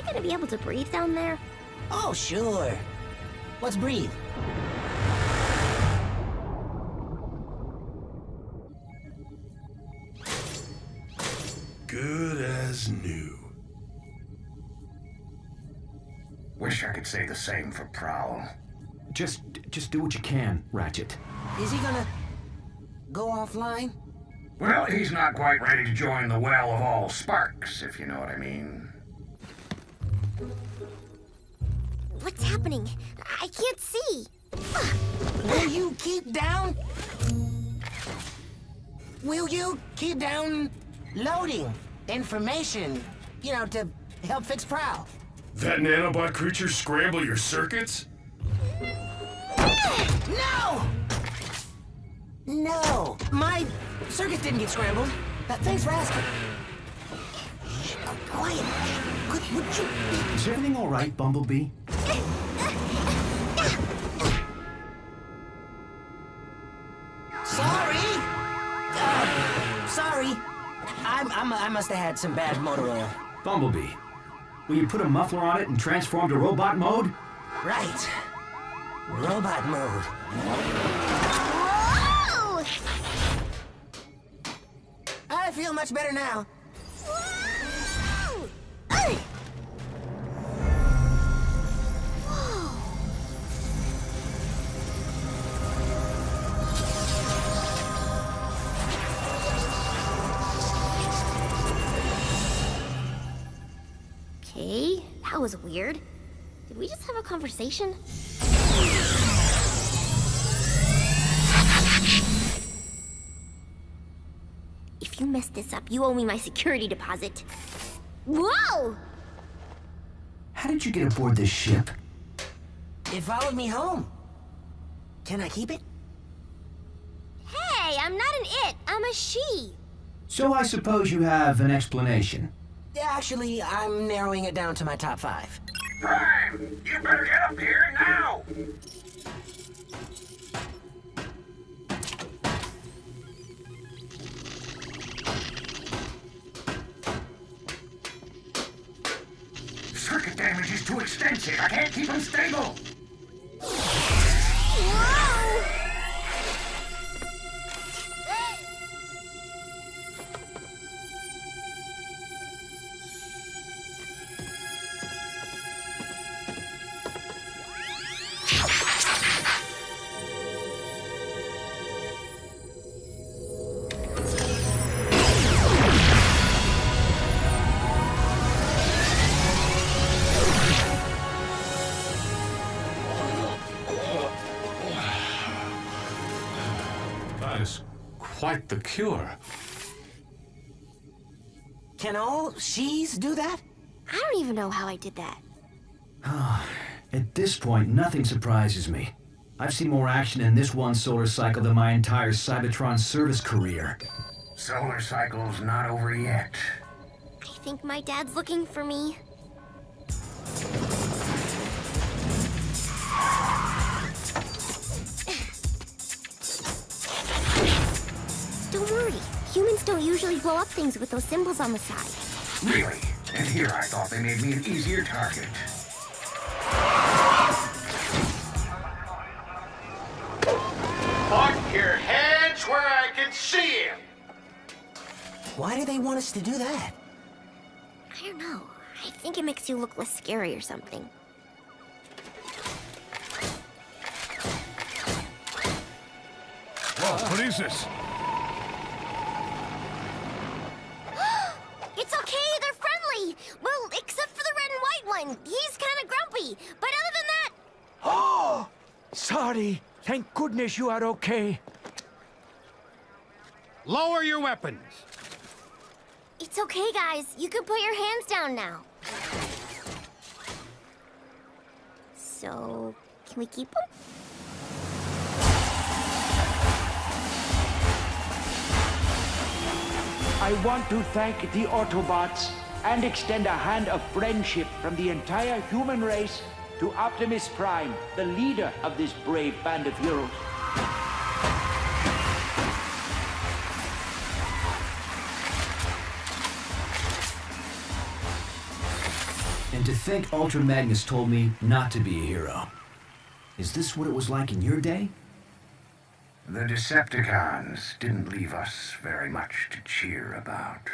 gonna be able to breathe down there? Oh, sure. Let's breathe. Good as new. Wish I could say the same for Prowl. Just do what you can, Ratchet. Is he gonna go offline? Well, he's not quite ready to join the well of all sparks, if you know what I mean. What's happening? I can't see. Will you keep down? Will you keep down loading information, to help fix Prowl? That nanobot creature scramble your circuits? No! No, my circuit didn't get scrambled. Thanks for asking. Shh, quiet. Would you be... Is everything all right, Bumblebee? Sorry. Sorry. I must have had some bad motor oil. Bumblebee, will you put a muffler on it and transform to robot mode? Right. Robot mode. Whoa! I feel much better now. Whoa! Okay, that was weird. Did we just have a conversation? If you mess this up, you owe me my security deposit. Whoa! How did you get aboard this ship? It followed me home. Can I keep it? Hey, I'm not an it, I'm a she. So I suppose you have an explanation. Actually, I'm narrowing it down to my top 5. Prime! You better get up here now! Circuit damage is too extensive. I can't keep them stable. Whoa! That is quite the cure. Can all she's do that? I don't even know how I did that. At this point, nothing surprises me. I've seen more action in this one solar cycle than my entire Cybertron service career. Solar cycle's not over yet. I think my dad's looking for me. Don't worry. Humans don't usually blow up things with those symbols on the side. Really? And here I thought they made me an easier target. Put your hands where I can see him! Why do they want us to do that? I don't know. I think it makes you look less scary or something. Whoa, what is this? It's okay, they're friendly! Well, except for the red and white one. He's kind of grumpy. But other than that... Oh! Sorry. Thank goodness you are okay. Lower your weapons! It's okay, guys. You can put your hands down now. So, can we keep them? I want to thank the Autobots and extend a hand of friendship from the entire human race to Optimus Prime, the leader of this brave band of heroes. And to think Ultra Magnus told me not to be a hero. Is this what it was like in your day? The Decepticons didn't leave us very much to cheer about.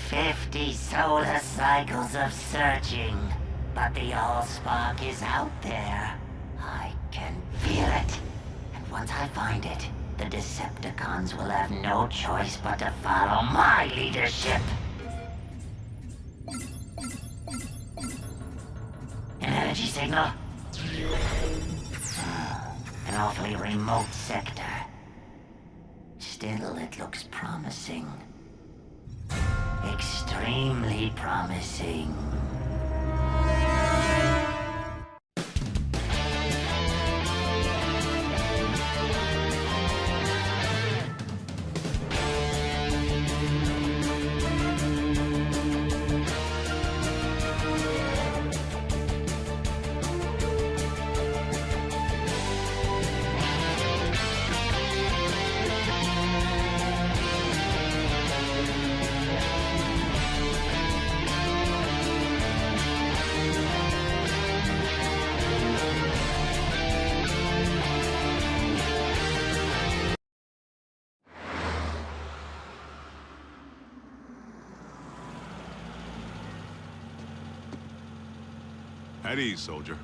"50 solar cycles of searching, but the Allspark is out there. I can feel it. And once I find it, the Decepticons will have no choice but to follow my leadership." An energy signal? An awfully remote sector. Still, it looks promising. Extremely promising. At ease, soldier.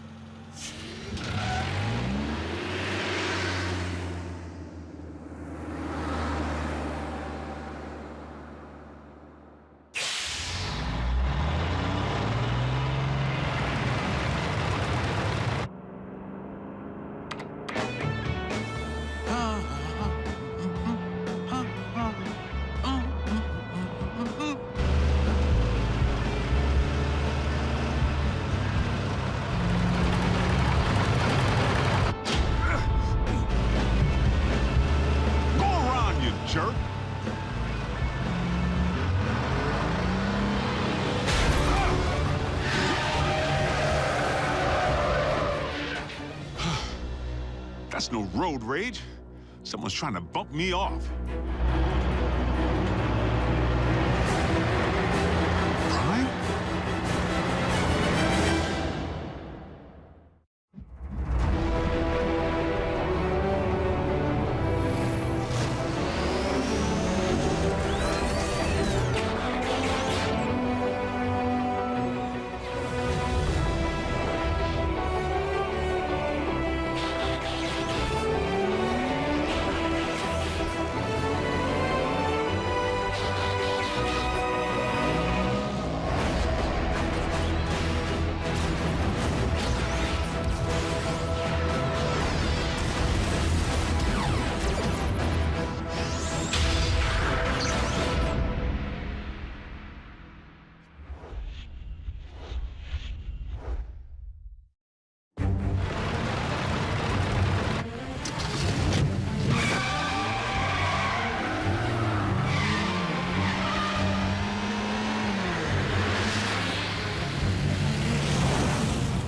Jerk. That's no road rage. Someone's trying to bump me off.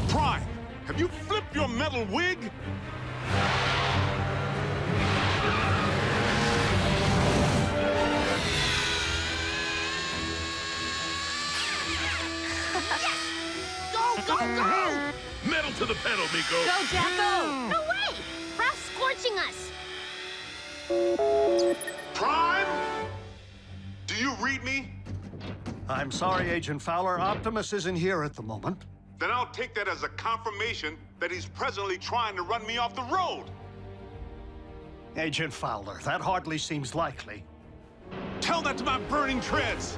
Prime? Have you flipped your metal wig? Go, go, go! Metal to the pedal, Miko. Go, Jacko! No way! Ralph's scorching us! Prime? Do you read me? I'm sorry, Agent Fowler. Optimus isn't here at the moment. Then I'll take that as a confirmation that he's presently trying to run me off the road. Agent Fowler, that hardly seems likely. Tell that to my burning treads.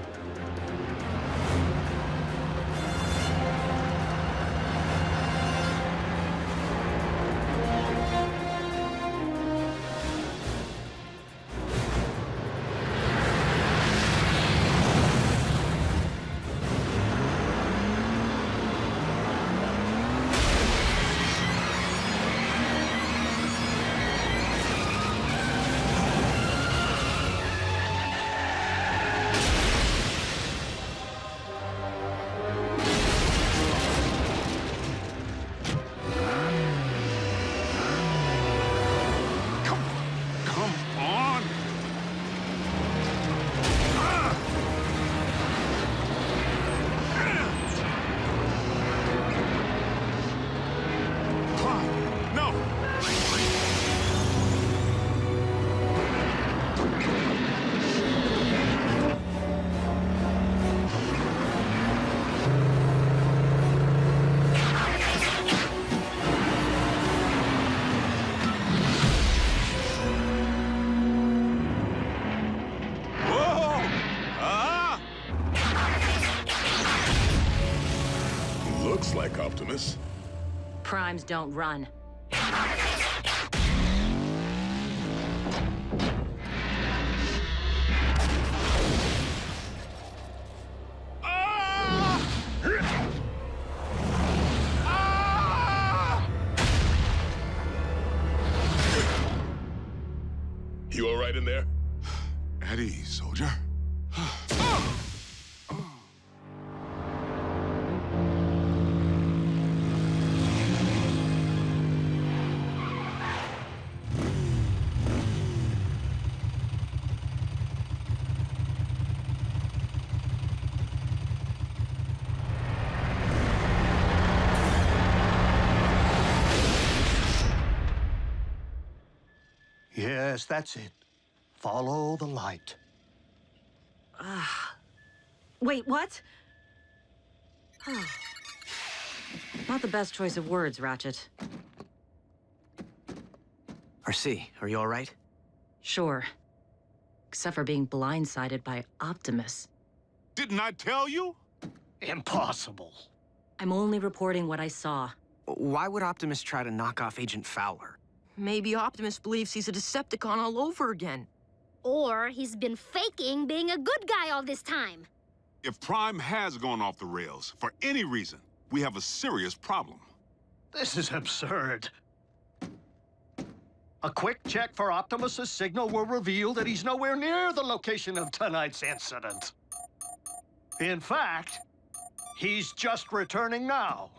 Primes don't run. You all right in there? At ease, soldier. Yes, that's it. Follow the light. Wait, what? Not the best choice of words, Ratchet. RC, are you all right? Sure. Except for being blindsided by Optimus. Didn't I tell you? Impossible. I'm only reporting what I saw. Why would Optimus try to knock off Agent Fowler? Maybe Optimus believes he's a Decepticon all over again. Or he's been faking being a good guy all this time. If Prime has gone off the rails, for any reason, we have a serious problem. This is absurd. A quick check for Optimus's signal will reveal that he's nowhere near the location of tonight's incident. In fact, he's just returning now.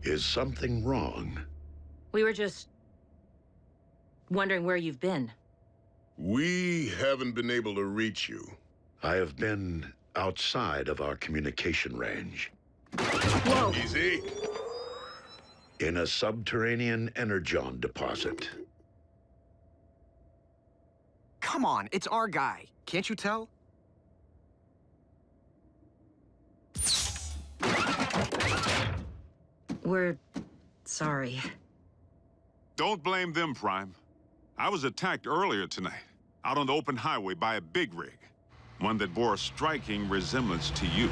Is something wrong? We were just wondering where you've been. We haven't been able to reach you. I have been outside of our communication range. Whoa! Easy. In a subterranean Energon deposit. Come on, it's our guy. Can't you tell? We're sorry. Don't blame them, Prime. I was attacked earlier tonight, out on the open highway by a big rig. One that bore a striking resemblance to you.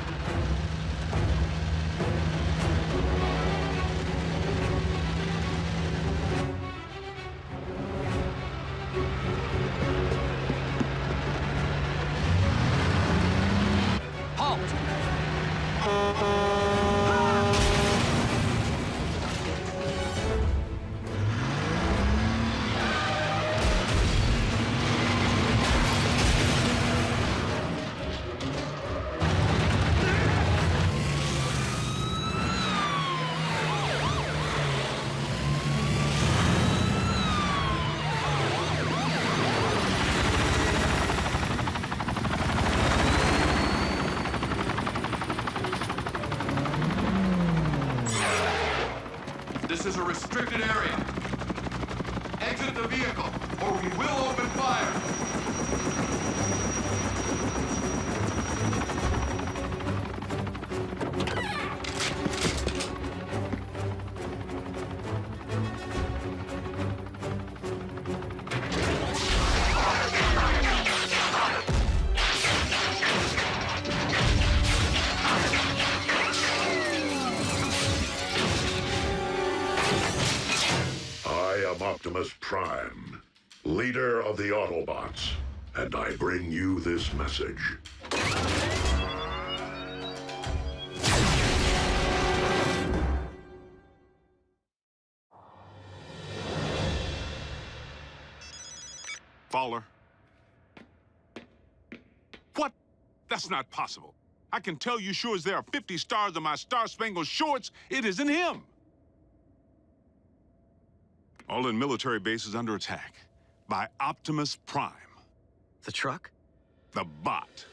This is a restricted area. Exit the vehicle, or we will open fire. Optimus Prime, leader of the Autobots, and I bring you this message. Fowler. What? That's not possible. I can tell you sure as there are 50 stars on my Star-Spangled Shorts, it isn't him. All in military bases under attack by Optimus Prime. The truck? The bot.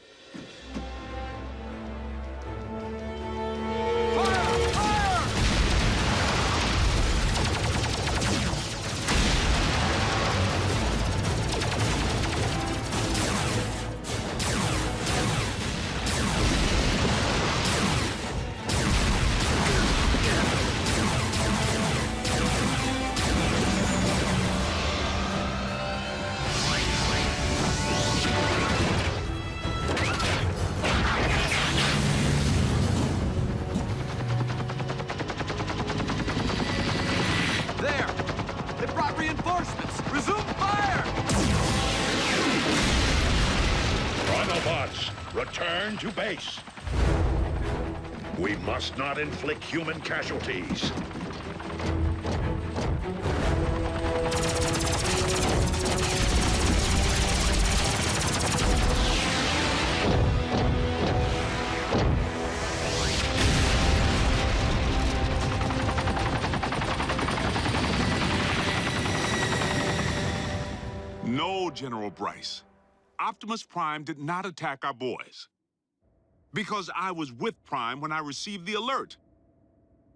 return to base. We must not inflict human casualties. No, General Bryce. Optimus Prime did not attack our boys. Because I was with Prime when I received the alert.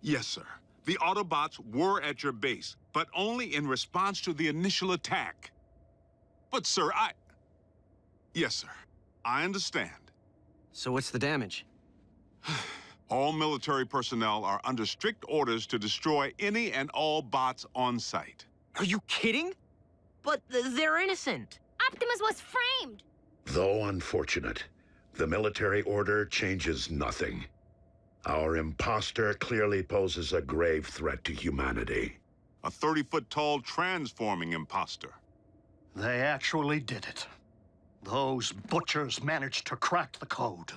Yes, sir. The Autobots were at your base, but only in response to the initial attack. But, sir, Yes, sir. I understand. So what's the damage? All military personnel are under strict orders to destroy any and all bots on site. Are you kidding? But they're innocent. Optimus was framed. Though unfortunate, the military order changes nothing. Our imposter clearly poses a grave threat to humanity. A 30-foot-tall transforming imposter. They actually did it. Those butchers managed to crack the code.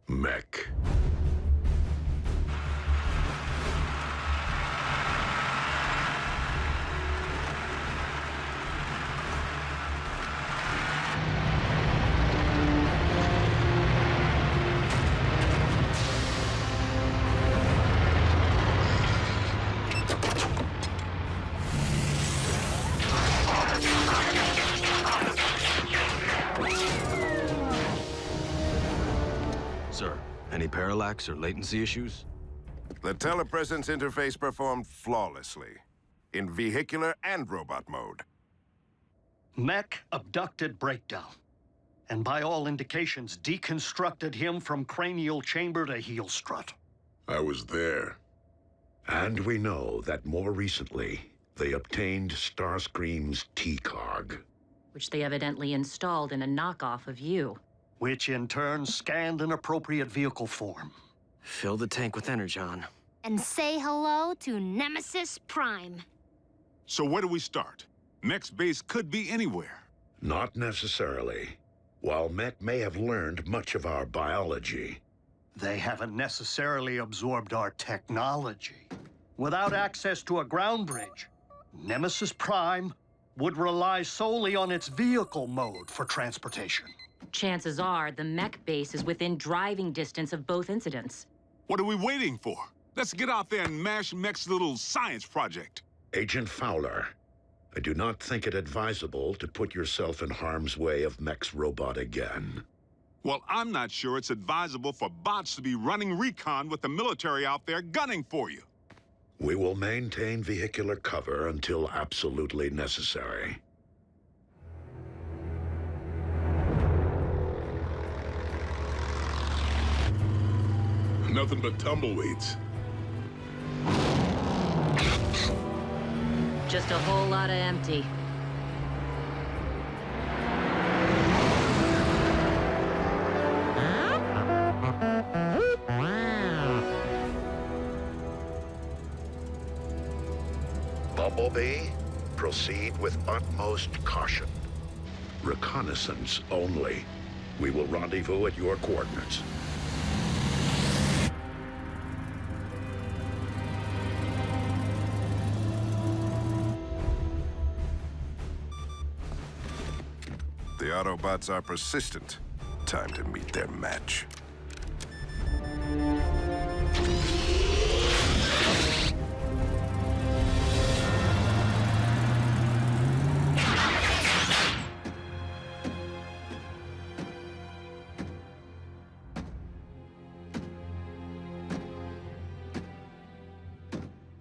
Mech. Sir, any parallax or latency latency issues? The telepresence interface performed flawlessly, in vehicular and robot mode. Mech abducted Breakdown, and by all indications, deconstructed him from cranial chamber to heel strut. I was there. And we know that more recently, they obtained Starscream's T-Cog. Which they evidently installed in a knockoff of you. Which in turn scanned an appropriate vehicle form. Fill the tank with Energon. And say hello to Nemesis Prime. So where do we start? Mech's base could be anywhere. Not necessarily. While Mech may have learned much of our biology, they haven't necessarily absorbed our technology. Without access to a ground bridge, Nemesis Prime would rely solely on its vehicle mode for transportation. Chances are the mech base is within driving distance of both incidents. What are we waiting for? Let's get out there and mash Mech's little science project. Agent Fowler, I do not think it advisable to put yourself in harm's way of Mech's robot again. Well, I'm not sure it's advisable for bots to be running recon with the military out there gunning for you. We will maintain vehicular cover until absolutely necessary. Nothing but tumbleweeds. Just a whole lot of empty. Bumblebee, proceed with utmost caution. Reconnaissance only. We will rendezvous at your coordinates. The Autobots are persistent. Time to meet their match.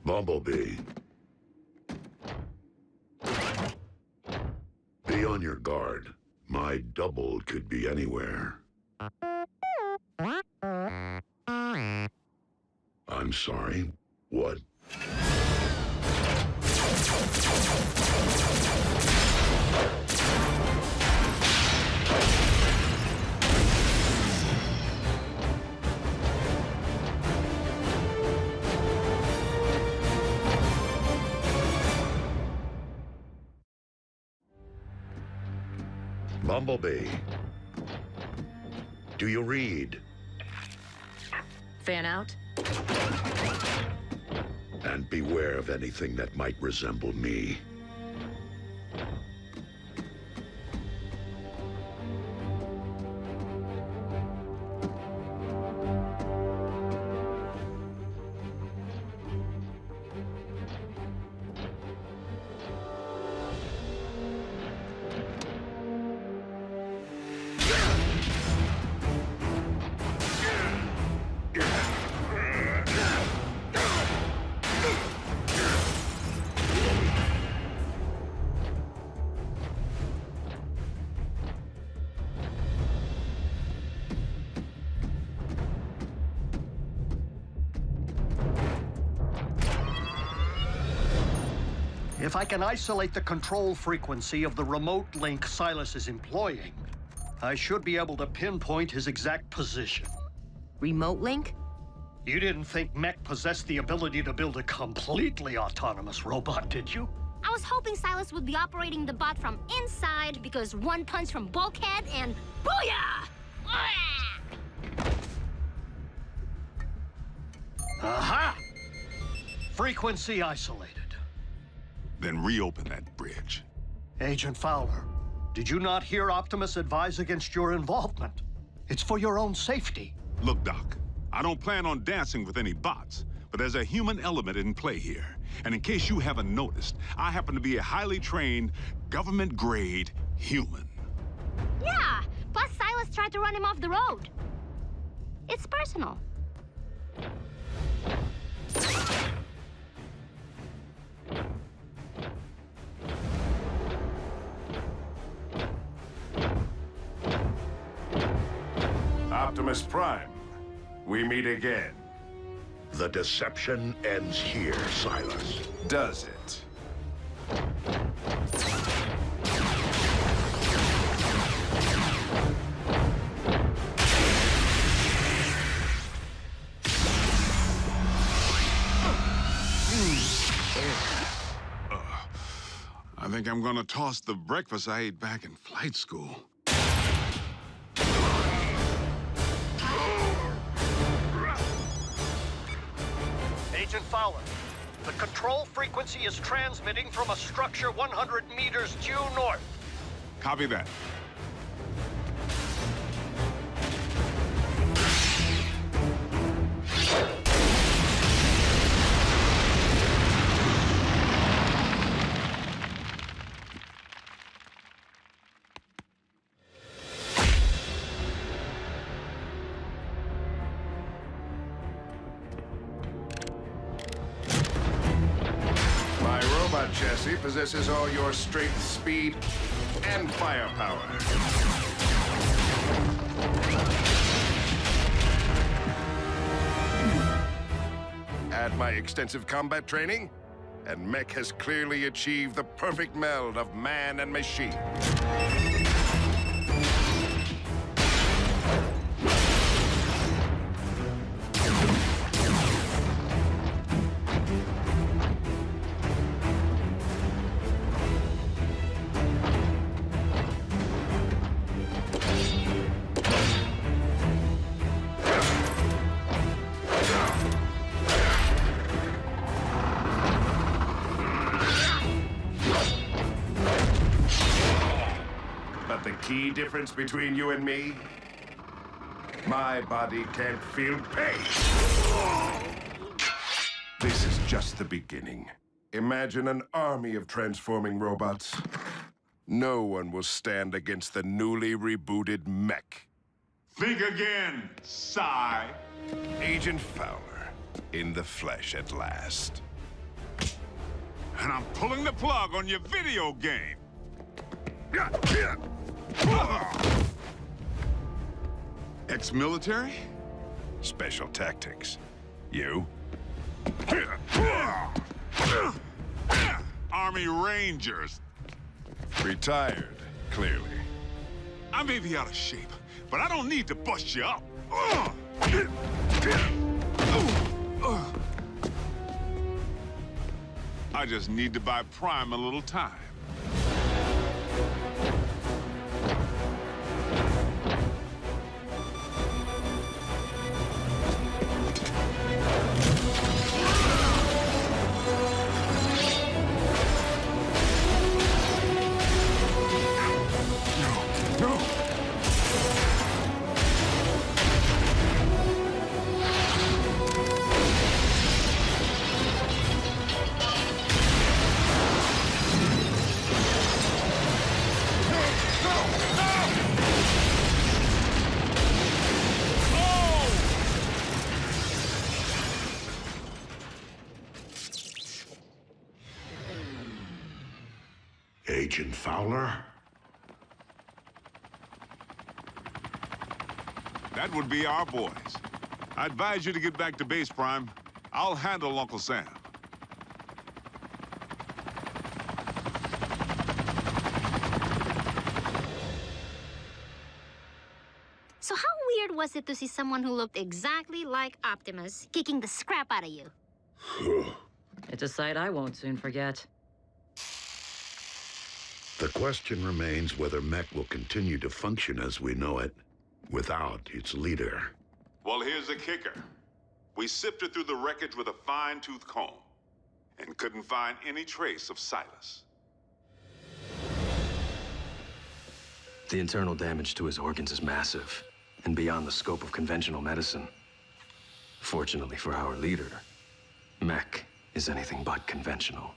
Bumblebee. Be on your guard. My double could be anywhere. I'm sorry. What? Bumblebee. Do you read? Fan out? And beware of anything that might resemble me. If I can isolate the control frequency of the remote link Silas is employing, I should be able to pinpoint his exact position. Remote link? You didn't think Mech possessed the ability to build a completely autonomous robot, did you? I was hoping Silas would be operating the bot from inside because one punch from Bulkhead and booyah! Aha! Frequency isolated. Then reopen that bridge. Agent Fowler, did you not hear Optimus advise against your involvement? It's for your own safety. Look, Doc, I don't plan on dancing with any bots, but there's a human element in play here. And in case you haven't noticed, I happen to be a highly trained, government-grade human. Yeah, plus Silas tried to run him off the road. It's personal. Optimus Prime, we meet again. The deception ends here, Silas. Does it? I think I'm gonna toss the breakfast I ate back in flight school. Agent Fowler, the control frequency is transmitting from a structure 100 meters due north. Copy that. Chassis possesses all your strength, speed, and firepower. Add my extensive combat training, and Mech has clearly achieved the perfect meld of man and machine. The key difference between you and me? My body can't feel pain. This is just the beginning. Imagine an army of transforming robots. No one will stand against the newly rebooted Mech. Think again, Psy. Agent Fowler, in the flesh at last. And I'm pulling the plug on your video game. Ex-military? Special tactics. You? Army Rangers. Retired, clearly. I may be out of shape, but I don't need to bust you up. I just need to buy Prime a little time. Agent Fowler? That would be our boys. I advise you to get back to base, Prime. I'll handle Uncle Sam. So how weird was it to see someone who looked exactly like Optimus kicking the scrap out of you? It's a sight I won't soon forget. The question remains whether mech will continue to function as we know it, without its leader. Well, here's the kicker. We sifted through the wreckage with a fine-tooth comb and couldn't find any trace of Silas. The internal damage to his organs is massive and beyond the scope of conventional medicine. Fortunately for our leader, mech is anything but conventional.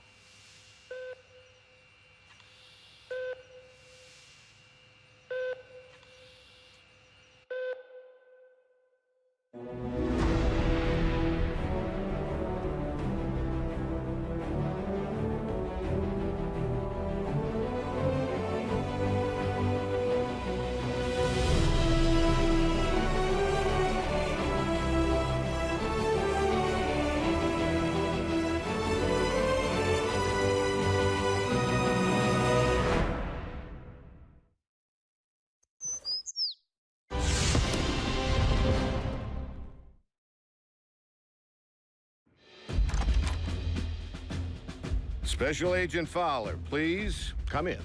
Special Agent Fowler, please come in.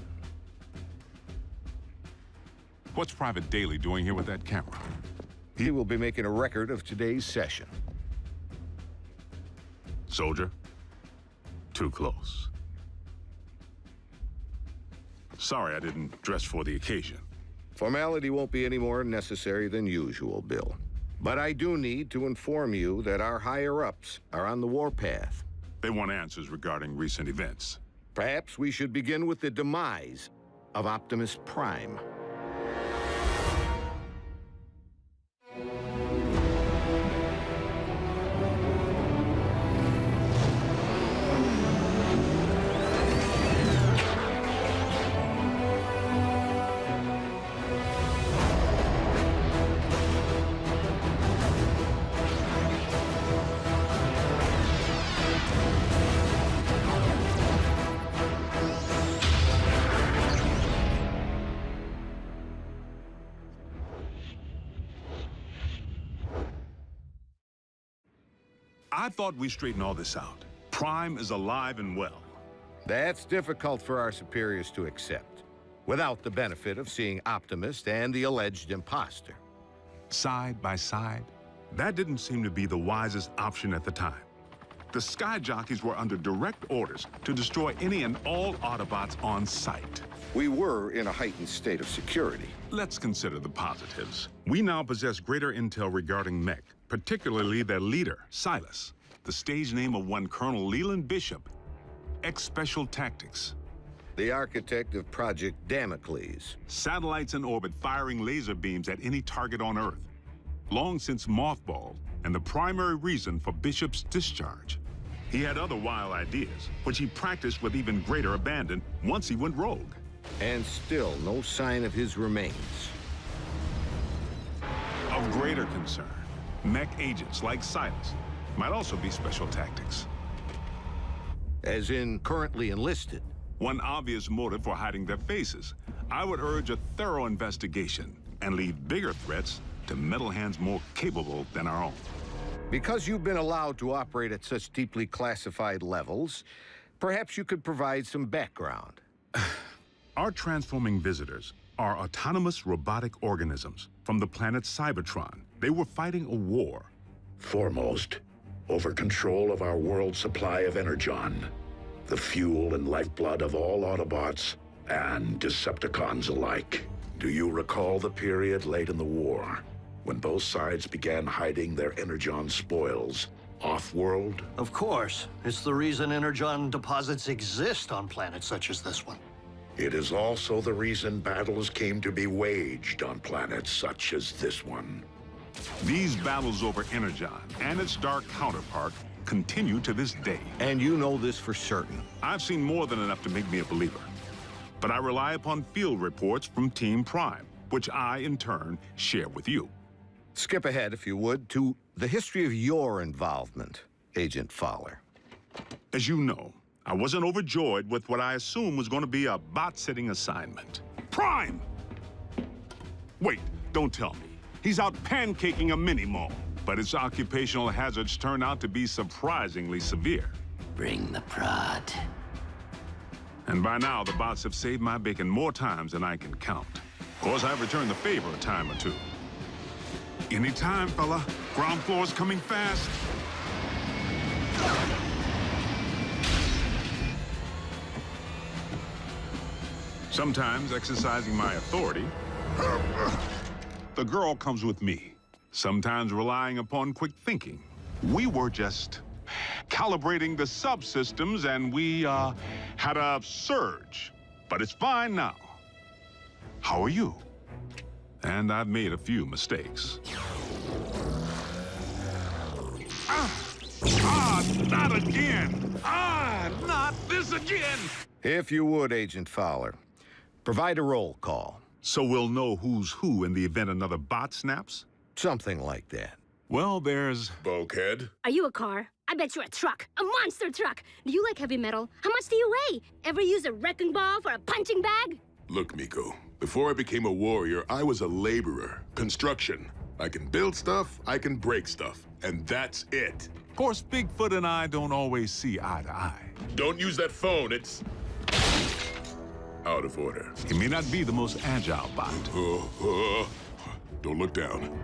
What's Private Daly doing here with that camera? He will be making a record of today's session. Soldier, too close. Sorry I didn't dress for the occasion. Formality won't be any more necessary than usual, Bill. But I do need to inform you that our higher-ups are on the warpath. They want answers regarding recent events. Perhaps we should begin with the demise of Optimus Prime. I thought we straightened all this out. Prime is alive and well. That's difficult for our superiors to accept, without the benefit of seeing Optimus and the alleged imposter. Side by side, that didn't seem to be the wisest option at the time. The Sky Jockeys were under direct orders to destroy any and all Autobots on sight. We were in a heightened state of security. Let's consider the positives. We now possess greater intel regarding mech, particularly their leader, Silas, the stage name of one Colonel Leland Bishop, ex-Special Tactics. The architect of Project Damocles. Satellites in orbit firing laser beams at any target on Earth. Long since mothballed, and the primary reason for Bishop's discharge. He had other wild ideas, which he practiced with even greater abandon once he went rogue. And still no sign of his remains. Of greater concern, mech agents like Silas might also be Special Tactics. As in currently enlisted? One obvious motive for hiding their faces. I would urge a thorough investigation and leave bigger threats to metal hands more capable than our own. Because you've been allowed to operate at such deeply classified levels, perhaps you could provide some background. Our transforming visitors are autonomous robotic organisms from the planet Cybertron. They were fighting a war. Foremost, over control of our world's supply of Energon, the fuel and lifeblood of all Autobots and Decepticons alike. Do you recall the period late in the war, when both sides began hiding their Energon spoils off-world? Of course. It's the reason Energon deposits exist on planets such as this one. It is also the reason battles came to be waged on planets such as this one. These battles over Energon and its dark counterpart continue to this day. And you know this for certain? I've seen more than enough to make me a believer. but I rely upon field reports from Team Prime, which I, in turn, share with you. Skip ahead, if you would, to the history of your involvement, Agent Fowler. As you know, I wasn't overjoyed with what I assumed was going to be a bot-sitting assignment. Prime! Wait, don't tell me. He's out pancaking a mini-mall, but its occupational hazards turn out to be surprisingly severe. Bring the prod. And by now, the bots have saved my bacon more times than I can count. Of course, I've returned the favor a time or two. Anytime, fella. Ground floor's coming fast. Sometimes, exercising my authority, the girl comes with me. Sometimes relying upon quick thinking. We were just calibrating the subsystems and we had a surge. But it's fine now. How are you? And I've made a few mistakes. Not again! Not this again! If you would, Agent Fowler, provide a roll call. So we'll know who's who in the event another bot snaps? Something like that. Well, there's... Bulkhead? Are you a car? I bet you're a truck. A monster truck. Do you like heavy metal? How much do you weigh? Ever use a wrecking ball for a punching bag? Look, Miko, before I became a warrior, I was a laborer. Construction. I can build stuff, I can break stuff, and that's it. Of course, Bigfoot and I don't always see eye to eye. Don't use that phone, it's... out of order. He may not be the most agile bot. Don't look down.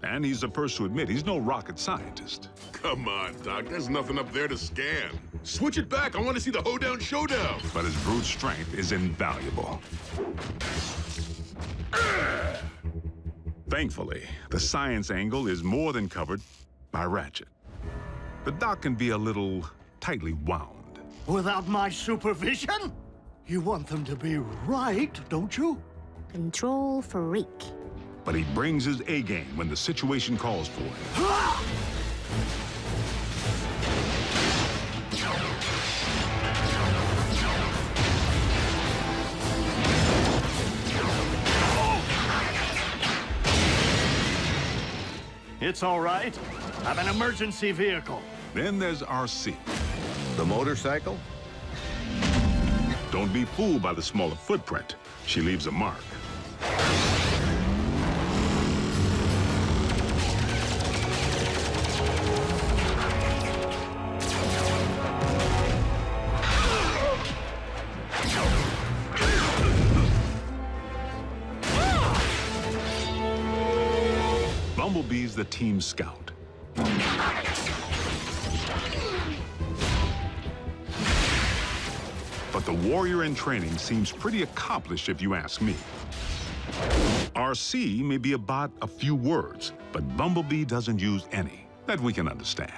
And he's the first to admit he's no rocket scientist. Come on, Doc, there's nothing up there to scan. Switch it back, I want to see the hoedown showdown. But his brute strength is invaluable. Thankfully, the science angle is more than covered by Ratchet. The doc can be a little tightly wound. Without my supervision? You want them to be right, don't you? Control freak. But he brings his A-game when the situation calls for it. It's all right. I'm an emergency vehicle. Then there's RC. The motorcycle? Don't be fooled by the smaller footprint. She leaves a mark. Bumblebee's the team scout. But the warrior in training seems pretty accomplished if you ask me. RC may be about a few words, but Bumblebee doesn't use any that we can understand.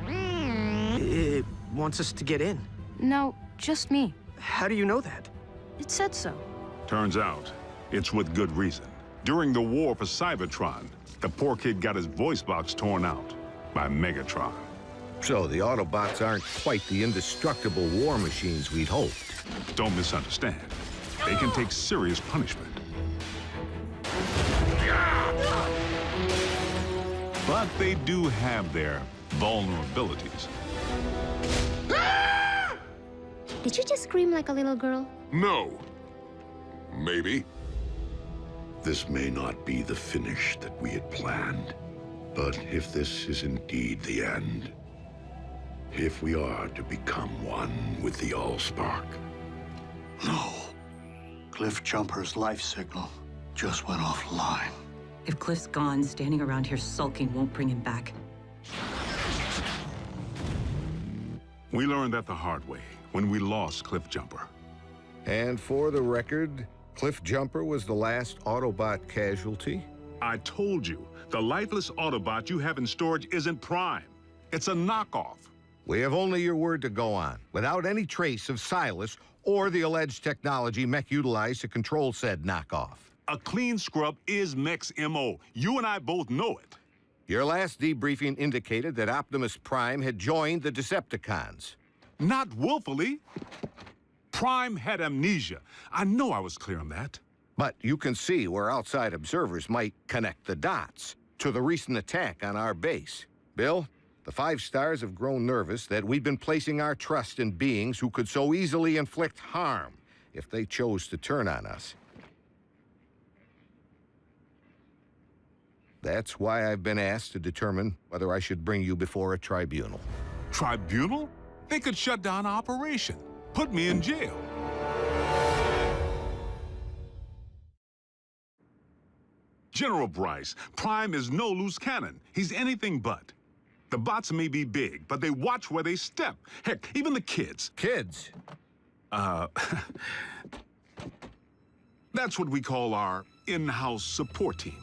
It wants us to get in. No, just me. How do you know that? It said so. Turns out, it's with good reason. During the war for Cybertron, the poor kid got his voice box torn out by Megatron. So the Autobots aren't quite the indestructible war machines we'd hoped. Don't misunderstand. They can take serious punishment. But they do have their vulnerabilities. Did you just scream like a little girl? No. Maybe. This may not be the finish that we had planned, but if this is indeed the end, if we are to become one with the Allspark. No. Cliff Jumper's life signal just went offline. If Cliff's gone, standing around here sulking won't bring him back. We learned that the hard way when we lost Cliff Jumper. And for the record, Cliff Jumper was the last Autobot casualty? I told you, the lifeless Autobot you have in storage isn't Prime. It's a knockoff. We have only your word to go on, without any trace of Silas or the alleged technology Mech utilized to control said knockoff. A clean scrub is Mech's MO. You and I both know it. Your last debriefing indicated that Optimus Prime had joined the Decepticons. Not willfully. Prime had amnesia. I know I was clear on that. But you can see where outside observers might connect the dots to the recent attack on our base. Bill, the 5 stars have grown nervous that we've been placing our trust in beings who could so easily inflict harm if they chose to turn on us. That's why I've been asked to determine whether I should bring you before a tribunal. Tribunal? They could shut down our operation, put me in jail. General Bryce, Prime is no loose cannon. He's anything but. The bots may be big, but they watch where they step. Heck, even the kids. Kids? That's what we call our in-house support team.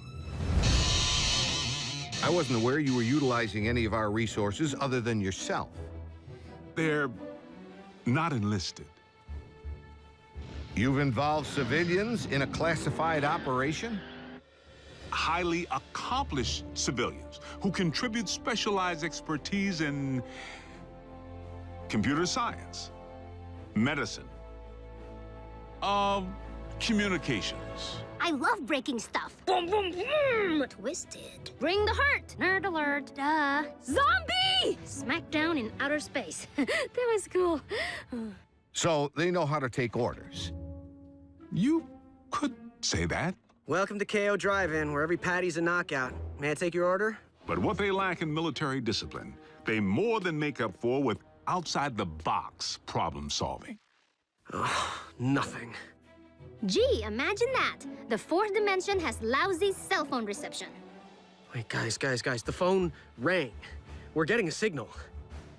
I wasn't aware you were utilizing any of our resources other than yourself. They're not enlisted. You've involved civilians in a classified operation? Highly accomplished civilians who contribute specialized expertise in computer science, medicine, communications. I love breaking stuff. Boom, boom, boom! Twisted. Bring the hurt. Nerd alert. Duh. Zombie! Smackdown in outer space. That was cool. So they know how to take orders. You could say that. Welcome to KO Drive-In, where every patty's a knockout. May I take your order? But what they lack in military discipline, they more than make up for with outside-the-box problem solving. Oh, nothing. Gee, imagine that. The 4th dimension has lousy cell phone reception. Wait, guys, the phone rang. We're getting a signal.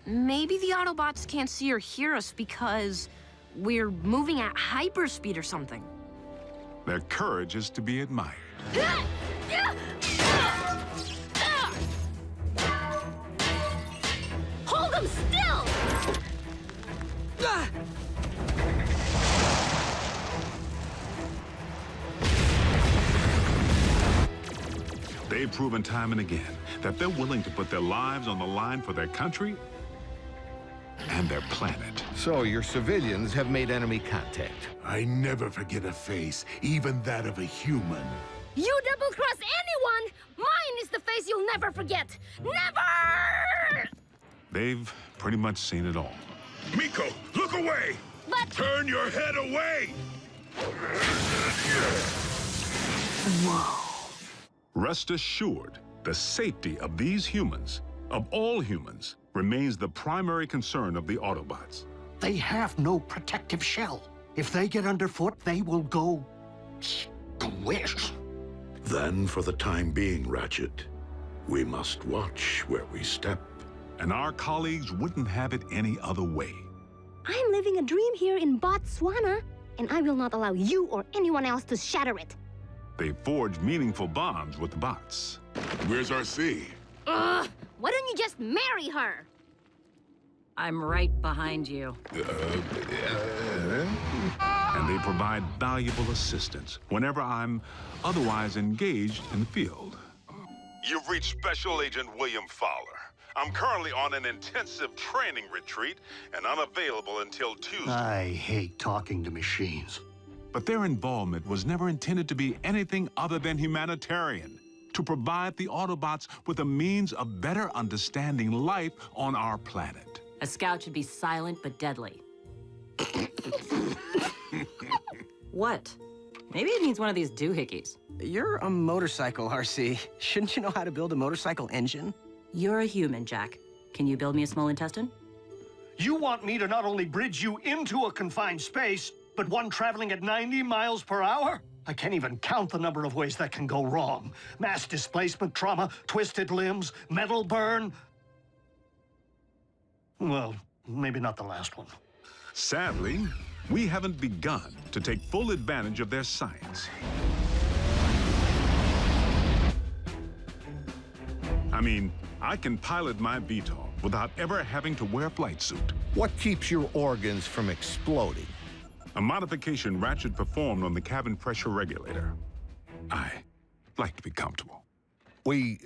Maybe the Autobots can't see or hear us because we're moving at hyperspeed or something. Their courage is to be admired. Hold them still! They've proven time and again that they're willing to put their lives on the line for their country and their planet. So your civilians have made enemy contact. I never forget a face, even that of a human. You double-cross anyone, mine is the face you'll never forget. Never! They've pretty much seen it all. Miko, look away! But... Turn your head away! Whoa. Rest assured, the safety of these humans, of all humans, remains the primary concern of the Autobots. They have no protective shell. If they get underfoot, they will go squish. Then, for the time being, Ratchet, we must watch where we step. And our colleagues wouldn't have it any other way. I'm living a dream here in Botswana, and I will not allow you or anyone else to shatter it. They forged meaningful bonds with the bots. Where's RC? Why don't you just marry her? I'm right behind you. And they provide valuable assistance whenever I'm otherwise engaged in the field. You've reached Special Agent William Fowler. I'm currently on an intensive training retreat and unavailable until Tuesday. I hate talking to machines. But their involvement was never intended to be anything other than humanitarian, to provide the Autobots with a means of better understanding life on our planet. A scout should be silent but deadly. What? Maybe it needs one of these doohickeys. You're a motorcycle, RC. Shouldn't you know how to build a motorcycle engine? You're a human, Jack. Can you build me a small intestine? You want me to not only bridge you into a confined space, but one traveling at 90 miles per hour? I can't even count the number of ways that can go wrong. Mass displacement trauma, twisted limbs, metal burn. Well, maybe not the last one. Sadly, we haven't begun to take full advantage of their science. I mean, I can pilot my VTOL without ever having to wear a flight suit. What keeps your organs from exploding? A modification Ratchet performed on the cabin pressure regulator. I like to be comfortable. We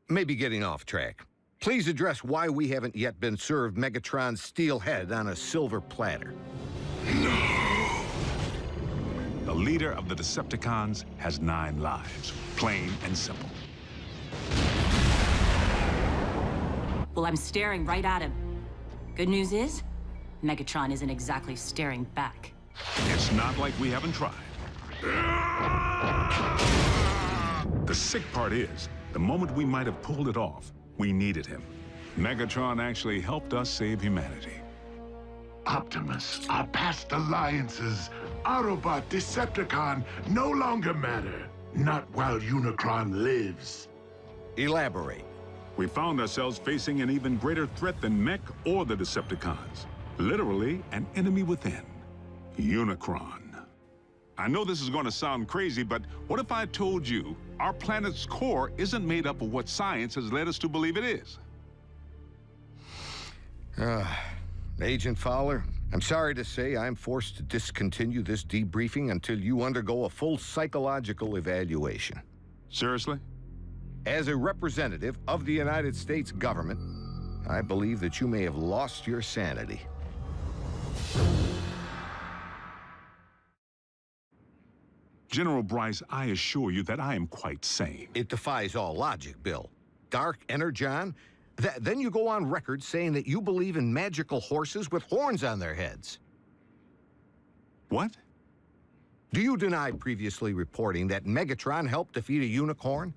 may be getting off track. Please address why we haven't yet been served Megatron's steel head on a silver platter. No. The leader of the Decepticons has 9 lives. Plain and simple. Well, I'm staring right at him. Good news is, Megatron isn't exactly staring back. It's not like we haven't tried. The sick part is, the moment we might have pulled it off, we needed him. Megatron actually helped us save humanity. Optimus, our past alliances, Autobot, Decepticon, no longer matter. Not while Unicron lives. Elaborate. We found ourselves facing an even greater threat than Mech or the Decepticons. Literally, an enemy within. Unicron. I know this is going to sound crazy, but what if I told you our planet's core isn't made up of what science has led us to believe it is? Agent Fowler, I'm sorry to say I'm forced to discontinue this debriefing until you undergo a full psychological evaluation. Seriously? As a representative of the United States government, I believe that you may have lost your sanity. General Bryce, I assure you that I am quite sane. It defies all logic, Bill. Dark Energon? Then you go on record saying that you believe in magical horses with horns on their heads. What? Do you deny previously reporting that Megatron helped defeat a unicorn?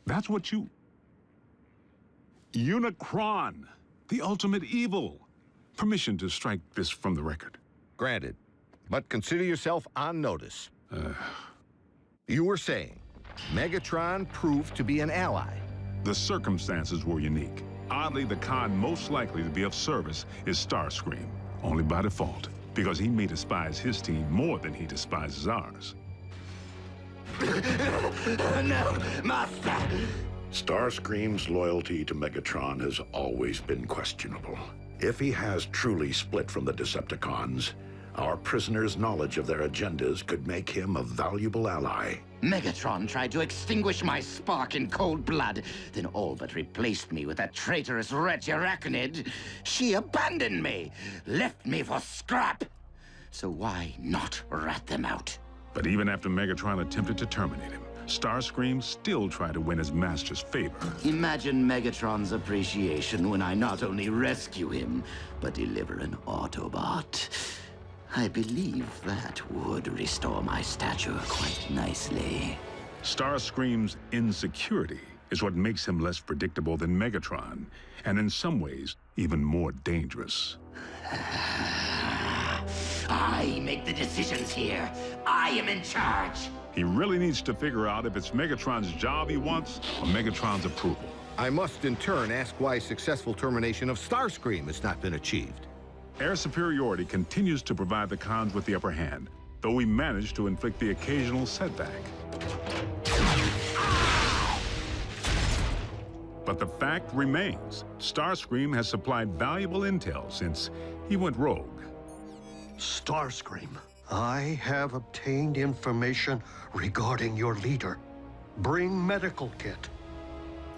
That's what you... Unicron, the ultimate evil. Permission to strike this from the record. Granted. But consider yourself on notice. You were saying Megatron proved to be an ally. The circumstances were unique. Oddly, the con most likely to be of service is Starscream, only by default, because he may despise his team more than he despises ours. No, Master! Starscream's loyalty to Megatron has always been questionable. If he has truly split from the Decepticons, our prisoner's knowledge of their agendas could make him a valuable ally. Megatron tried to extinguish my spark in cold blood, then all but replaced me with that traitorous wretch Arachnid. She abandoned me, left me for scrap. So why not rat them out? But even after Megatron attempted to terminate him, Starscream still tried to win his master's favor. Imagine Megatron's appreciation when I not only rescue him, but deliver an Autobot. I believe that would restore my stature quite nicely. Starscream's insecurity is what makes him less predictable than Megatron, and in some ways, even more dangerous. I make the decisions here. I am in charge. He really needs to figure out if it's Megatron's job he wants or Megatron's approval. I must in turn ask why successful termination of Starscream has not been achieved. Air superiority continues to provide the cons with the upper hand, though we manage to inflict the occasional setback. But the fact remains, Starscream has supplied valuable intel since he went rogue. Starscream, I have obtained information regarding your leader. Bring medical kit.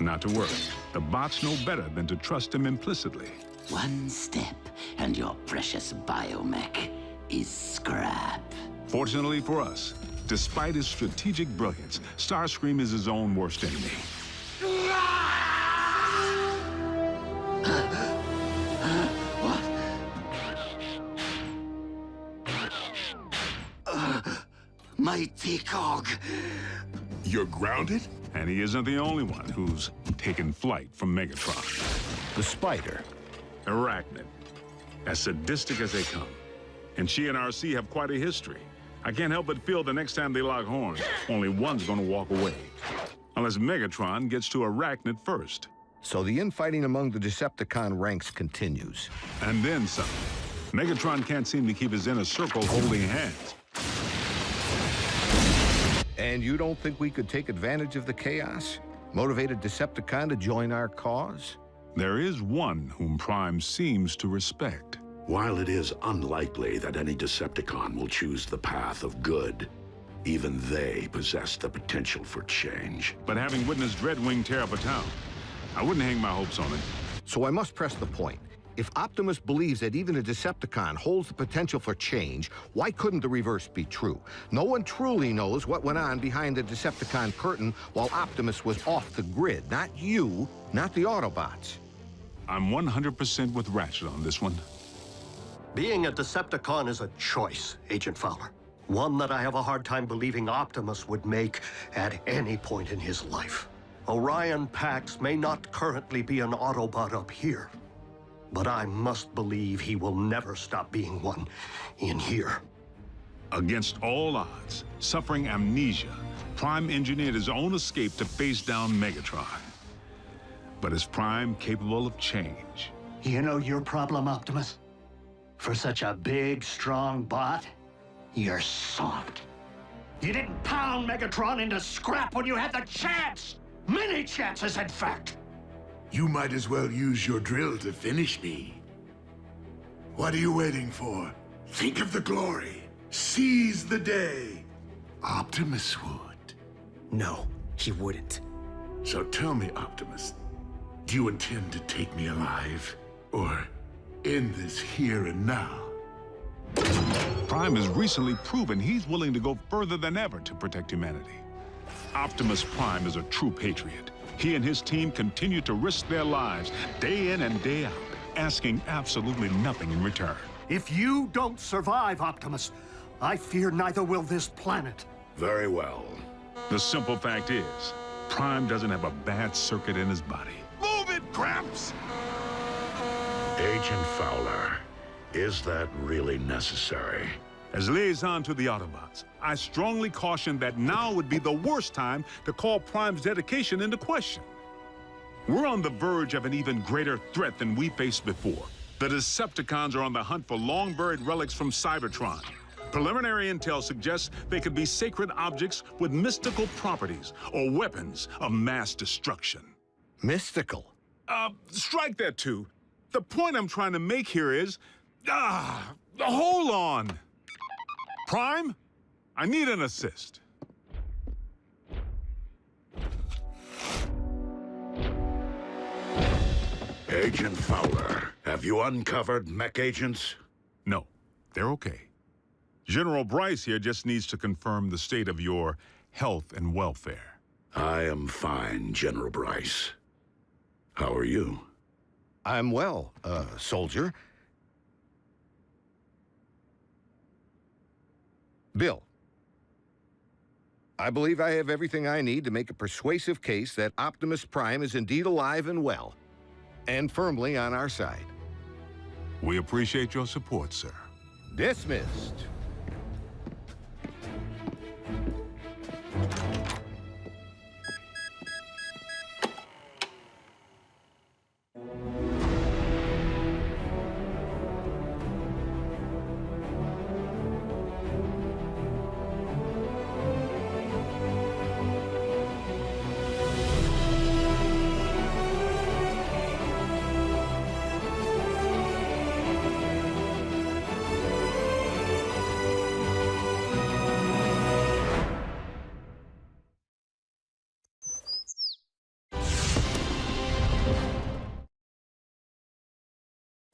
Not to worry, the bots know better than to trust him implicitly. One step, and your precious biomech is scrap. Fortunately for us, despite his strategic brilliance, Starscream is his own worst enemy. Mighty Cog. You're grounded? And he isn't the only one who's taken flight from Megatron. The Spider. Arachnid. As sadistic as they come. And she and RC have quite a history. I can't help but feel the next time they lock horns, only one's gonna walk away. Unless Megatron gets to Arachnid first. So the infighting among the Decepticon ranks continues. And then some. Megatron can't seem to keep his inner circle holding hands. And you don't think we could take advantage of the chaos? Motivate a Decepticon to join our cause? There is one whom Prime seems to respect. While it is unlikely that any Decepticon will choose the path of good, even they possess the potential for change. But having witnessed Dreadwing tear up a town, I wouldn't hang my hopes on it. So I must press the point. If Optimus believes that even a Decepticon holds the potential for change, why couldn't the reverse be true? No one truly knows what went on behind the Decepticon curtain while Optimus was off the grid. Not you, not the Autobots. I'm 100% with Ratchet on this one. Being a Decepticon is a choice, Agent Fowler. One that I have a hard time believing Optimus would make at any point in his life. Orion Pax may not currently be an Autobot up here, but I must believe he will never stop being one in here. Against all odds, suffering amnesia, Prime engineered his own escape to face down Megatron. But is Prime capable of change? You know your problem, Optimus? For such a big, strong bot, you're soft. You didn't pound Megatron into scrap when you had the chance! Many chances, in fact! You might as well use your drill to finish me. What are you waiting for? Think of the glory. Seize the day. Optimus would. No, he wouldn't. So tell me, Optimus, do you intend to take me alive? Or end this here and now? Prime has recently proven he's willing to go further than ever to protect humanity. Optimus Prime is a true patriot. He and his team continue to risk their lives day in and day out, asking absolutely nothing in return. If you don't survive, Optimus, I fear neither will this planet. Very well. The simple fact is, Prime doesn't have a bad circuit in his body. Move it, Gramps! Agent Fowler, is that really necessary? As liaison to the Autobots, I strongly caution that now would be the worst time to call Prime's dedication into question. We're on the verge of an even greater threat than we faced before. The Decepticons are on the hunt for long-buried relics from Cybertron. Preliminary intel suggests they could be sacred objects with mystical properties or weapons of mass destruction. Mystical? Strike that too. The point I'm trying to make here is, hold on. Prime, I need an assist. Agent Fowler, have you uncovered mech agents? No, they're okay. General Bryce here just needs to confirm the state of your health and welfare. I am fine, General Bryce. How are you? I'm well, soldier. Bill, I believe I have everything I need to make a persuasive case that Optimus Prime is indeed alive and well, and firmly on our side. We appreciate your support, sir. Dismissed.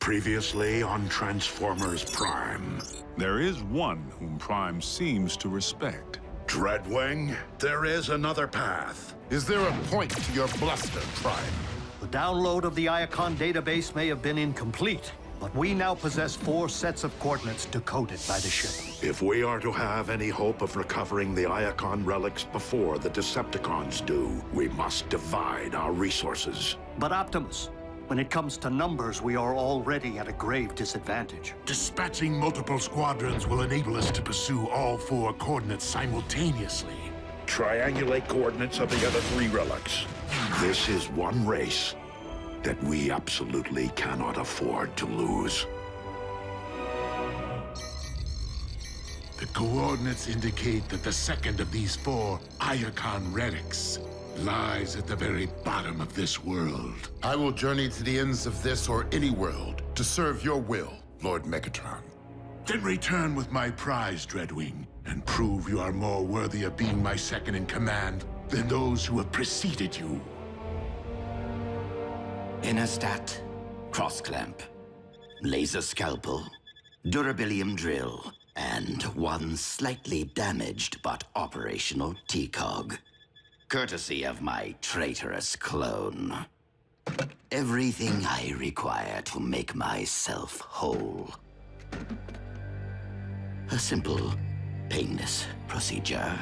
Previously on Transformers Prime. There is one whom Prime seems to respect. Dreadwing, there is another path. Is there a point to your bluster, Prime? The download of the Iacon database may have been incomplete, but we now possess 4 sets of coordinates decoded by the ship. If we are to have any hope of recovering the Iacon relics before the Decepticons do, we must divide our resources. But Optimus, when it comes to numbers, we are already at a grave disadvantage. Dispatching multiple squadrons will enable us to pursue all 4 coordinates simultaneously. Triangulate coordinates of the other 3 relics. This is one race that we absolutely cannot afford to lose. The coordinates indicate that the second of these 4 Iacon relics lies at the very bottom of this world. I will journey to the ends of this or any world to serve your will, Lord Megatron. Then return with my prize, Dreadwing, and prove you are more worthy of being my second in command than those who have preceded you. Inner stat, cross clamp. laser scalpel, durabilium drill, and one slightly damaged but operational T-cog. Courtesy of my traitorous clone. Everything I require to make myself whole. A simple, painless procedure.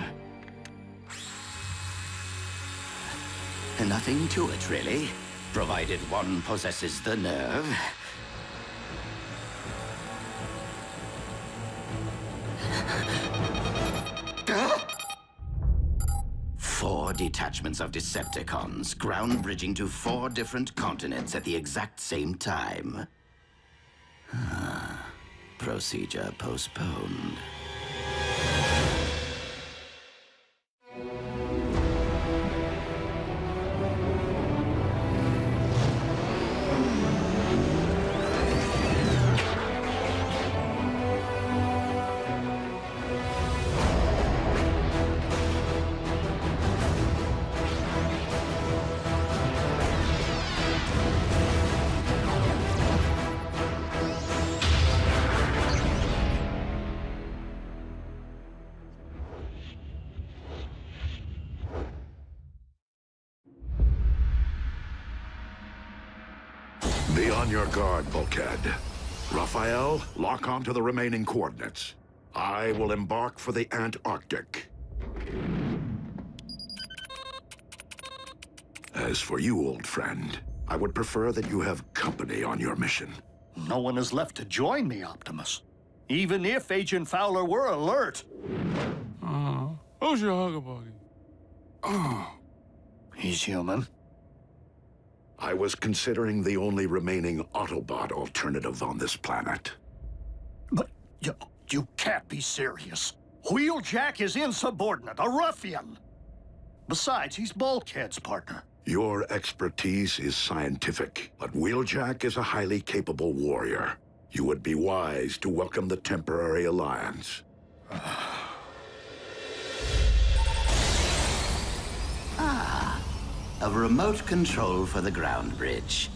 And nothing to it, really, provided one possesses the nerve. 4 detachments of Decepticons, ground bridging to 4 different continents at the exact same time. Procedure postponed. Be on your guard, Bulkhead. Raphael, lock on to the remaining coordinates. I will embark for the Antarctic. As for you, old friend, I would prefer that you have company on your mission. No one is left to join me, Optimus. Even if Agent Fowler were alert. Who's your hugger buddy? He's human. I was considering the only remaining Autobot alternative on this planet. But you can't be serious. Wheeljack is insubordinate, a ruffian. Besides, he's Bulkhead's partner. Your expertise is scientific, but Wheeljack is a highly capable warrior. You would be wise to welcome the temporary alliance. A remote control for the ground bridge.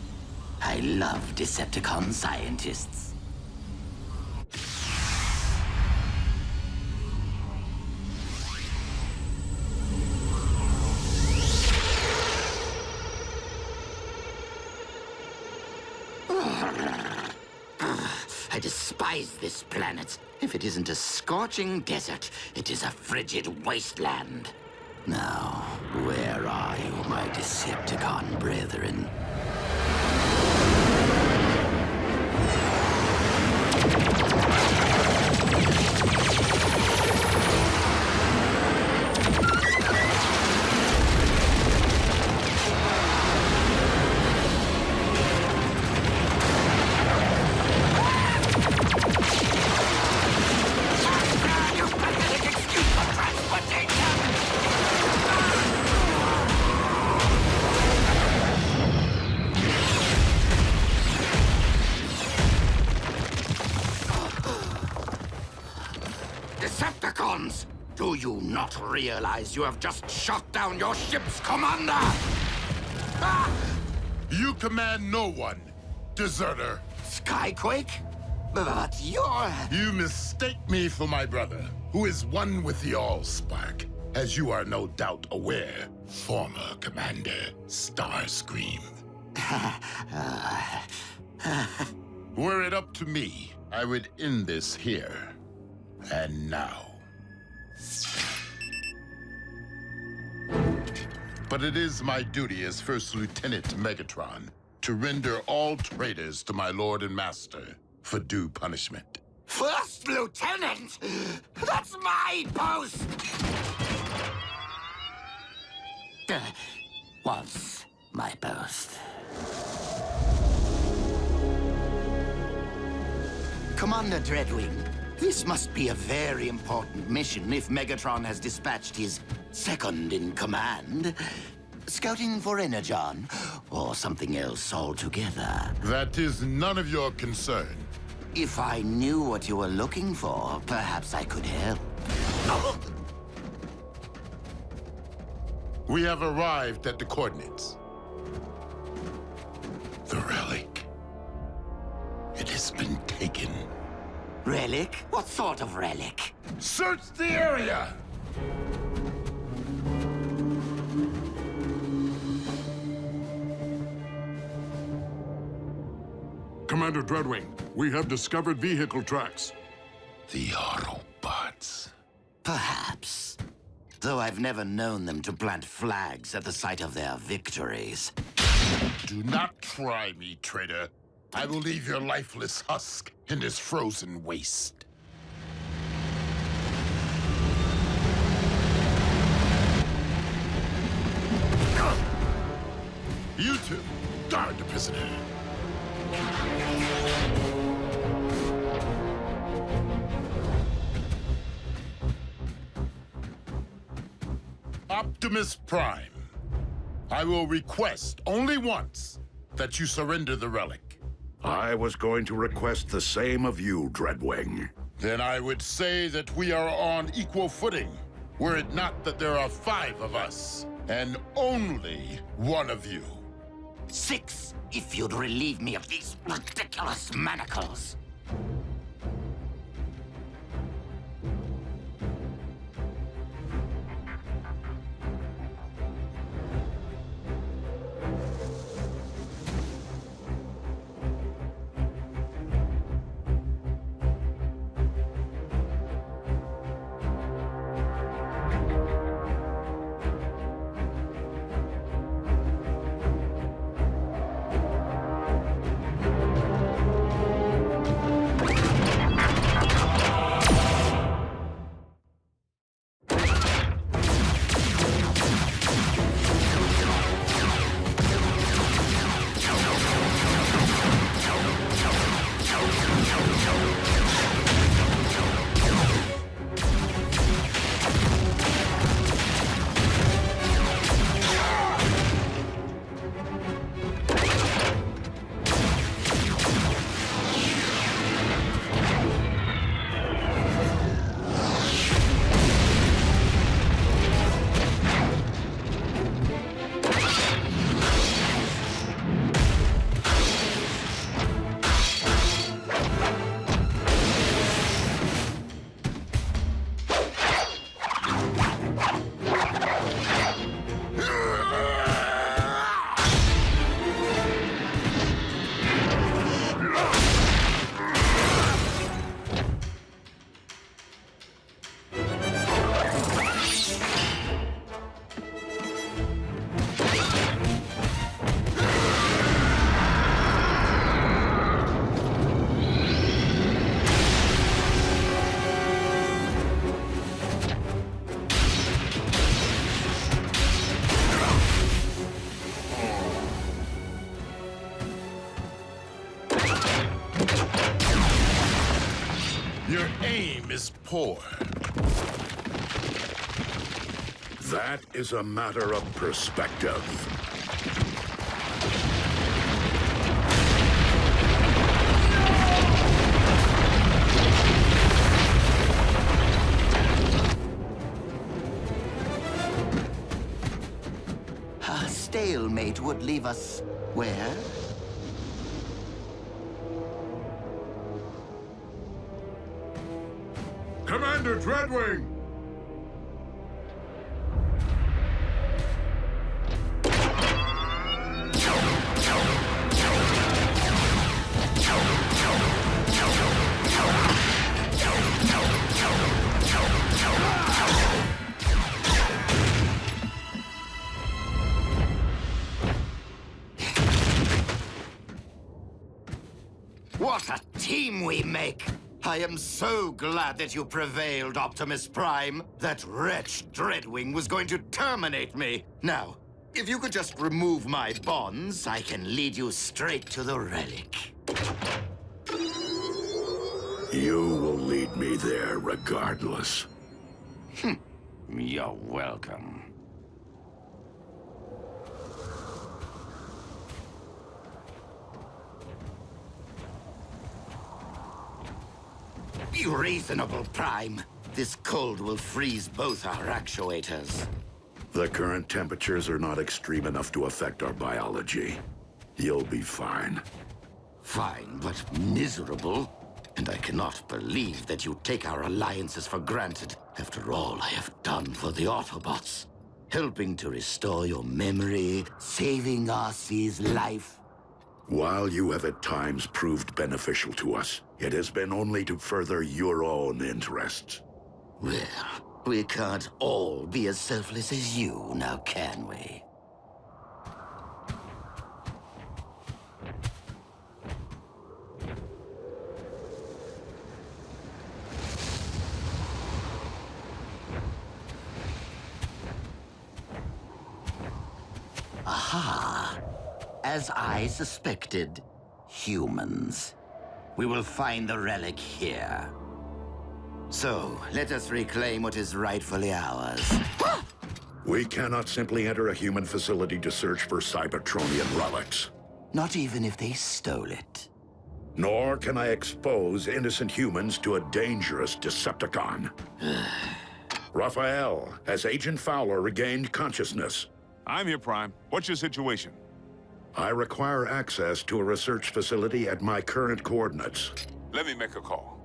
I love Decepticon scientists. I despise this planet. If it isn't a scorching desert, it is a frigid wasteland. Now, where are you, my Decepticon brethren? Decepticons! Do you not realize you have just shot down your ship's commander? You command no one, deserter. Skyquake? But you're... You mistake me for my brother, who is one with the Allspark, as you are no doubt aware, former Commander Starscream. Were it up to me, I would end this here and now. But it is my duty as First Lieutenant Megatron to render all traitors to my Lord and Master for due punishment. First Lieutenant? That's my post! Was my post. Commander Dreadwing, this must be a very important mission if Megatron has dispatched his second-in-command. Scouting for Energon, or something else altogether. That is none of your concern. If I knew what you were looking for, perhaps I could help. We have arrived at the coordinates. The relic. It is relic? What sort of relic? Search the area! Commander Dreadwing, we have discovered vehicle tracks. The Autobots. Perhaps. Though I've never known them to plant flags at the site of their victories. Do not try me, traitor. I will leave your lifeless husk in this frozen waste. You two, guard the prisoner. Optimus Prime, I will request only once that you surrender the relic. I was going to request the same of you, Dreadwing. Then I would say that we are on equal footing, were it not that there are 5 of us, and only one of you. 6, if you'd relieve me of these ridiculous manacles. Your aim is poor. That is a matter of perspective. A stalemate would leave us where? Commander Dreadwing! What a team we make! I am so glad that you prevailed, Optimus Prime. That wretch Dreadwing was going to terminate me. Now, if you could just remove my bonds, I can lead you straight to the relic. You will lead me there regardless. You're welcome. Be reasonable, Prime. This cold will freeze both our actuators. The current temperatures are not extreme enough to affect our biology. You'll be fine. Fine, but miserable. And I cannot believe that you take our alliances for granted after all I have done for the Autobots. Helping to restore your memory, saving Arcee's life. While you have at times proved beneficial to us, it has been only to further your own interests. Well, we can't all be as selfless as you, now can we? Aha! As I suspected, humans. We will find the relic here. So, let us reclaim what is rightfully ours. We cannot simply enter a human facility to search for Cybertronian relics. Not even if they stole it. Nor can I expose innocent humans to a dangerous Decepticon. Raphael, has Agent Fowler regained consciousness? I'm here, Prime. What's your situation? I require access to a research facility at my current coordinates. Let me make a call.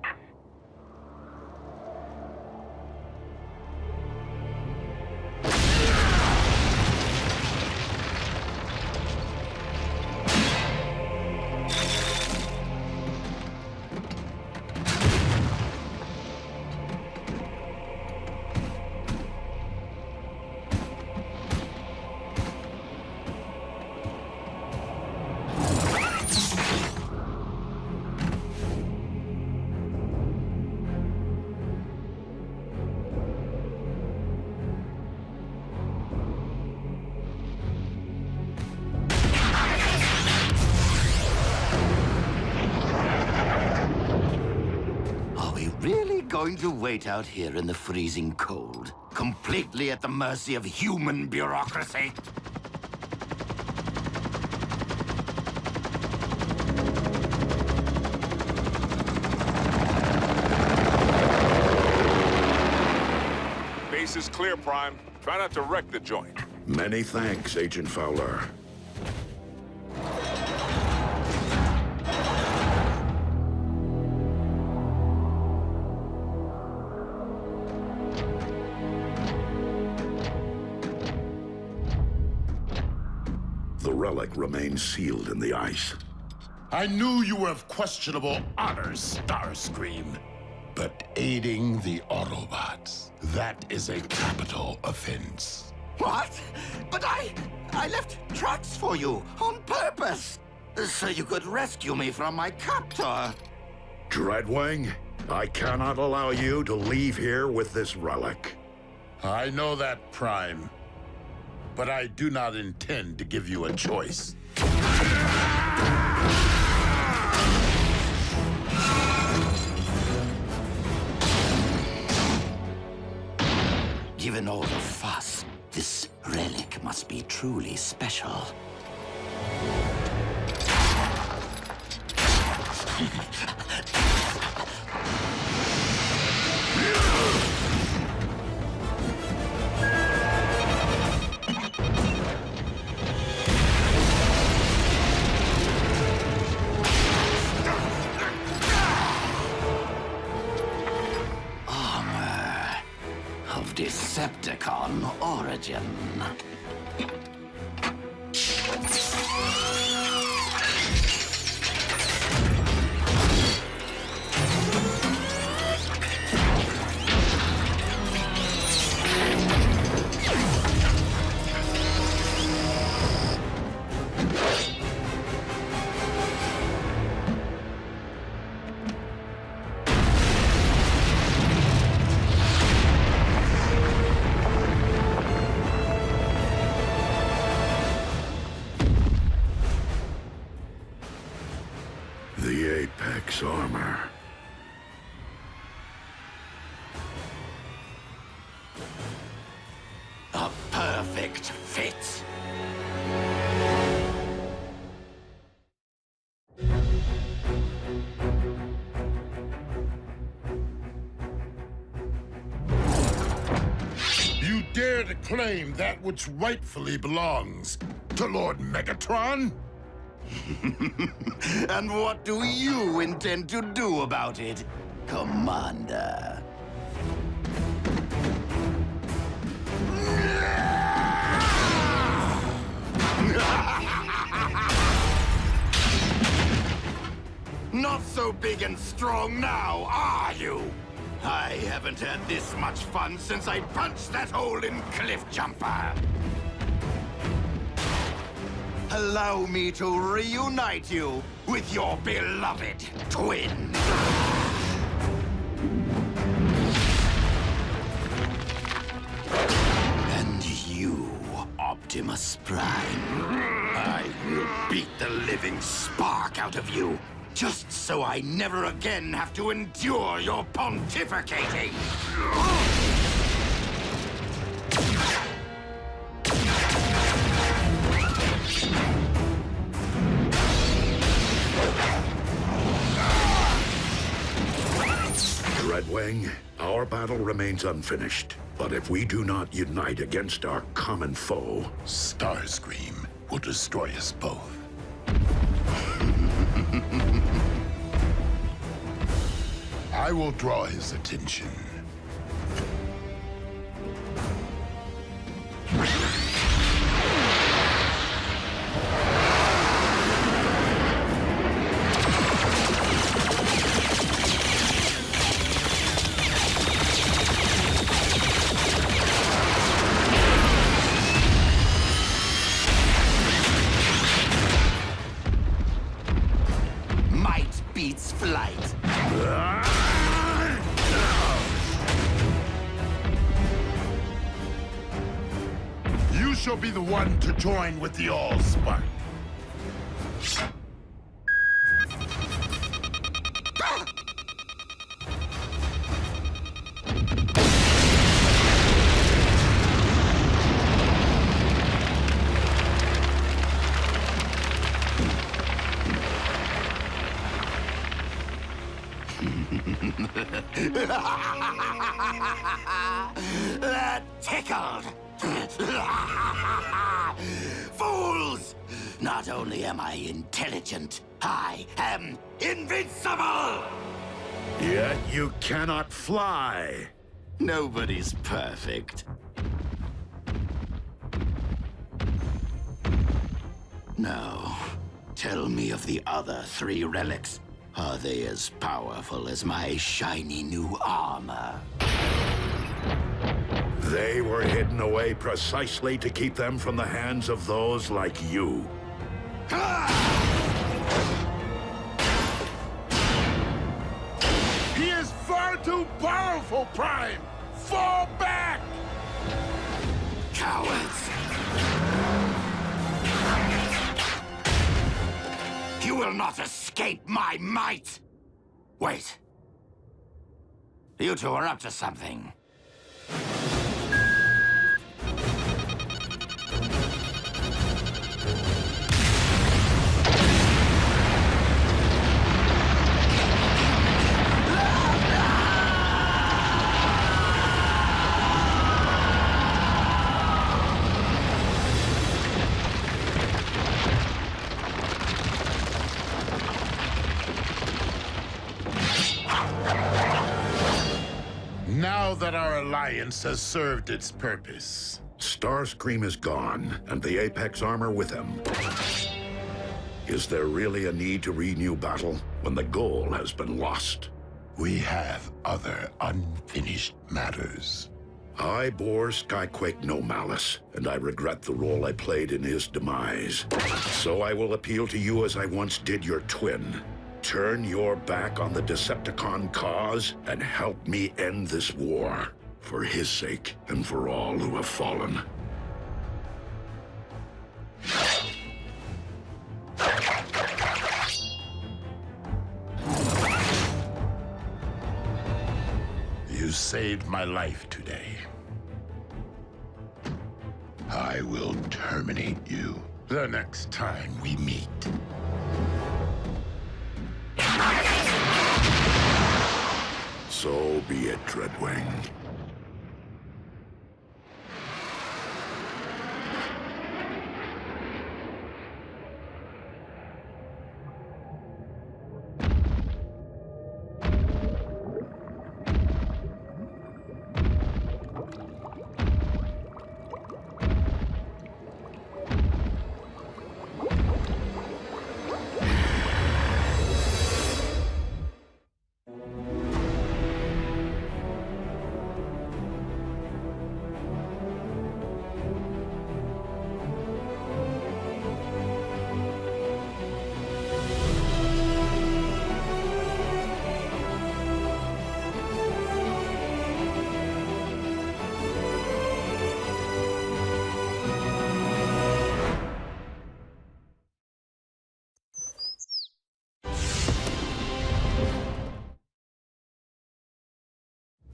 Going to wait out here in the freezing cold, completely at the mercy of human bureaucracy? Base is clear, Prime. Try not to wreck the joint. Many thanks, Agent Fowler. The relic remains sealed in the ice. I knew you were of questionable honors, Starscream. But aiding the Autobots, that is a capital offense. What? But I left tracks for you on purpose, so you could rescue me from my captor. Dreadwing, I cannot allow you to leave here with this relic. I know that, Prime. But I do not intend to give you a choice. Given all the fuss, this relic must be truly special. Decepticon origin. The Apex armor. A perfect fit. You dare to claim that which rightfully belongs to Lord Megatron? And what do you intend to do about it, Commander? Not so big and strong now, are you? I haven't had this much fun since I punched that hole in Cliff Jumper. Allow me to reunite you with your beloved twin. And you, Optimus Prime, I will beat the living spark out of you, just so I never again have to endure your pontificating. Redwing, our battle remains unfinished. But if we do not unite against our common foe, Starscream will destroy us both. I will draw his attention. Might beats flight. You shall be the one to join with the Allspark. That tickled. Fools! Not only am I intelligent, I am invincible! yet you cannot fly. Nobody's perfect. Now, tell me of the other 3 relics. Are they as powerful as my shiny new armor? They were hidden away precisely to keep them from the hands of those like you. He is far too powerful, Prime! Fall back! Cowards! You will not escape my might! Wait. You two are up to something. Now that our alliance has served its purpose. Starscream is gone, and the Apex armor with him. Is there really a need to renew battle when the goal has been lost? We have other unfinished matters. I bore Skyquake no malice, and I regret the role I played in his demise. So I will appeal to you as I once did your twin. Turn your back on the Decepticon cause and help me end this war. For his sake and for all who have fallen. You saved my life today. I will terminate you the next time we meet. So be it, Dreadwing.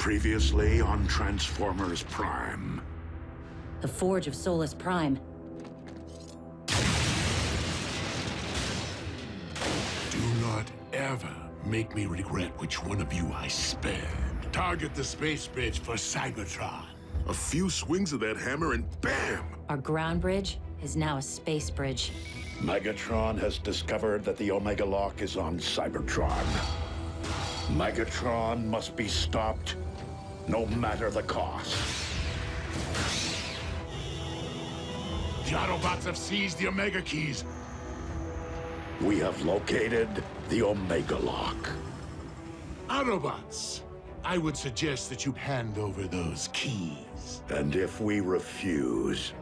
Previously on Transformers Prime. The Forge of Solus Prime. Do not ever make me regret which one of you I spared. Target the space bridge for Cybertron. A few swings of that hammer and bam! Our ground bridge is now a space bridge. Megatron has discovered that the Omega Lock is on Cybertron. Megatron must be stopped, no matter the cost. The Autobots have seized the Omega Keys. We have located the Omega Lock. Autobots, I would suggest that you hand over those keys. And if we refuse,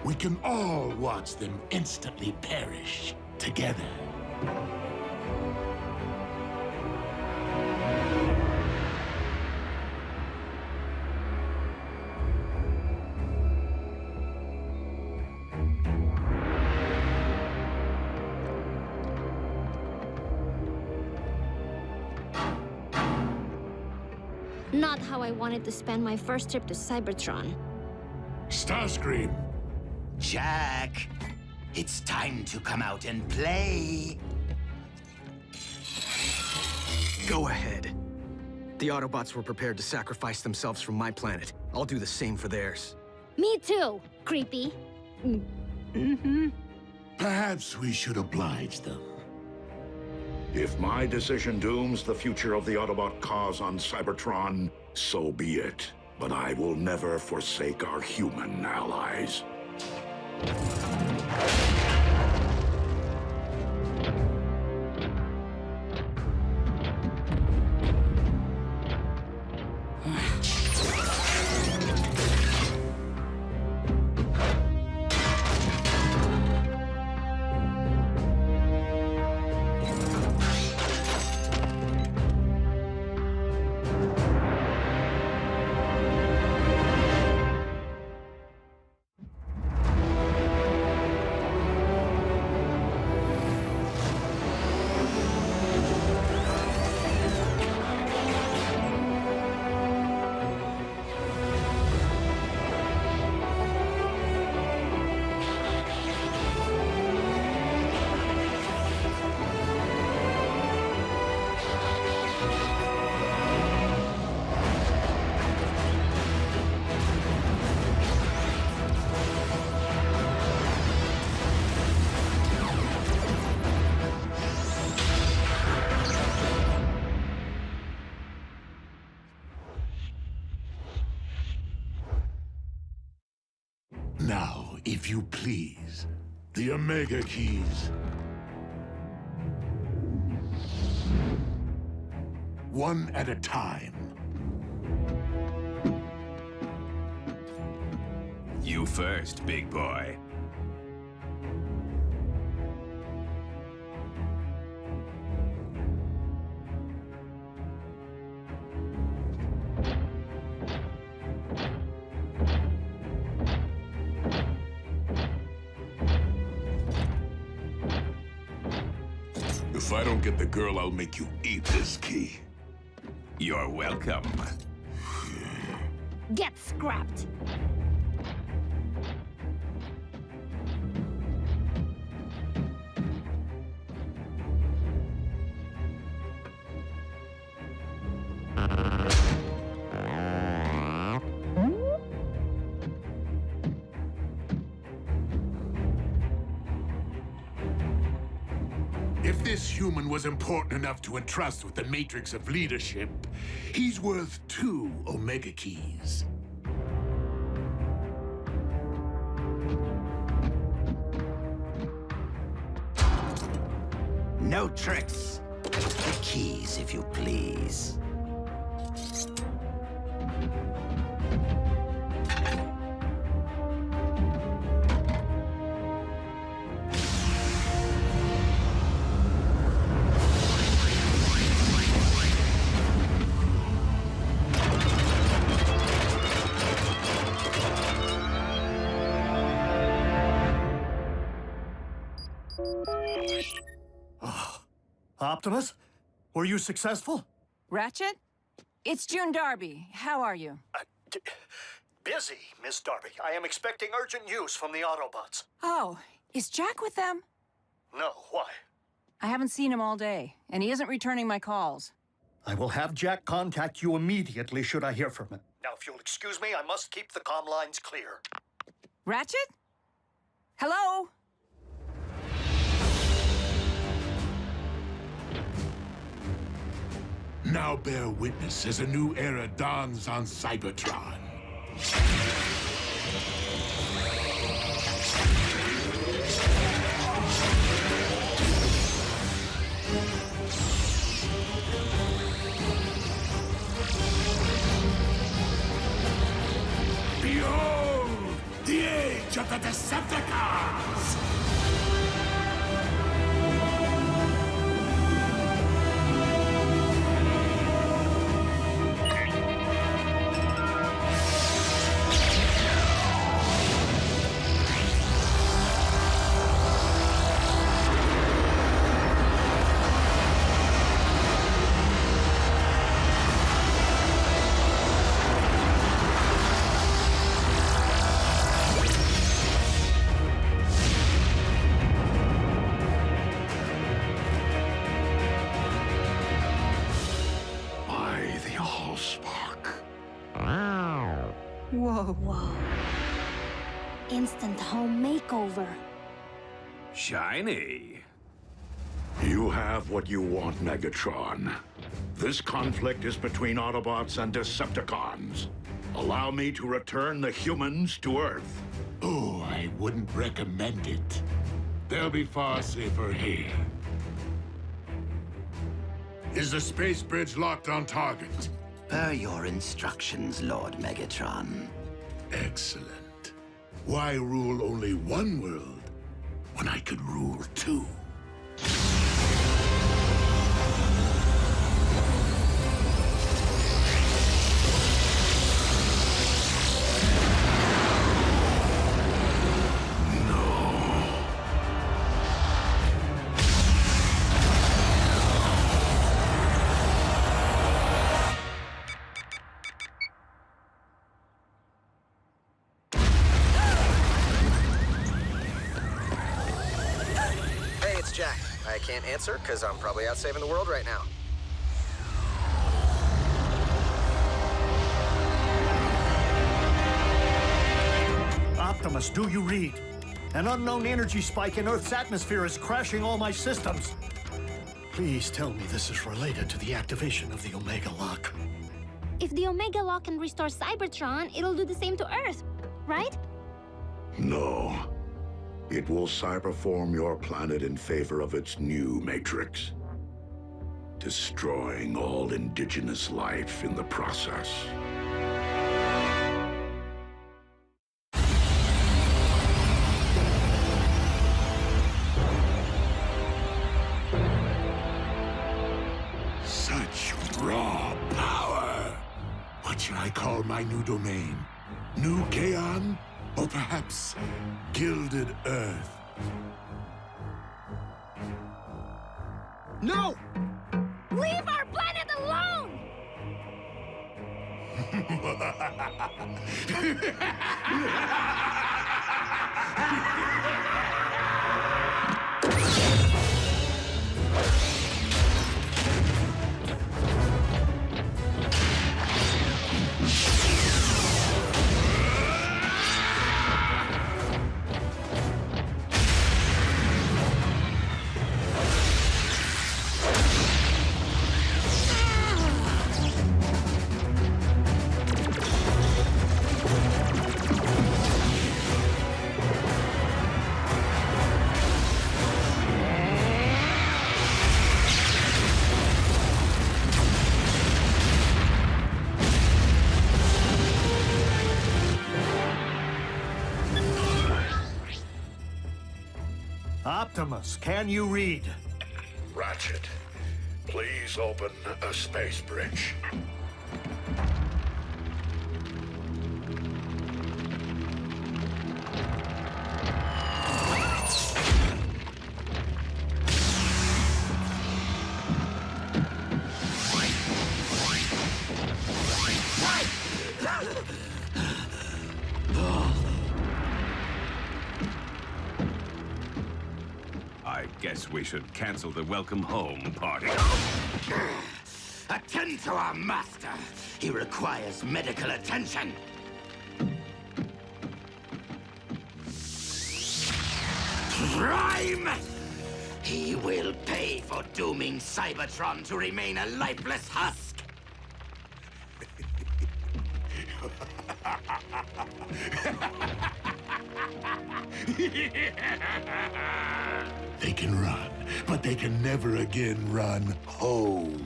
we can all watch them instantly perish together. Not how I wanted to spend my first trip to Cybertron. Starscream. Jack, it's time to come out and play. Go ahead. The Autobots were prepared to sacrifice themselves for my planet. I'll do the same for theirs. Me too, creepy. Perhaps we should oblige them. if my decision dooms the future of the Autobot cause on Cybertron, so be it. But I will never forsake our human allies. Now, if you please, the Omega Keys. One at a time. You first, big boy. If I don't get the girl, I'll make you eat this key. You're welcome. Get scrapped! If this human was important enough to entrust with the matrix of leadership, he's worth 2 Omega Keys. No tricks. The keys, if you please. Optimus? Were you successful? Ratchet? It's June Darby. How are you? Busy, Miss Darby. I am expecting urgent news from the Autobots. Oh, is Jack with them? No, why? I haven't seen him all day, and he isn't returning my calls. I will have Jack contact you immediately should I hear from him. Now, if you'll excuse me, I must keep the comm lines clear. Ratchet? Hello? Now bear witness as a new era dawns on Cybertron. Behold, the age of the Decepticons! Whoa. Instant home makeover. Shiny. You have what you want, Megatron. This conflict is between Autobots and Decepticons. Allow me to return the humans to Earth. Oh, I wouldn't recommend it. They'll be far safer here. Is the space bridge locked on target? Per your instructions, Lord Megatron. Excellent. Why rule only one world when I could rule two? Jack. I can't answer because I'm probably out saving the world right now. Optimus, do you read? An unknown energy spike in Earth's atmosphere is crashing all my systems. Please tell me this is related to the activation of the Omega Lock. If the Omega Lock can restore Cybertron, it'll do the same to Earth, right? No. It will cyberform your planet in favor of its new matrix, destroying all indigenous life in the process. Such raw power! What shall I call my new domain? New Kaon? Or perhaps Gilded Earth? No! Leave our planet alone! Optimus, can you read? Ratchet, please open a space bridge. we should cancel the welcome home party. Attend to our master. He requires medical attention. Prime! He will pay for dooming Cybertron to remain a lifeless husk. They can run, but they can never again run home.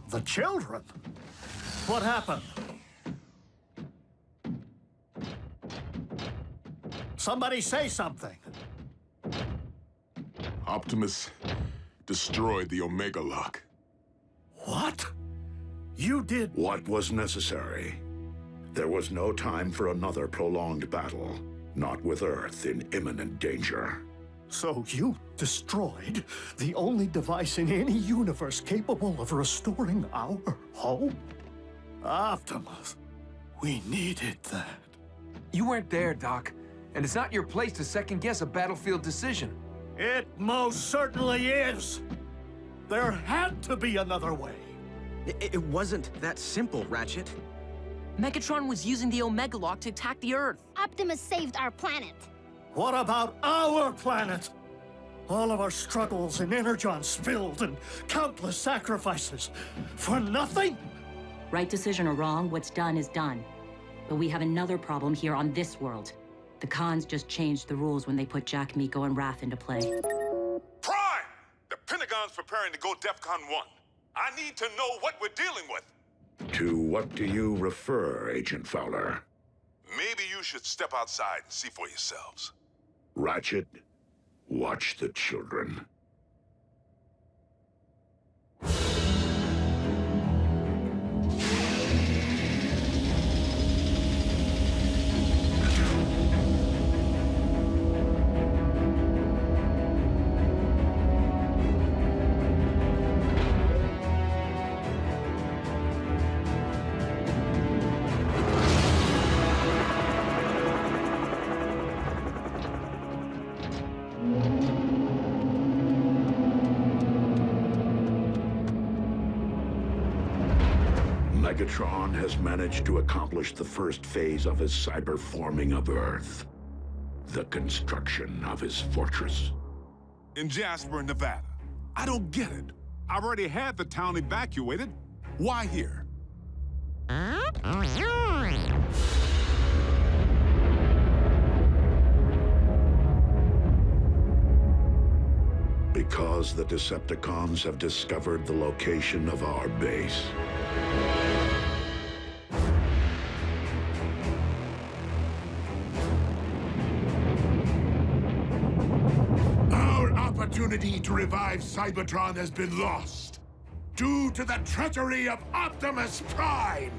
The children? What happened? Somebody say something. Optimus destroyed the Omega Lock. What? You did... What was necessary? There was no time for another prolonged battle, not with Earth in imminent danger. So you destroyed the only device in any universe capable of restoring our home? Optimus, we needed that. You weren't there, Doc. And it's not your place to second-guess a battlefield decision. It most certainly is. There had to be another way. It wasn't that simple, Ratchet. Megatron was using the Omega Lock to attack the Earth. Optimus saved our planet. What about our planet? All of our struggles and Energon spilled and countless sacrifices. For nothing? Right decision or wrong, what's done is done. But we have another problem here on this world. The Khans just changed the rules when they put Jack, Miko, and Wrath into play. Prime! The Pentagon's preparing to go DEFCON 1. I need to know what we're dealing with. To what do you refer, Agent Fowler? Maybe you should step outside and see for yourselves. Ratchet, watch the children. Megatron has managed to accomplish the first phase of his cyber-forming of Earth. The construction of his fortress. In Jasper, Nevada. I don't get it. I've already had the town evacuated. Why here? Because the Decepticons have discovered the location of our base. Our opportunity to revive Cybertron has been lost due to the treachery of Optimus Prime.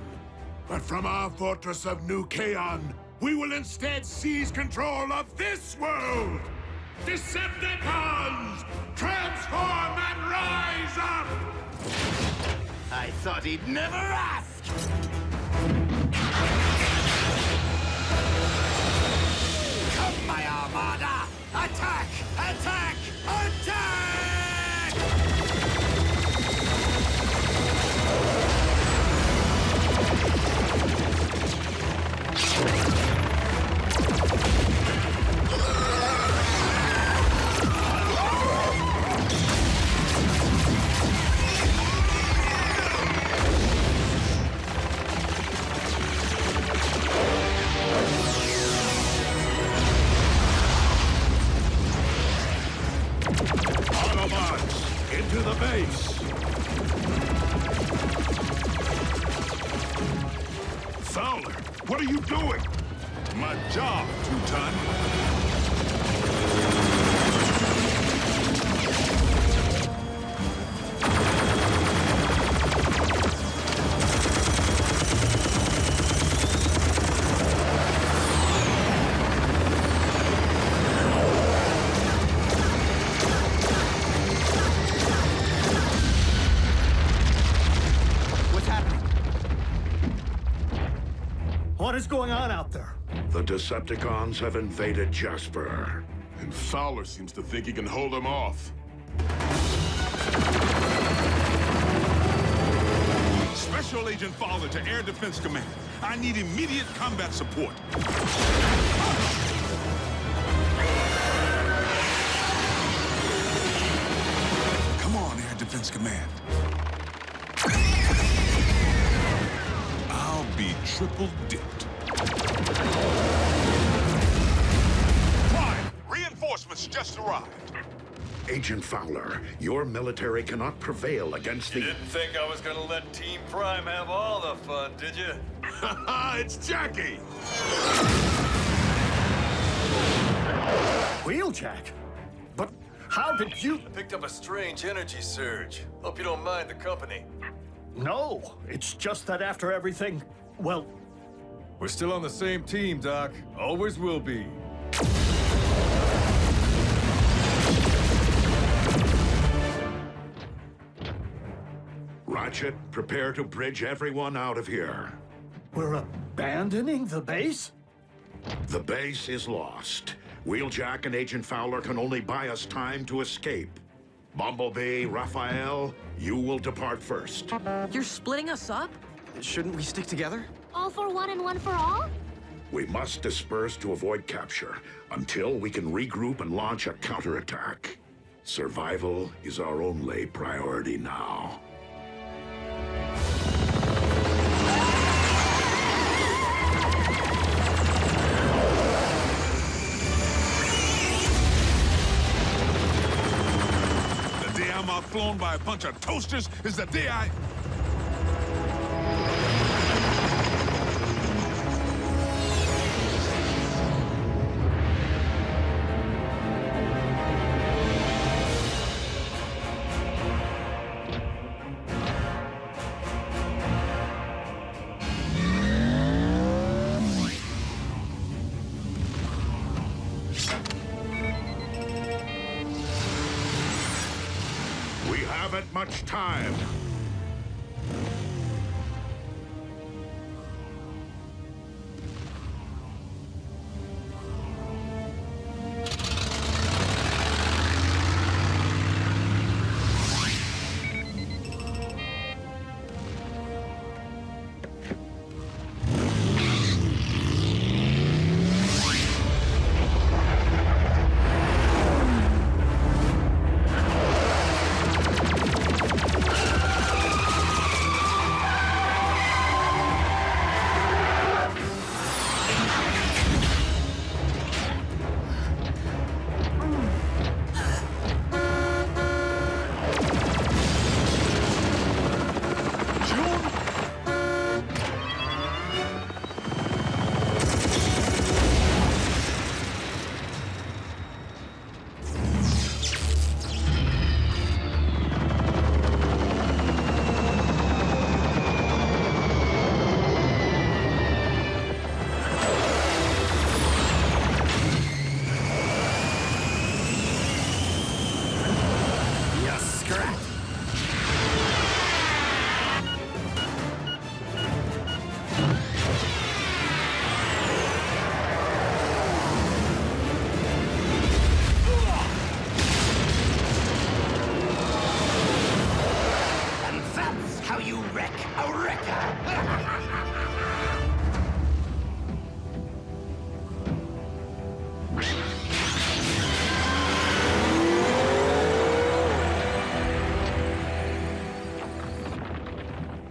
But from our fortress of New Kaon, we will instead seize control of this world! Decepticons! Transform and rise up! I thought he'd never ask! Come, my Armada! Attack! Attack! Attack! Autobots, into the base! Fowler, what are you doing? My job, Teuton. What is going on out there? The Decepticons have invaded Jasper. And Fowler seems to think he can hold them off. Special Agent Fowler to Air Defense Command. I need immediate combat support. Come on, Air Defense Command. I'll be triple dipped. Prime, reinforcements just arrived. Agent Fowler, your military cannot prevail against the... You didn't think I was gonna let Team Prime have all the fun, did you? It's Jackie! Wheeljack? But how did you... I picked up a strange energy surge. Hope you don't mind the company. No, it's just that after everything, well... We're still on the same team, Doc. Always will be. Ratchet, prepare to bridge everyone out of here. We're abandoning the base? The base is lost. Wheeljack and Agent Fowler can only buy us time to escape. Bumblebee, Raphael, you will depart first. You're splitting us up? Shouldn't we stick together? All for one and one for all? We must disperse to avoid capture until we can regroup and launch a counterattack. Survival is our only priority now. The day I'm outflown by a bunch of toasters is the day I... Much time.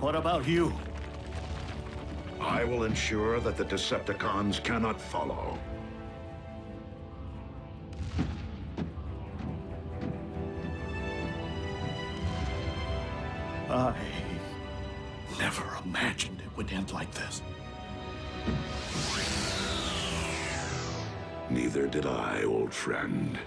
What about you? I will ensure that the Decepticons cannot follow. I never imagined it would end like this. Neither did I, old friend.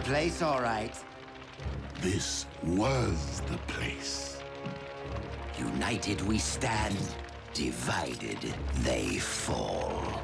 place, all right. This was the place. United we stand, divided they fall.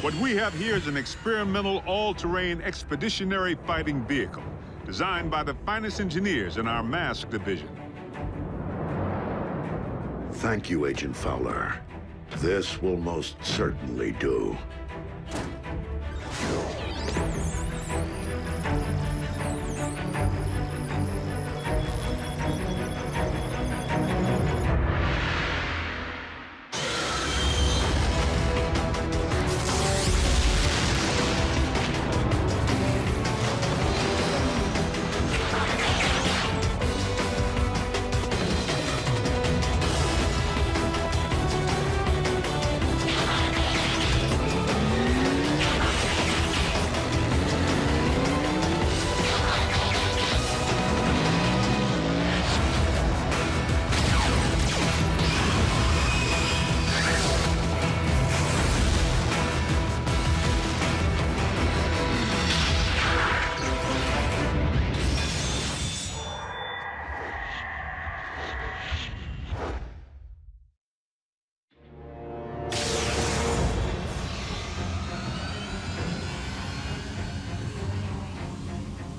What we have here is an experimental all-terrain expeditionary fighting vehicle designed by the finest engineers in our mask division. Thank you, Agent Fowler. This will most certainly do.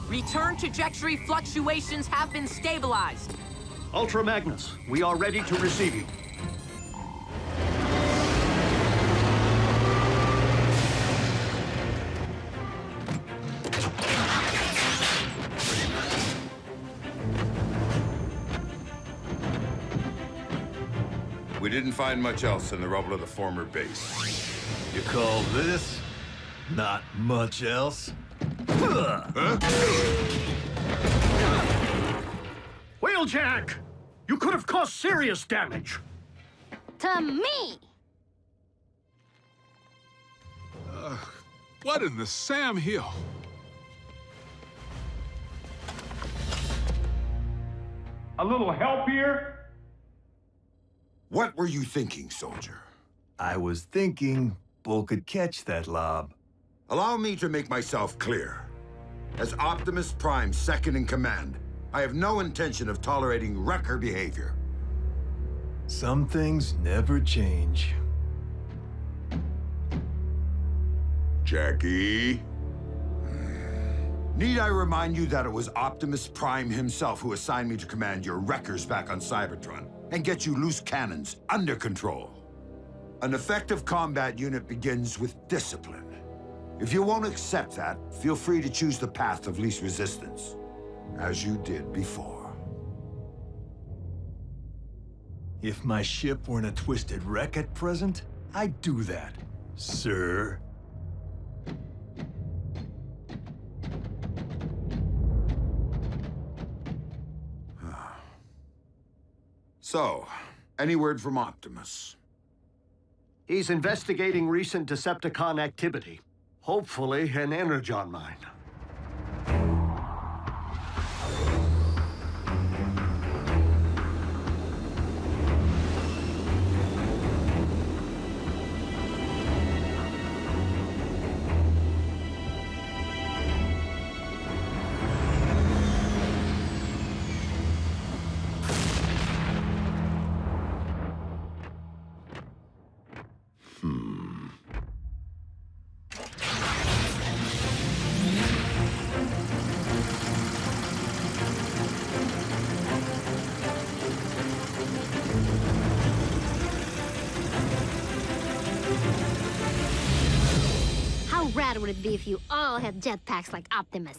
Return trajectory fluctuations have been stabilized. Ultra Magnus, we are ready to receive you. We didn't find much else in the rubble of the former base. You call this not much else? Wheeljack! You could have caused serious damage. To me! What in the Sam Hill? A little help here? What were you thinking, soldier? I was thinking Bull could catch that lob. Allow me to make myself clear. As Optimus Prime's second in command, I have no intention of tolerating wrecker behavior. Some things never change. Jackie? Need I remind you that it was Optimus Prime himself who assigned me to command your wreckers back on Cybertron and get you loose cannons under control? An effective combat unit begins with discipline. If you won't accept that, feel free to choose the path of least resistance, as you did before. If my ship weren't a twisted wreck at present, I'd do that, sir. So, any word from Optimus? He's investigating recent Decepticon activity. Hopefully, an Energon mine. rad would it be if you all had jetpacks like Optimus?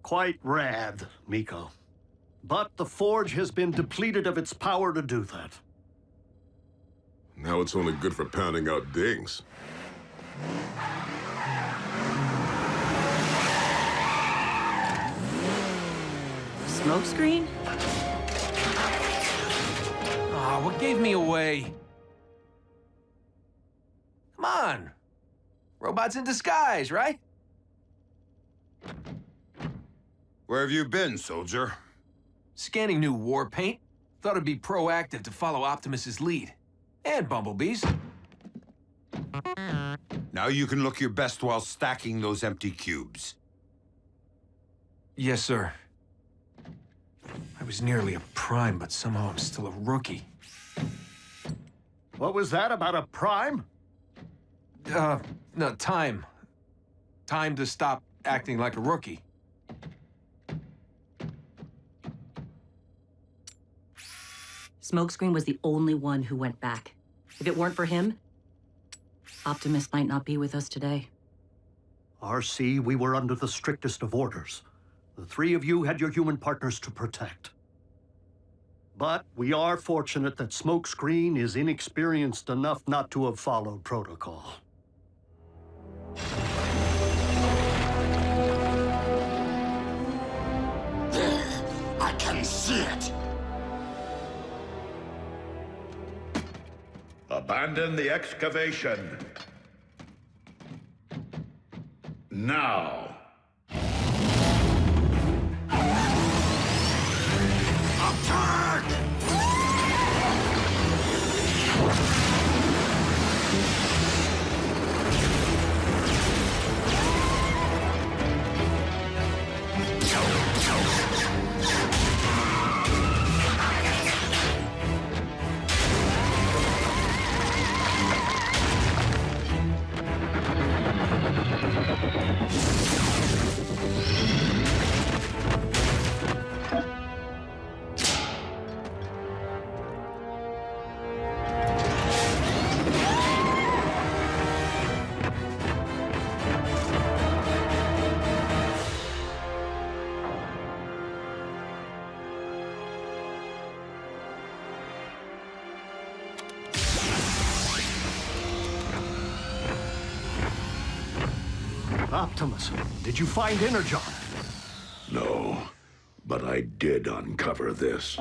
Quite rad, Miko. But the Forge has been depleted of its power to do that. Now it's only good for pounding out dings. Smokescreen? Aw, what gave me away? Come on. Robots in disguise, right? Where have you been, soldier? Scanning new war paint. Thought it'd be proactive to follow Optimus's lead. And Bumblebee's. Now you can look your best while stacking those empty cubes. Yes, sir. I was nearly a Prime, but somehow I'm still a rookie. What was that about a Prime? No, time. Time to stop acting like a rookie. Smokescreen was the only one who went back. If it weren't for him, Optimus might not be with us today. RC, we were under the strictest of orders. The three of you had your human partners to protect. But we are fortunate that Smokescreen is inexperienced enough not to have followed protocol. There, I can see it. Abandon the excavation. Now. Attack! Optimus, did you find Energon? No, but I did uncover this.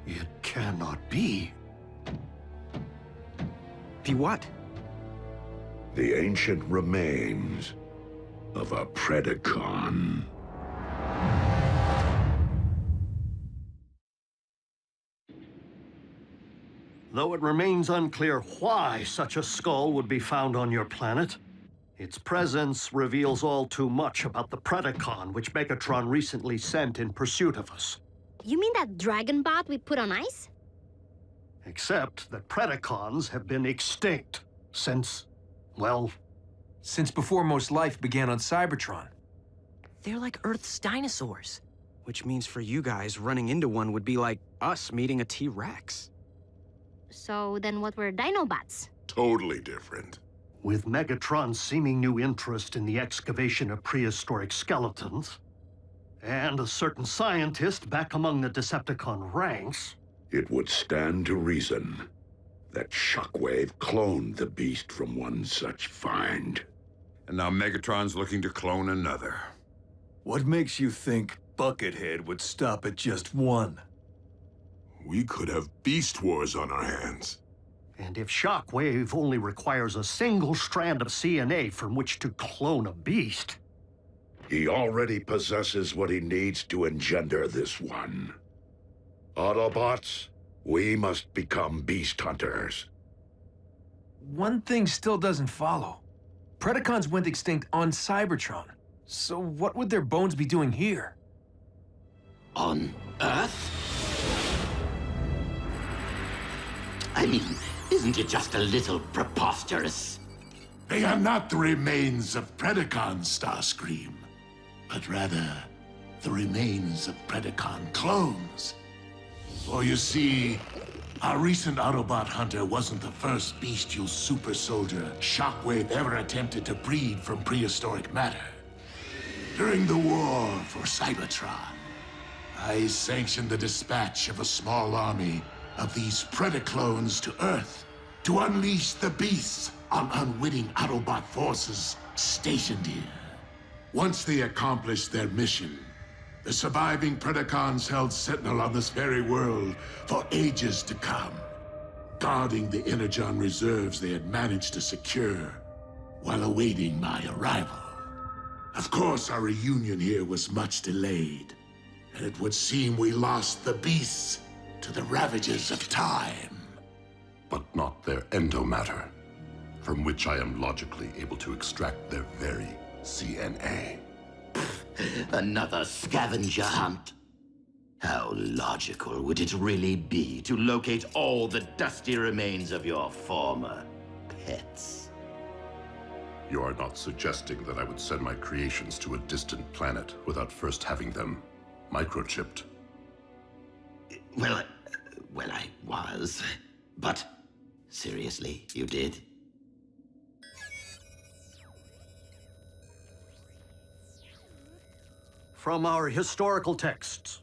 It cannot be. Be what? The ancient remains of a Predacon. Though it remains unclear why such a skull would be found on your planet, its presence reveals all too much about the Predacon which Megatron recently sent in pursuit of us. You mean that dragon bot we put on ice? Except that Predacons have been extinct since, well... Since before most life began on Cybertron. They're like Earth's dinosaurs. Which means for you guys, running into one would be like us meeting a T-Rex. So then what were Dinobots? Totally different. With Megatron's seeming new interest in the excavation of prehistoric skeletons, and a certain scientist back among the Decepticon ranks... It would stand to reason that Shockwave cloned the beast from one such find. And now Megatron's looking to clone another. What makes you think Buckethead would stop at just one? We could have Beast Wars on our hands. And if Shockwave only requires a single strand of CNA from which to clone a beast... He already possesses what he needs to engender this one. Autobots, we must become beast hunters. One thing still doesn't follow. Predacons went extinct on Cybertron. So what would their bones be doing here? On Earth? I mean, isn't it just a little preposterous? They are not the remains of Predacons, Starscream, but rather the remains of Predacon clones. For you see, Our recent Autobot hunter wasn't the first bestial super soldier Shockwave ever attempted to breed from prehistoric matter. During the war for Cybertron, I sanctioned the dispatch of a small army of these Predacons to Earth to unleash the beasts on unwitting Autobot forces stationed here. Once they accomplished their mission, the surviving Predacons held sentinel on this very world for ages to come, guarding the Energon reserves they had managed to secure while awaiting my arrival. Of course, our reunion here was much delayed, and it would seem we lost the beasts to the ravages of time. But not their endomatter, from which I am logically able to extract their very CNA. Another scavenger hunt? How logical would it really be to locate all the dusty remains of your former pets? You are not suggesting that I would send my creations to a distant planet without first having them microchipped? Well, I was. But seriously, you did? From our historical texts.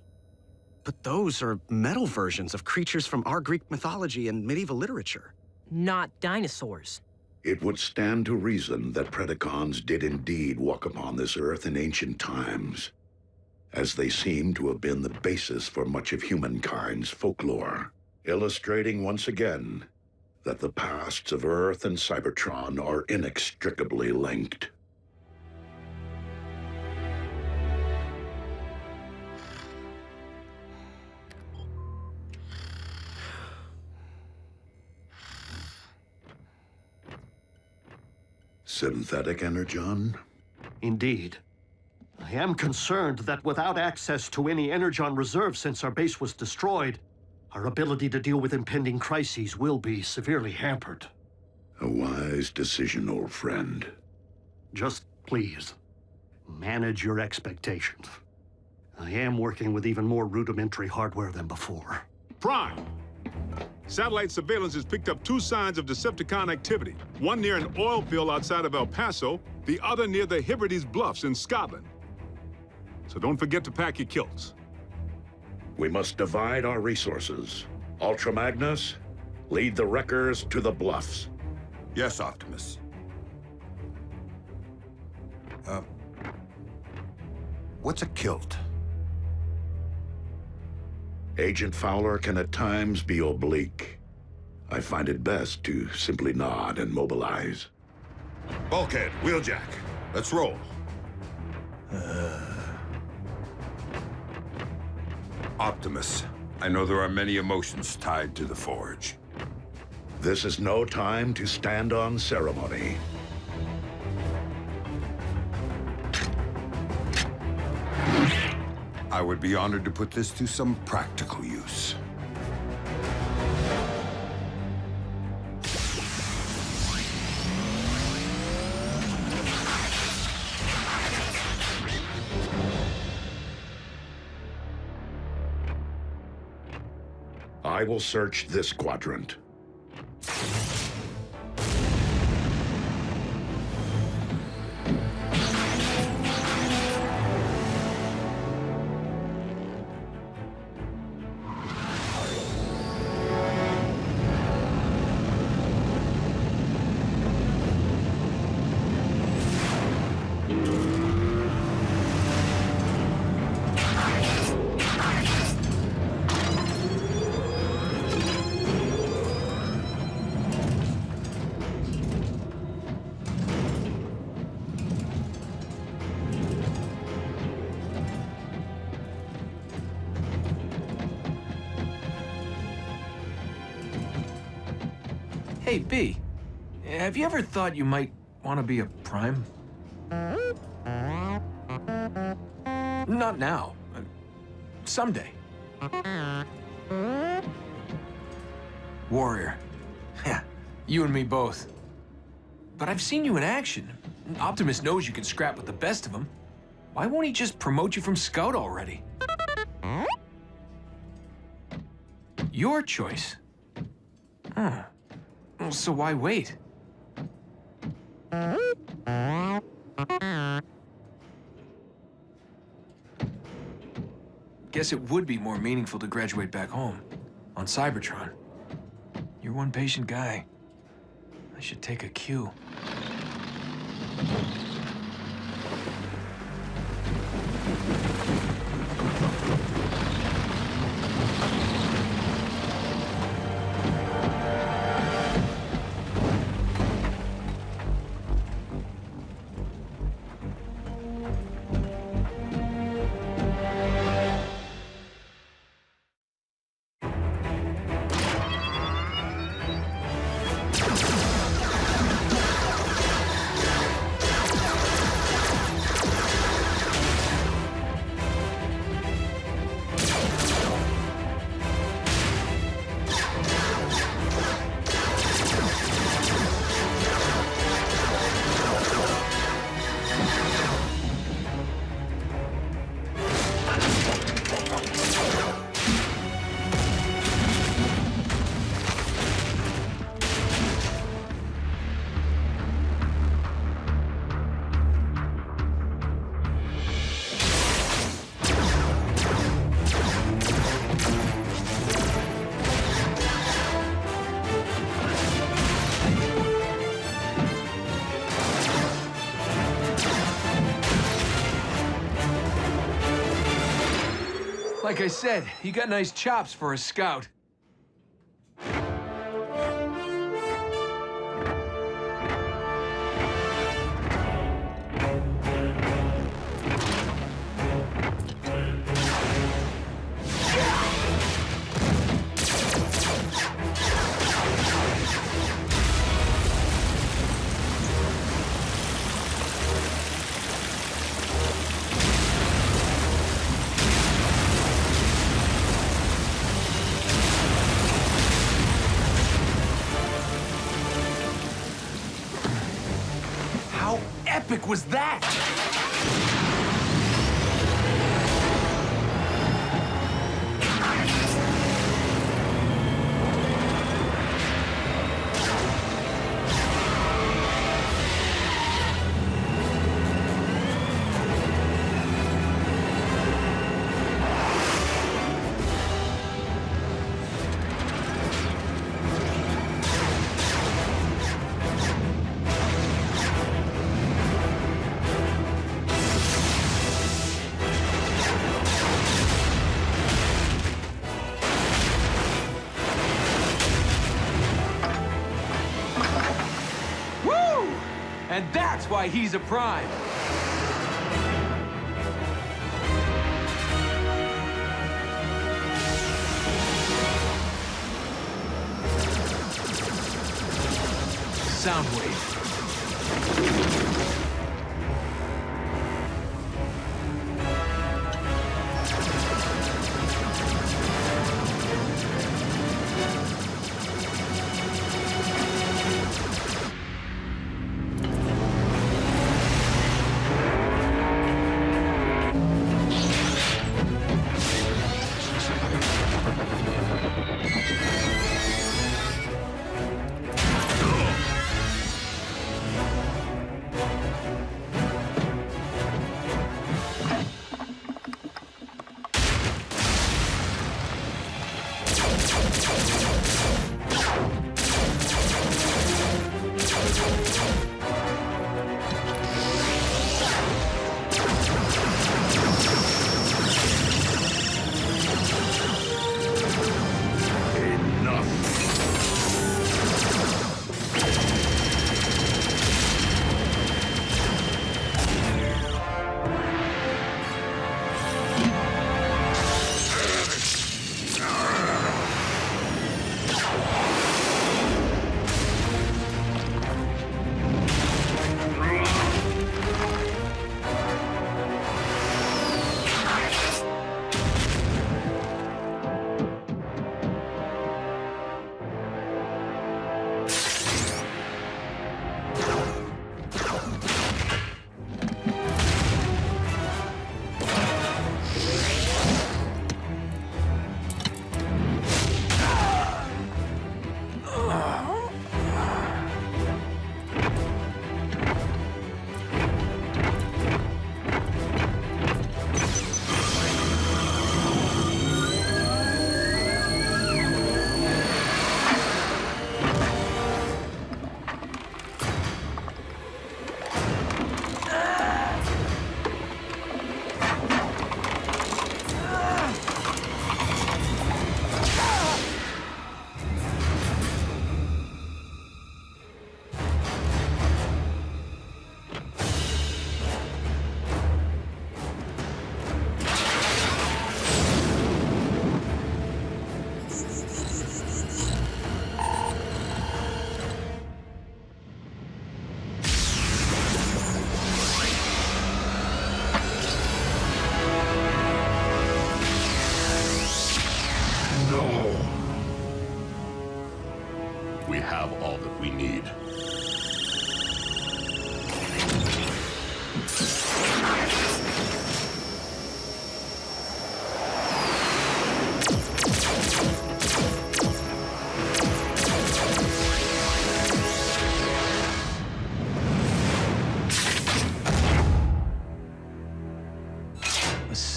But those are metal versions of creatures from our Greek mythology and medieval literature. Not dinosaurs. It would stand to reason that Predacons did indeed walk upon this earth in ancient times, as they seem to have been the basis for much of humankind's folklore, illustrating once again that the pasts of Earth and Cybertron are inextricably linked. Synthetic Energon? Indeed. I am concerned that without access to any Energon reserves since our base was destroyed, our ability to deal with impending crises will be severely hampered. A wise decision, old friend. Just please, manage your expectations. I am working with even more rudimentary hardware than before. Prime! Satellite surveillance has picked up 2 signs of Decepticon activity. One near an oil field outside of El Paso, the other near the Hebrides Bluffs in Scotland. So don't forget to pack your kilts. We must divide our resources. Ultra Magnus, lead the wreckers to the bluffs. Yes, Optimus. What's a kilt? Agent Fowler can at times be oblique. I find it best to simply nod and mobilize. Bulkhead, Wheeljack, let's roll. Optimus, I know there are many emotions tied to the Forge. This is no time to stand on ceremony. I would be honored to put this to some practical use. I will search this quadrant. Hey, B, have you ever thought you might want to be a Prime? Not now. Someday. Warrior. Yeah, you and me both. But I've seen you in action. Optimus knows you can scrap with the best of them. Why won't he just promote you from Scout already? Your choice. Huh. Well, so why wait? Guess it would be more meaningful to graduate back home, on Cybertron. You're one patient guy. I should take a cue. Like I said, you got nice chops for a scout. How epic was that? And that's why he's a Prime. Soundwave.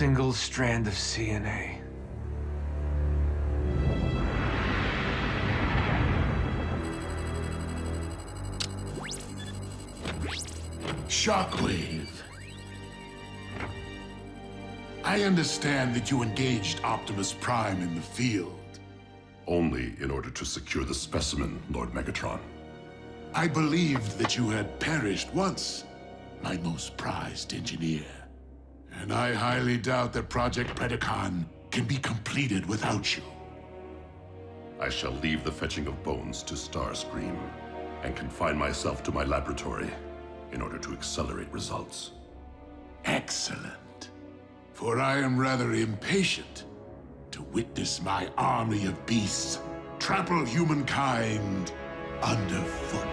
single strand of CNA. Shockwave. I understand that you engaged Optimus Prime in the field. Only in order to secure the specimen, Lord Megatron. I believed that you had perished once, my most prized engineer. And I highly doubt that Project Predacon can be completed without you. I shall leave the fetching of bones to Starscream and confine myself to my laboratory in order to accelerate results. Excellent. For I am rather impatient to witness my army of beasts trample humankind underfoot.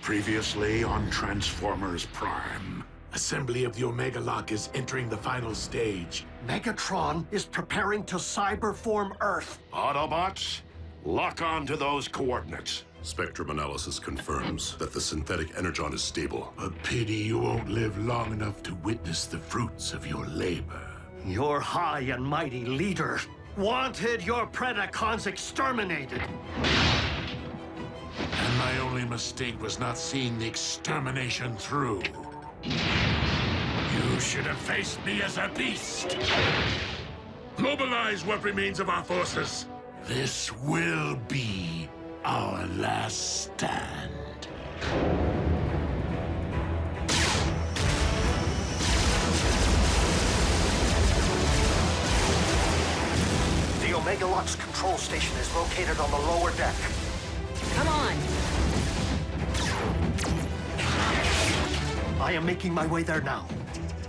Previously on Transformers Prime. Assembly of the Omega Lock is entering the final stage. Megatron is preparing to cyberform Earth. Autobots, lock on to those coordinates. Spectrum analysis confirms that the synthetic Energon is stable. A pity you won't live long enough to witness the fruits of your labor. Your high and mighty leader wanted your Predacons exterminated. And my only mistake was not seeing the extermination through. You should have faced me as a beast. Mobilize what remains of our forces. This will be our last stand. The Omega Lock's control station is located on the lower deck. Come on! I am making my way there now.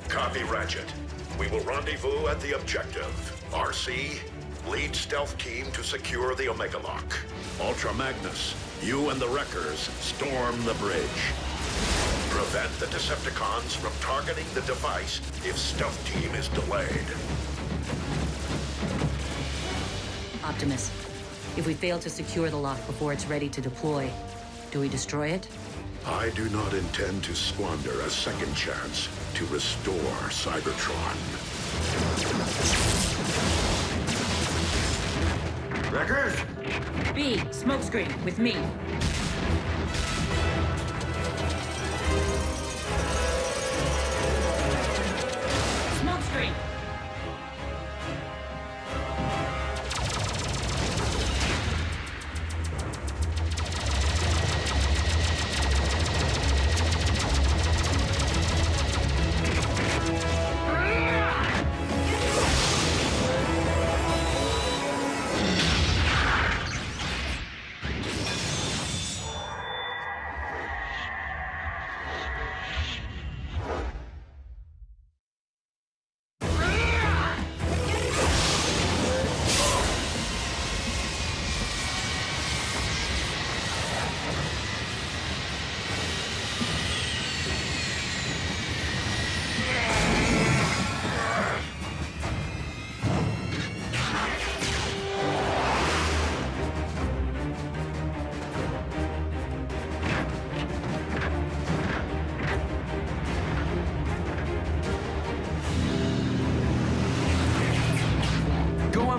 Copy, Ratchet. We will rendezvous at the objective. RC, lead stealth team to secure the Omega Lock. Ultra Magnus, you and the Wreckers storm the bridge. Prevent the Decepticons from targeting the device if stealth team is delayed. Optimus, if we fail to secure the lock before it's ready to deploy, do we destroy it? I do not intend to squander a second chance to restore Cybertron. Wreckers! B, smokescreen, with me. Smokescreen!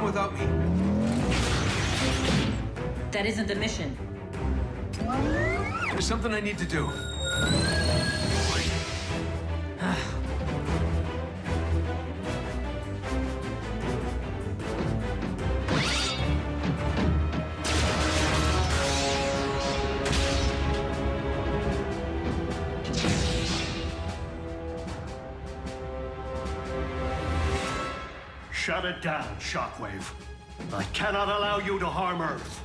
Without me. That isn't the mission. There's something I need to do. Shut it down, Shockwave. I cannot allow you to harm Earth.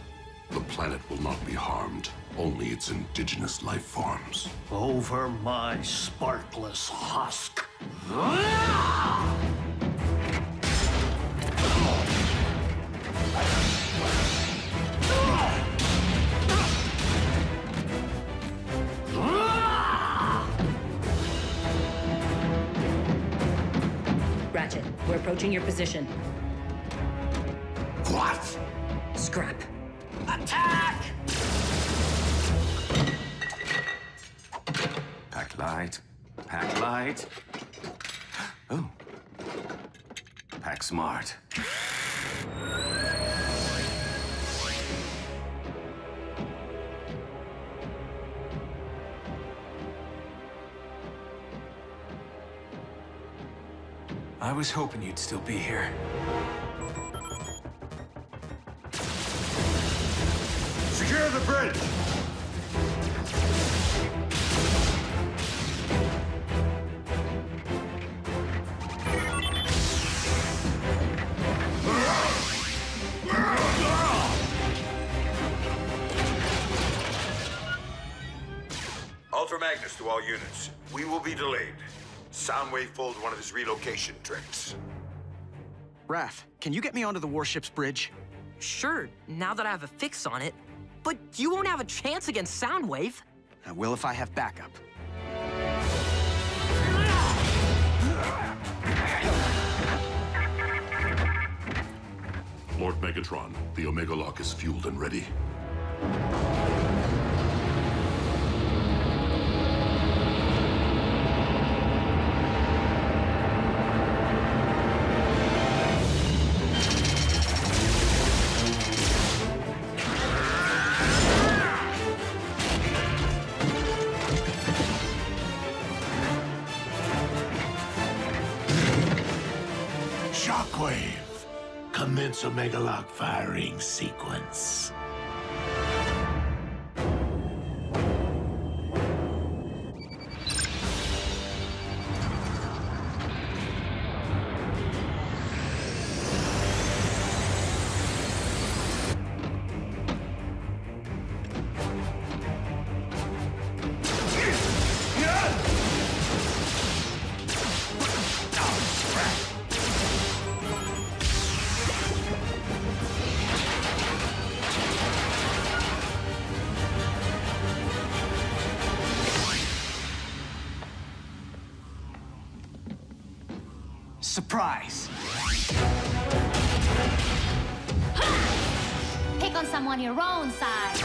The planet will not be harmed, only its indigenous life forms. Over my sparkless husk. Ratchet, we're approaching your position. What? Scrap. Attack! Pack light. Pack light. Oh. Pack smart. I was hoping you'd still be here. Secure the bridge! Ultra Magnus to all units. We will be delayed. Soundwave pulled one of his relocation tricks. Raph, can you get me onto the warship's bridge? Sure, now that I have a fix on it. But you won't have a chance against Soundwave. I will if I have backup. Lord Megatron, the Omega Lock is fueled and ready. Shockwave. Commence Omega Lock firing sequence. Surprise! Pick on someone your own size.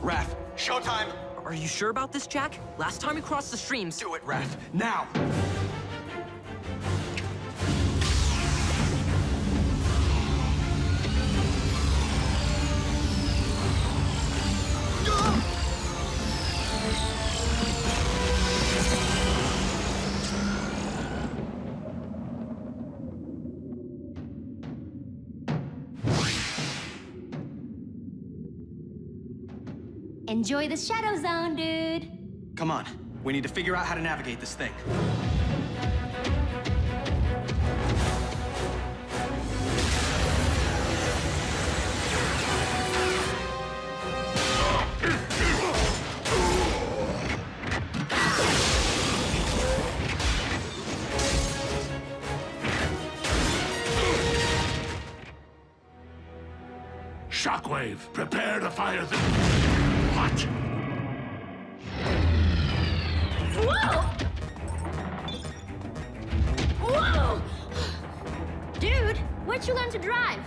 Raph, showtime! Are you sure about this, Jack? Last time we crossed the streams... Do it, Raph, now! Enjoy the Shadow Zone, dude. Come on, we need to figure out how to navigate this thing. Shockwave, prepare to fire the... What? Whoa! Whoa! Dude, where'd you learn to drive?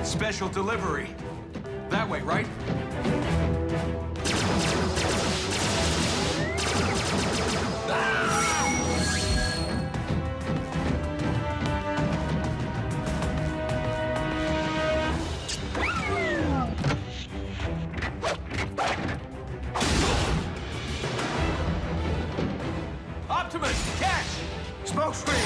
Special delivery. That way, right? Optimus, catch! Smoke screen!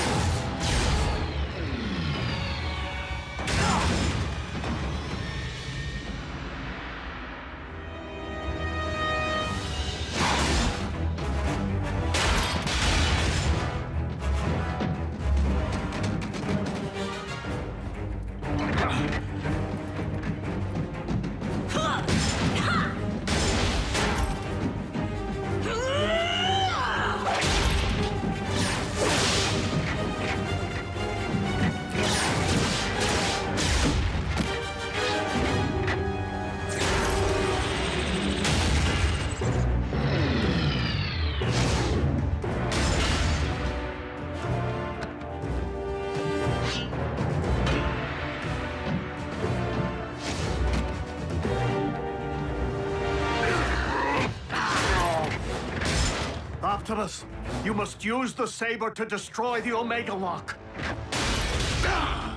Optimus, you must use the saber to destroy the Omega Lock.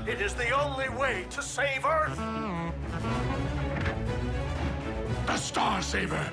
It is the only way to save Earth. The Star Saber!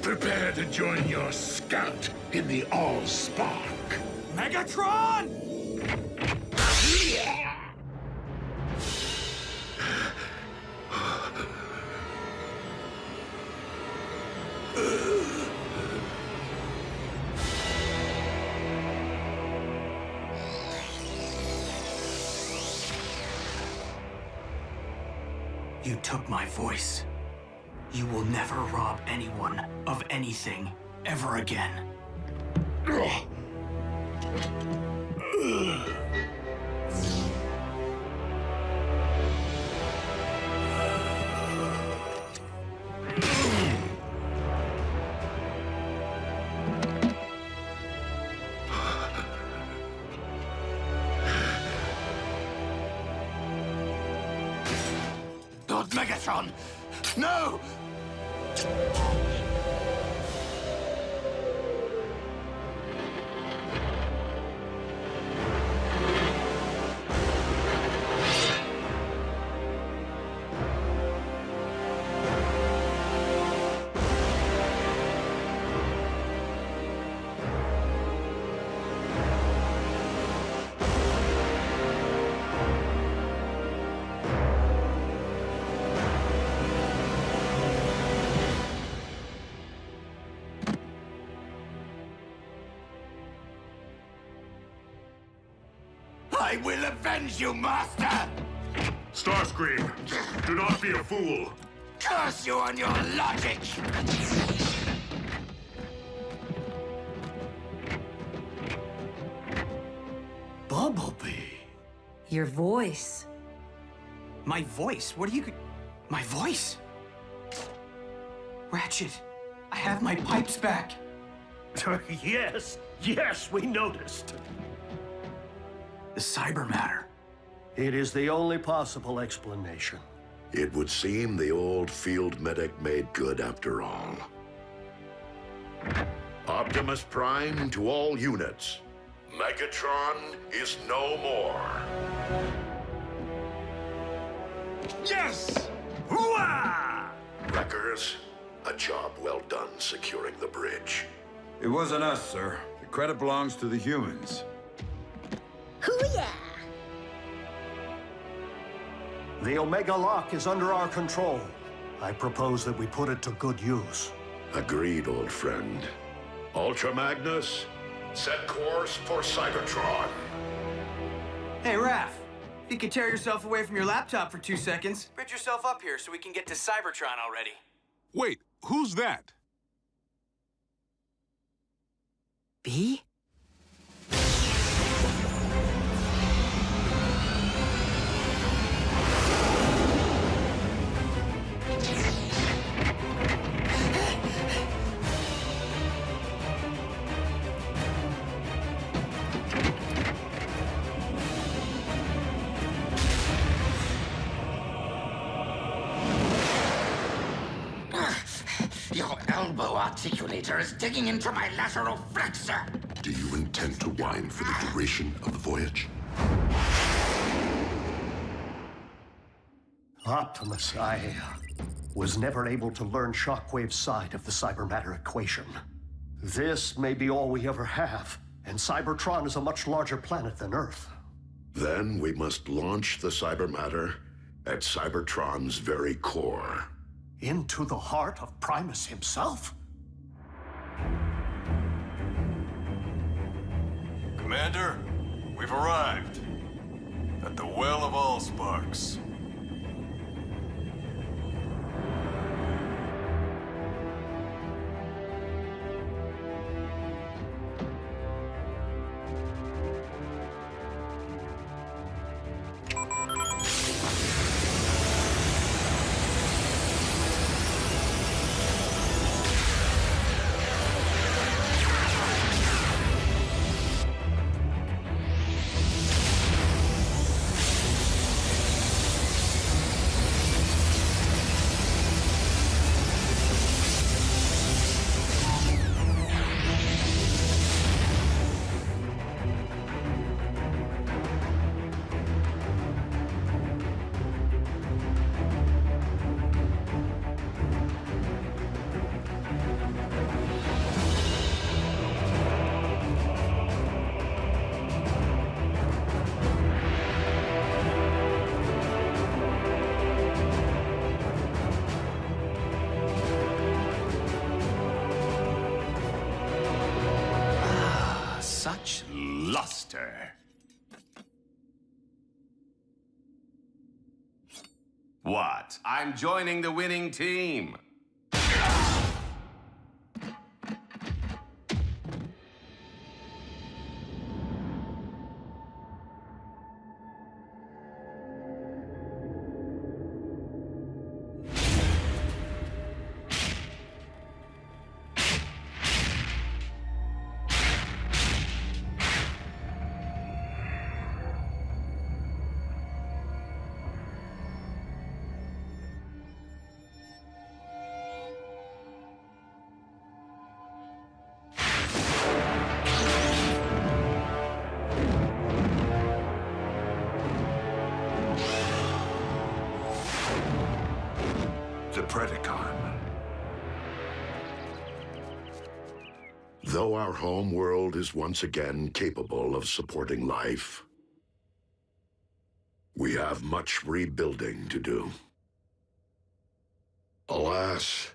Prepare to join your scout in the All-Spark. Megatron! You took my voice. You will never rob anyone of anything ever again. Lord Megatron! No! I will avenge you, Master! Starscream, do not be a fool. Curse you on your logic! Bumblebee. Your voice. My voice? What are you... My voice? Ratchet, I have my pipes back. Yes, yes, we noticed. The cyber matter. It is the only possible explanation. It would seem the old field medic made good after all. Optimus Prime to all units. Megatron is no more. Yes! Hooah! Wreckers, a job well done securing the bridge. It wasn't us, sir. The credit belongs to the humans. Hoo-yeah! The Omega Lock is under our control. I propose that we put it to good use. Agreed, old friend. Ultra Magnus, set course for Cybertron. Hey, Raph. You can tear yourself away from your laptop for 2 seconds. Bridge yourself up here so we can get to Cybertron already. Wait, who's that? B? Your elbow articulator is digging into my lateral flexor. Do you intend to whine for the duration of the voyage? Optimus, I was never able to learn Shockwave's side of the cybermatter equation. This may be all we ever have, and Cybertron is a much larger planet than Earth. Then we must launch the cybermatter at Cybertron's very core. Into the heart of Primus himself? Commander, we've arrived at the Well of Allsparks. Such luster. What? I'm joining the winning team. The Predacon. Though our home world is once again capable of supporting life, we have much rebuilding to do. Alas,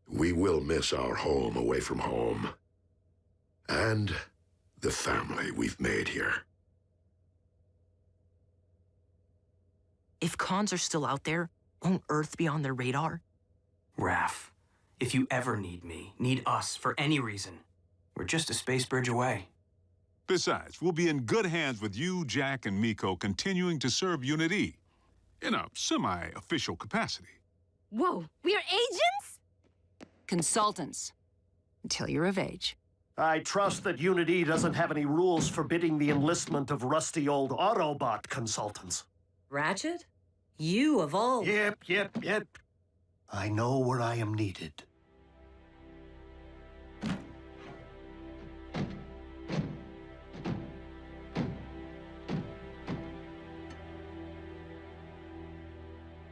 we will miss our home away from home, and the family we've made here. If cons are still out there, won't Earth be on their radar? Raph, if you ever need me, need us for any reason, we're just a space bridge away. Besides, we'll be in good hands with you, Jack, and Miko continuing to serve Unit E in a semi-official capacity. Whoa, we are agents? Consultants. Until you're of age. I trust that Unit E doesn't have any rules forbidding the enlistment of rusty old Autobot consultants. Ratchet? You of all... Yep. I know where I am needed.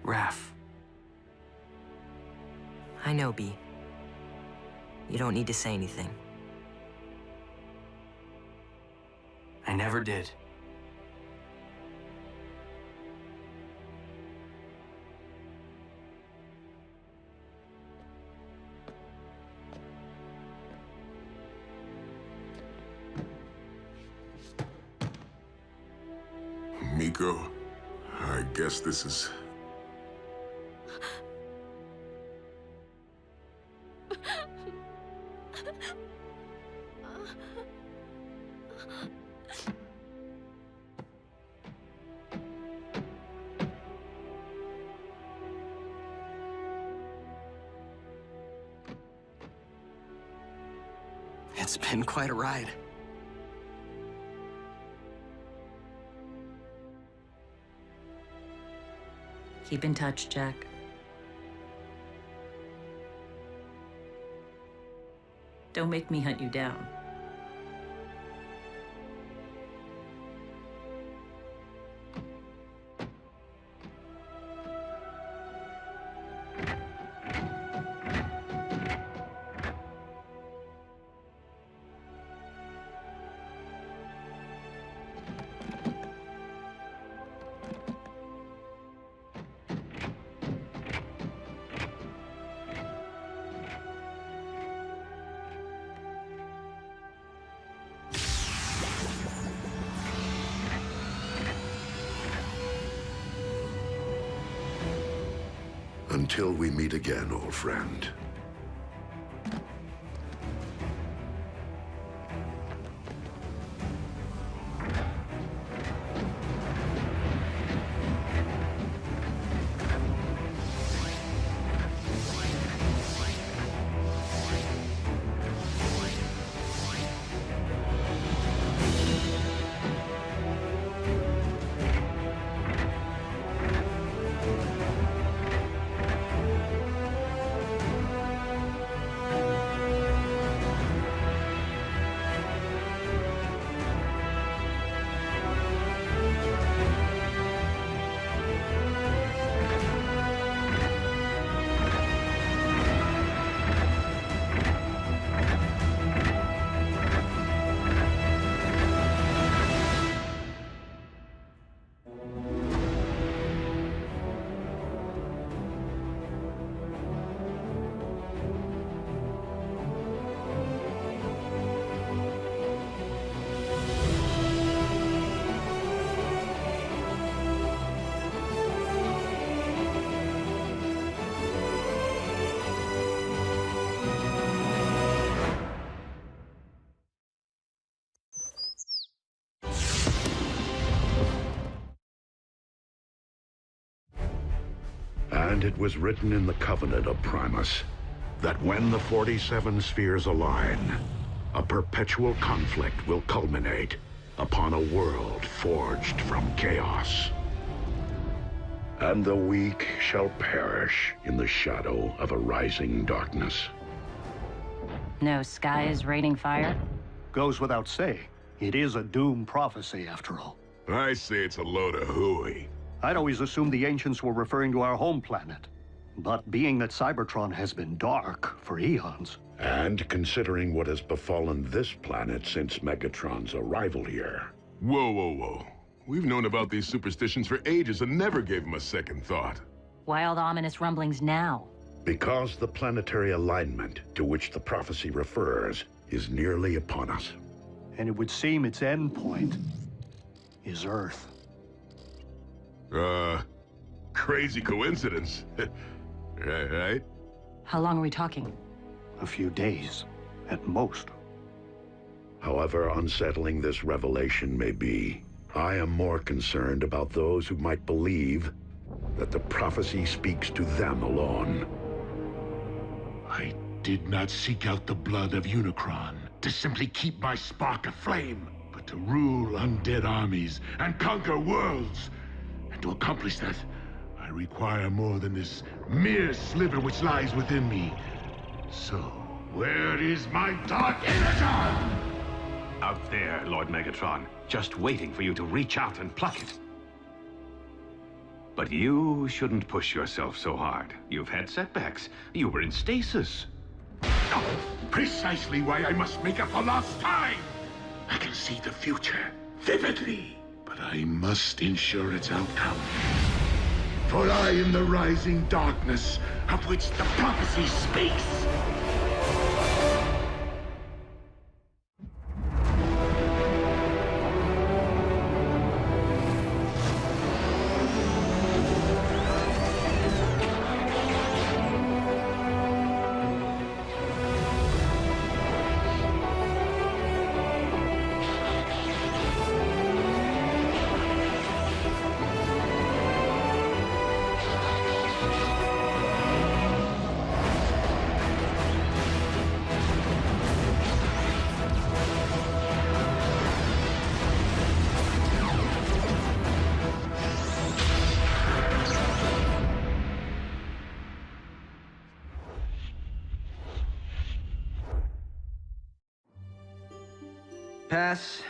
Raph. I know, B. You don't need to say anything. I never did. Miko, I guess this is... It's been quite a ride. Keep in touch, Jack. Don't make me hunt you down. Until we meet again, old friend. And it was written in the Covenant of Primus that when the 47 spheres align, a perpetual conflict will culminate upon a world forged from chaos. And the weak shall perish in the shadow of a rising darkness. No sky is raining fire? Goes without saying. It is a doom prophecy, after all. I say it's a load of hooey. I'd always assumed the ancients were referring to our home planet. But being that Cybertron has been dark for eons... And considering what has befallen this planet since Megatron's arrival here... Whoa, whoa, whoa. We've known about these superstitions for ages and never gave them a second thought. Why all the ominous rumblings now? Because the planetary alignment to which the prophecy refers is nearly upon us. And it would seem its end point is Earth. Crazy coincidence. Right? How long are we talking? A few days, at most. However unsettling this revelation may be, I am more concerned about those who might believe that the prophecy speaks to them alone. I did not seek out the blood of Unicron to simply keep my spark aflame, but to rule undead armies and conquer worlds. And to accomplish that, I require more than this mere sliver which lies within me. So, where is my dark Energon? Out there, Lord Megatron, just waiting for you to reach out and pluck it. But you shouldn't push yourself so hard. You've had setbacks. You were in stasis. Precisely why I must make up for lost time. I can see the future vividly, but I must ensure its outcome. For I am the rising darkness of which the prophecy speaks. Pass.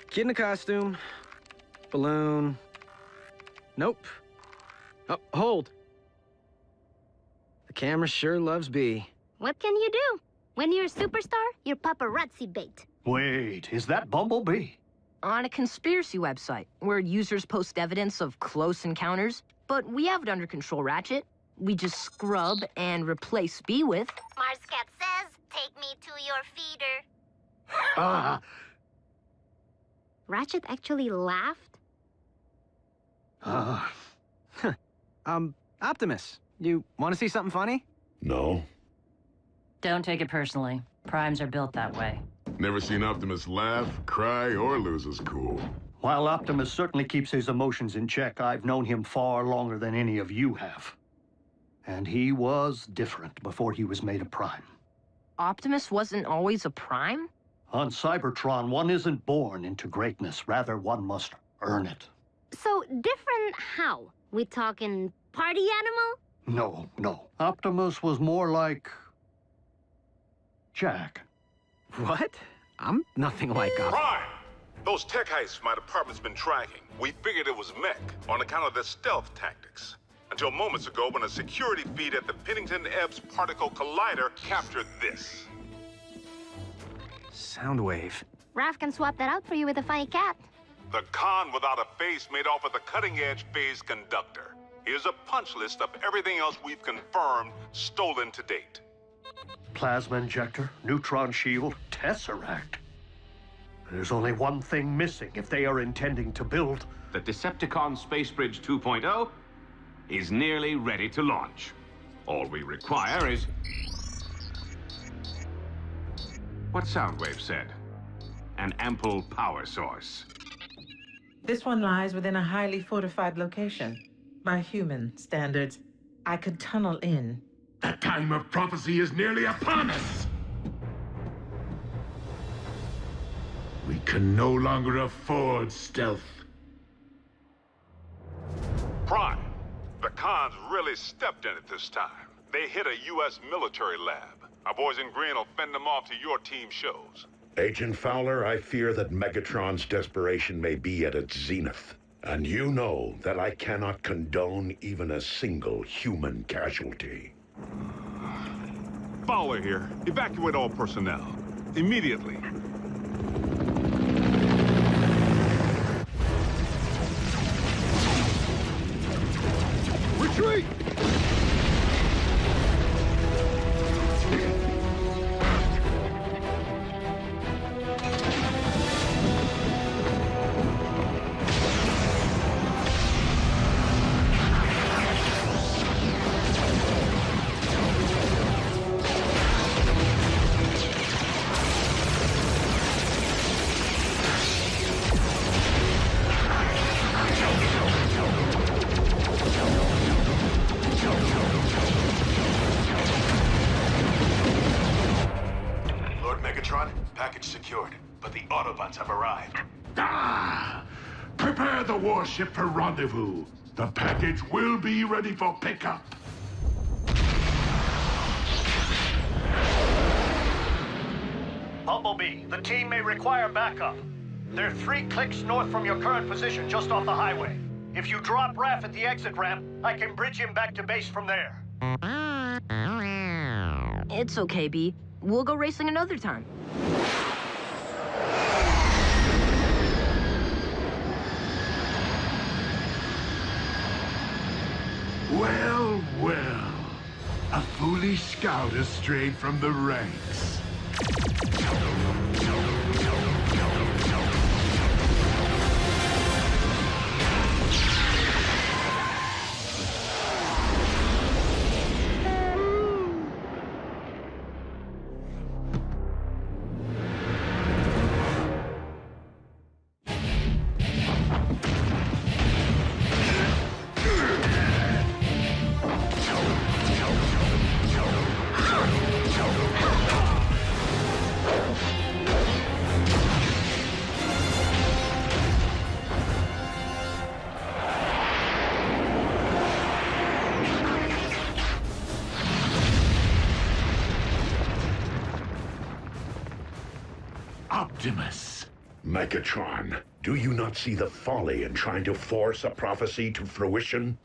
Kid in a costume. Balloon. Nope. Oh, hold. The camera sure loves B. What can you do? When you're a superstar, you're paparazzi bait. Wait, is that Bumblebee? On a conspiracy website, where users post evidence of close encounters, but we have it under control, Ratchet. We just scrub and replace B with... Marscat says, take me to your feeder. Ratchet actually laughed? Optimus, you want to see something funny? No. Don't take it personally. Primes are built that way. Never seen Optimus laugh, cry, or lose his cool. While Optimus certainly keeps his emotions in check, I've known him far longer than any of you have. And he was different before he was made a Prime. Optimus wasn't always a Prime? On Cybertron, one isn't born into greatness. Rather, one must earn it. So, different how? We talking party animal? No. Optimus was more like... Jack. What? I'm nothing like Optimus. Prime! Those tech heists my department's been tracking. We figured it was mech on account of their stealth tactics. Until moments ago when a security feed at the Pennington Ebbs Particle Collider captured this. Soundwave. Raph can swap that out for you with a funny cat. The con without a face made off with a cutting-edge phase conductor. Here's a punch list of everything else we've confirmed stolen to date. Plasma injector, neutron shield, Tesseract. There's only one thing missing if they are intending to build... The Decepticon Space Bridge 2.0 is nearly ready to launch. All we require is... what Soundwave said. An ample power source. This one lies within a highly fortified location. By human standards, I could tunnel in. The time of prophecy is nearly upon us! We can no longer afford stealth. Prime, the cons really stepped in it this time. They hit a U.S. military lab. Our boys in green will fend them off to your team shows. Agent Fowler, I fear that Megatron's desperation may be at its zenith. And you know that I cannot condone even a single human casualty. Fowler here. Evacuate all personnel. Immediately. Retreat! Package secured, but the Autobots have arrived. Prepare the warship for rendezvous. The package will be ready for pickup. Bumblebee, the team may require backup. They're 3 clicks north from your current position, just off the highway. If you drop Raph at the exit ramp, I can bridge him back to base from there. It's okay, B. We'll go racing another time. Well, well. A foolish scout has strayed from the ranks. Optimus. Megatron, do you not see the folly in trying to force a prophecy to fruition?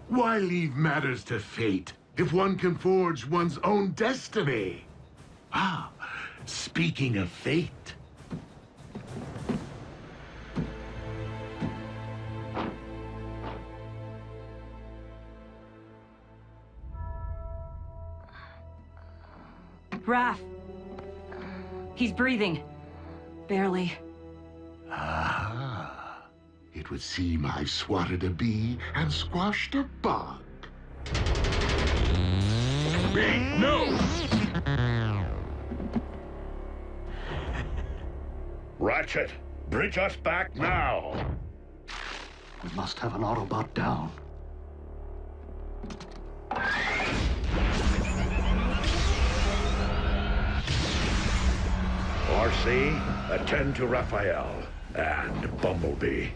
Why leave matters to fate if one can forge one's own destiny? Ah, speaking of fate. Raph! He's breathing. Barely. Ah, it would seem I've swatted a bee and squashed a bug. Wait, no! Ratchet, bridge us back now! We must have an Autobot down. RC, attend to Raphael and Bumblebee.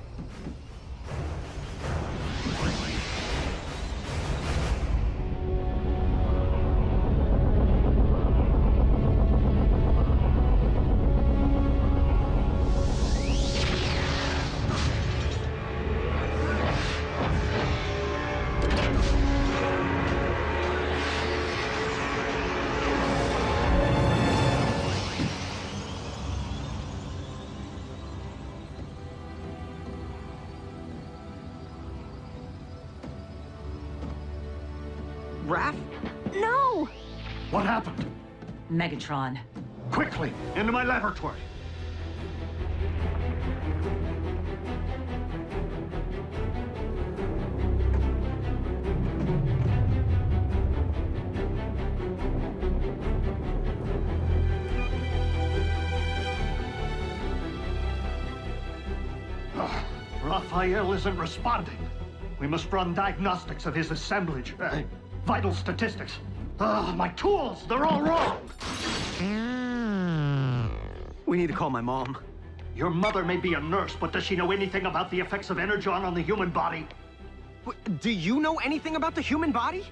Raph? No! What happened? Megatron. Quickly, into my laboratory. Raphael isn't responding. We must run diagnostics of his assemblage. Vital statistics. My tools, they're all wrong. We need to call my mom. Your mother may be a nurse, but does she know anything about the effects of Energon on the human body? Do you know anything about the human body?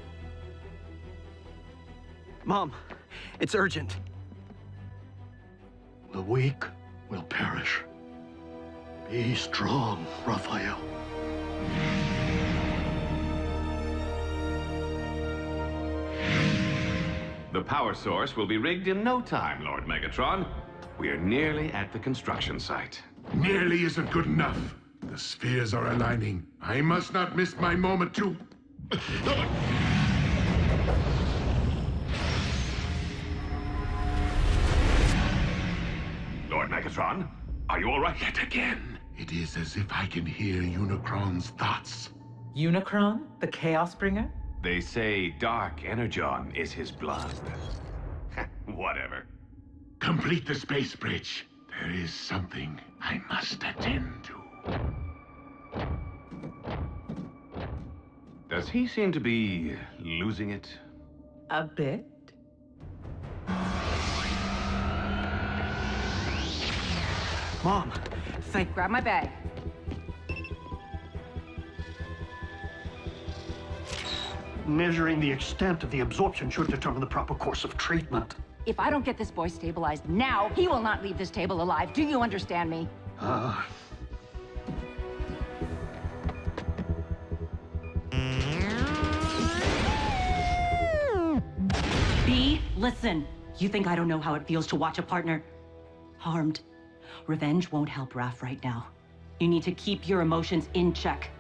Mom, it's urgent. The weak will perish. Be strong, Raphael. The power source will be rigged in no time, Lord Megatron. We are nearly at the construction site. Nearly isn't good enough. The spheres are aligning. I must not miss my moment to... Lord Megatron, are you all right? Yet again, it is as if I can hear Unicron's thoughts. Unicron, the Chaos Bringer? They say Dark Energon is his blood. Whatever. Complete the space bridge. There is something I must attend to. Does he seem to be losing it? A bit. Mom, Grab my bag. Measuring the extent of the absorption should determine the proper course of treatment. If I don't get this boy stabilized now, he will not leave this table alive. Do you understand me? B, listen. You think I don't know how it feels to watch a partner harmed? Revenge won't help Raph right now. You need to keep your emotions in check.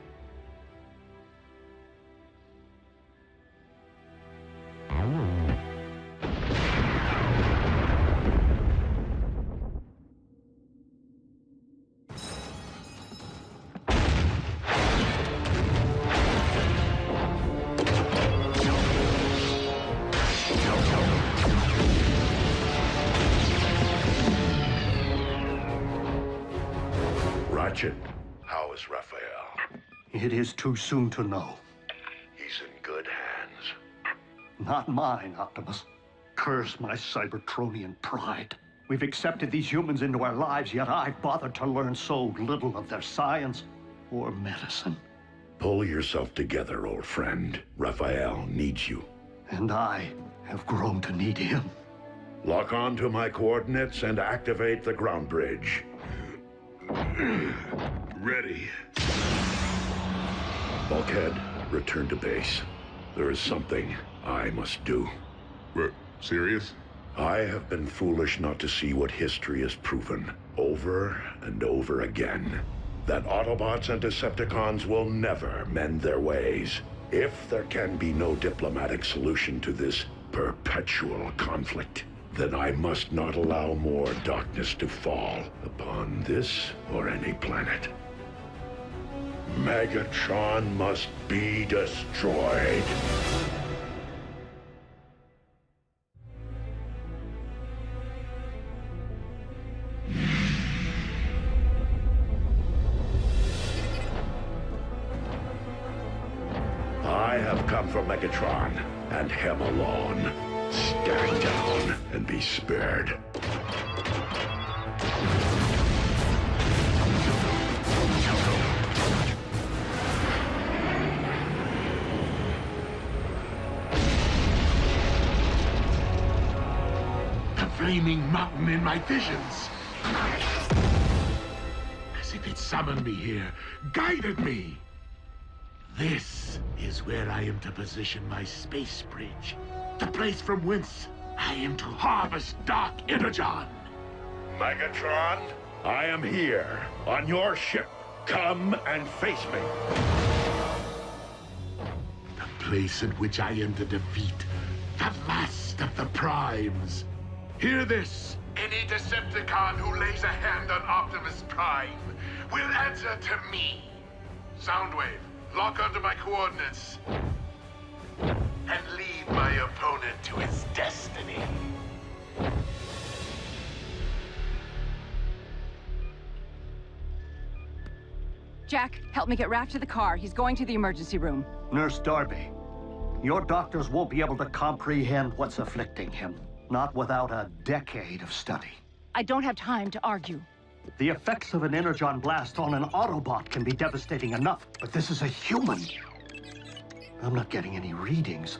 Ratchet, how is Raphael? It is too soon to know. He's in good hands. Not mine, Optimus. Curse my Cybertronian pride. We've accepted these humans into our lives, yet I've bothered to learn so little of their science or medicine. Pull yourself together, old friend. Raphael needs you. And I have grown to need him. Lock on to my coordinates and activate the ground bridge. Ready. Bulkhead, return to base. There is something I must do. What, serious? I have been foolish not to see what history has proven, over and over again. That Autobots and Decepticons will never mend their ways. If there can be no diplomatic solution to this perpetual conflict, then I must not allow more darkness to fall upon this or any planet. Megatron must be destroyed. I have come for Megatron, and him alone. Stand down and be spared. The flaming mountain in my visions. As if it summoned me here, guided me. This is where I am to position my space bridge. The place from whence I am to harvest Dark Energon. Megatron, I am here, on your ship. Come and face me. The place in which I am to defeat the last of the Primes. Hear this. Any Decepticon who lays a hand on Optimus Prime will answer to me. Soundwave, lock onto my coordinates. And lead my opponent to his destiny. Jack, help me get Raph to the car. He's going to the emergency room. Nurse Darby, your doctors won't be able to comprehend what's afflicting him. Not without a decade of study. I don't have time to argue. The effects of an Energon blast on an Autobot can be devastating enough, but this is a human. I'm not getting any readings.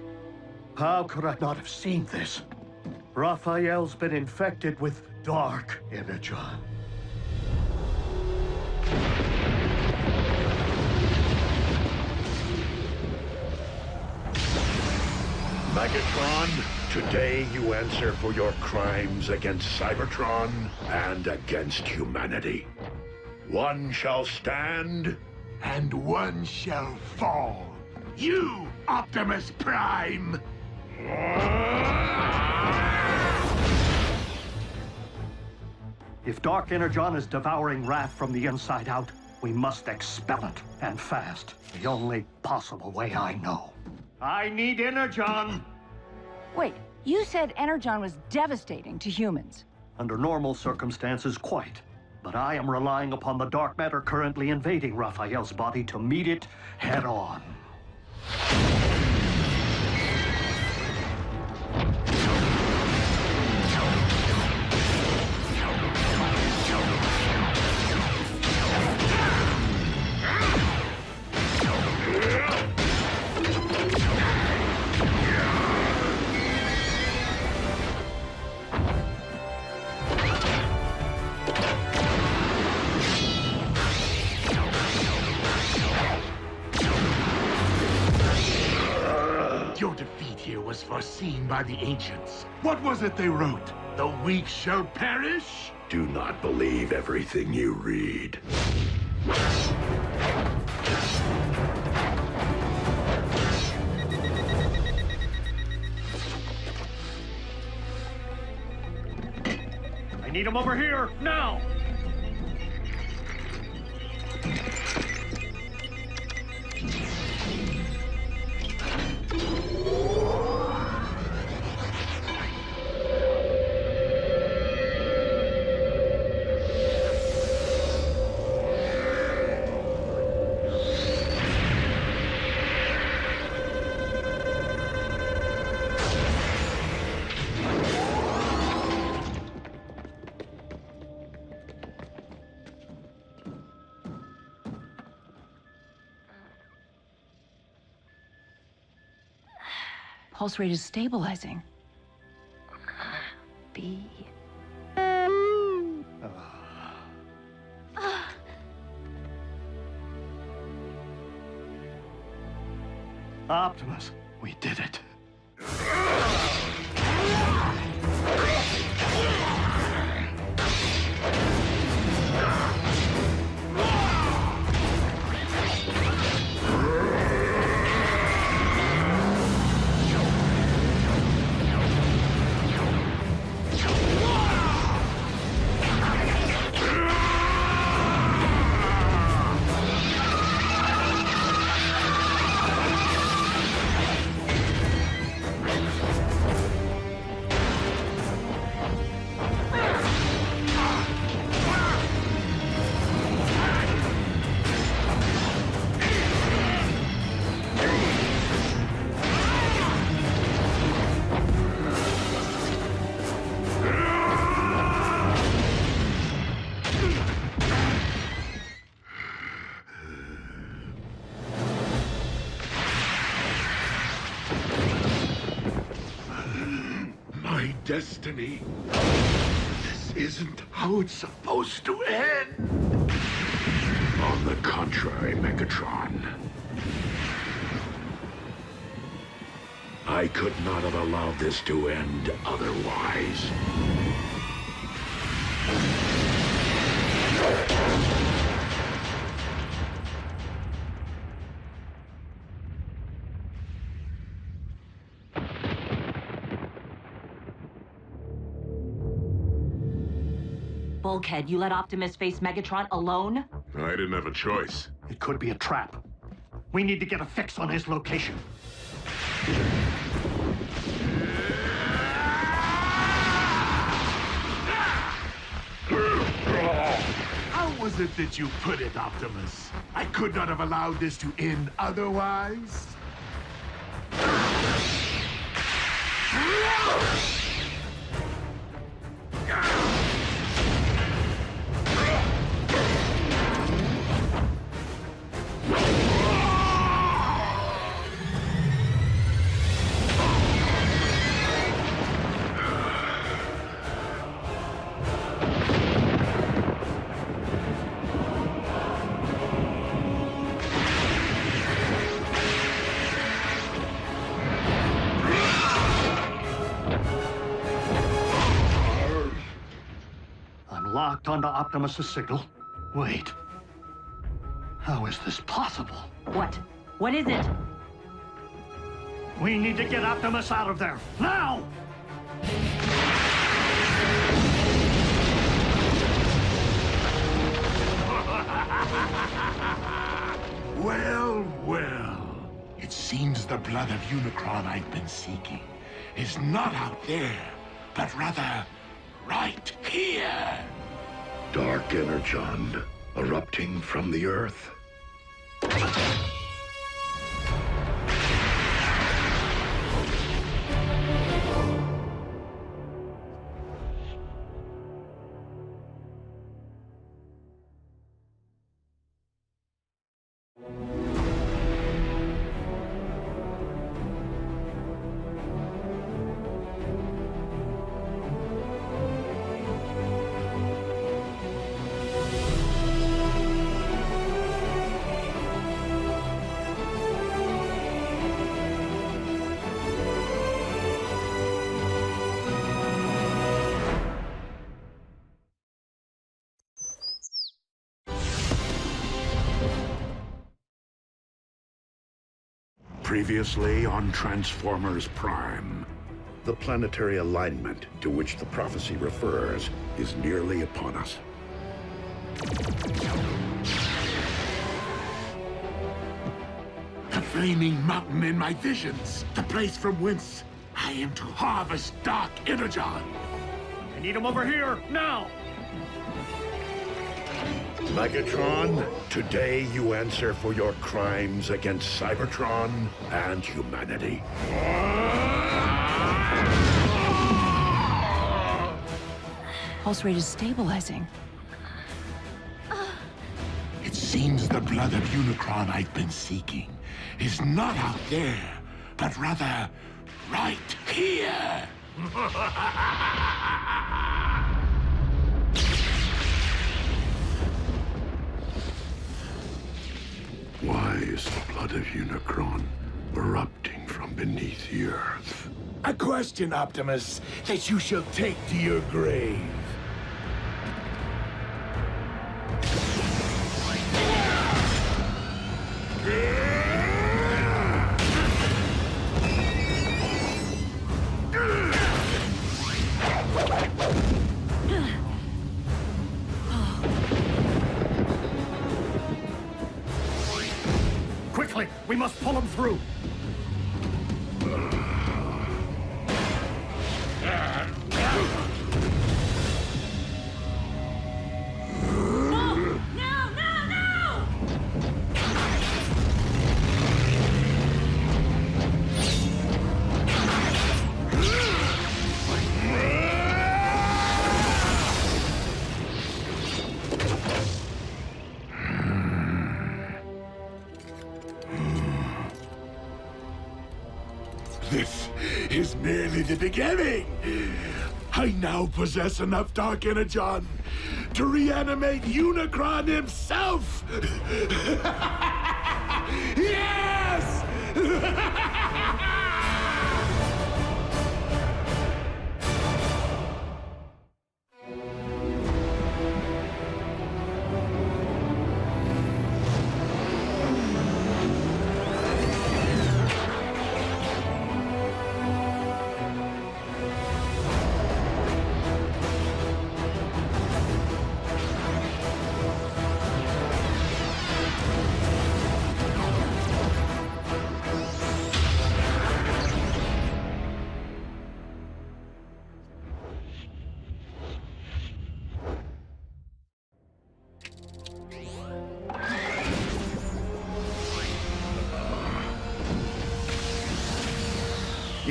How could I not have seen this? Raphael's been infected with Dark Energon. Megatron, today you answer for your crimes against Cybertron and against humanity. One shall stand, And one shall fall. You, Optimus Prime! If Dark Energon is devouring Raph from the inside out, we must expel it, and fast. The only possible way I know. I need Energon! Wait, you said Energon was devastating to humans. Under normal circumstances, quite. But I am relying upon the dark matter currently invading Raphael's body to meet it head-on. Your defeat here was foreseen by the ancients. What was it they wrote? The weak shall perish? Do not believe everything you read. I need him over here, now! Pulse rate is stabilizing. be. Optimus, we did it. Destiny. This isn't how it's supposed to end. On the contrary, Megatron. I could not have allowed this to end otherwise. Bulkhead, you let Optimus face Megatron alone? I didn't have a choice. It could be a trap. We need to get a fix on his location. How was it that you put it, Optimus? I could not have allowed this to end otherwise? Locked onto Optimus's signal. Wait. How is this possible? What? What is it? We need to get Optimus out of there. Now! Well, well. It seems the blood of Unicron I've been seeking is not out there, but rather right here. Dark Energon erupting from the Earth. Previously on Transformers Prime. The planetary alignment to which the prophecy refers is nearly upon us. The flaming mountain in my visions. The place from whence I am to harvest Dark Energon. I need him over here, now! Megatron, today you answer for your crimes against Cybertron and humanity. Pulse rate is stabilizing. It seems the blood of Unicron I've been seeking is not out there, but rather right here. is the blood of Unicron erupting from beneath the earth. A question, Optimus, that you shall take to your grave. Quickly, we must pull him through. This is merely the beginning. I now possess enough Dark Energon to reanimate Unicron himself. Yes!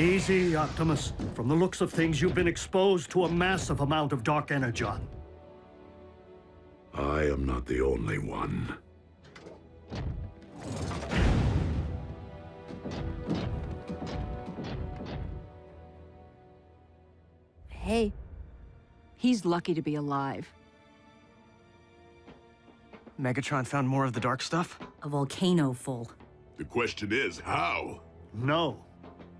Easy, Optimus. From the looks of things, you've been exposed to a massive amount of Dark Energon. I am not the only one. Hey, he's lucky to be alive. Megatron found more of the dark stuff? A volcano full. The question is, how? No.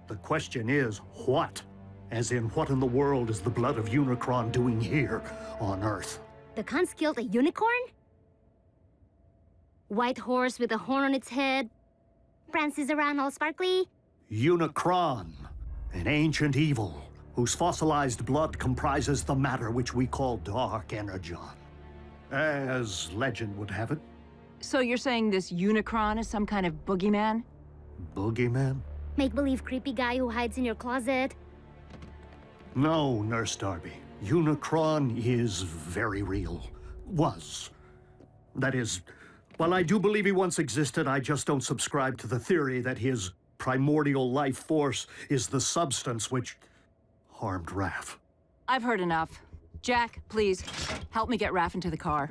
The question is, what? As in, what in the world is the blood of Unicron doing here on Earth? The Khans killed a unicorn? White horse with a horn on its head? Prances around all sparkly? Unicron, an ancient evil whose fossilized blood comprises the matter which we call Dark Energon. As legend would have it. So you're saying this Unicron is some kind of boogeyman? Boogeyman? Make-believe creepy guy who hides in your closet? No, Nurse Darby. Unicron is very real. Was. That is, while I do believe he once existed, I just don't subscribe to the theory that his primordial life force is the substance which harmed Raph. I've heard enough. Jack, please, help me get Raph into the car.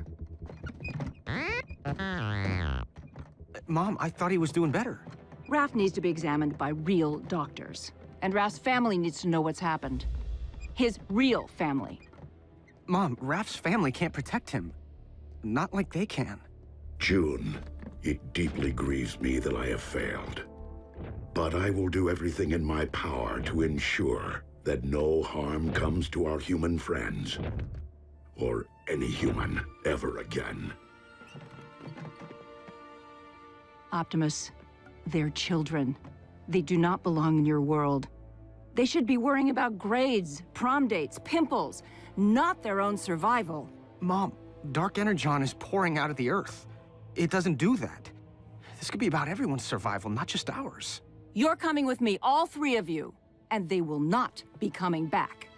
Mom, I thought he was doing better. Raph needs to be examined by real doctors. And Raph's family needs to know what's happened. His real family. Mom, Raph's family can't protect him. Not like they can. June, it deeply grieves me that I have failed. But I will do everything in my power to ensure that no harm comes to our human friends. Or any human ever again. Optimus, they're children. They do not belong in your world. They should be worrying about grades, prom dates, pimples, not their own survival. Mom, Dark Energon is pouring out of the Earth. It doesn't do that. This could be about everyone's survival, not just ours. You're coming with me, all three of you, and they will not be coming back.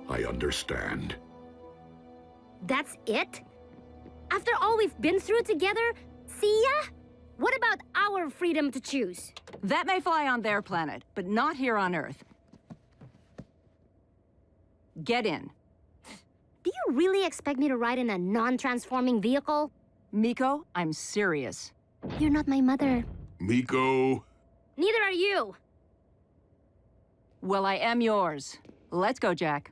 I understand. That's it? After all we've been through together, see ya? What about our freedom to choose? That may fly on their planet, but not here on Earth. Get in. Do you really expect me to ride in a non-transforming vehicle? Miko, I'm serious. You're not my mother. Miko. Neither are you. Well, I am yours. Let's go, Jack.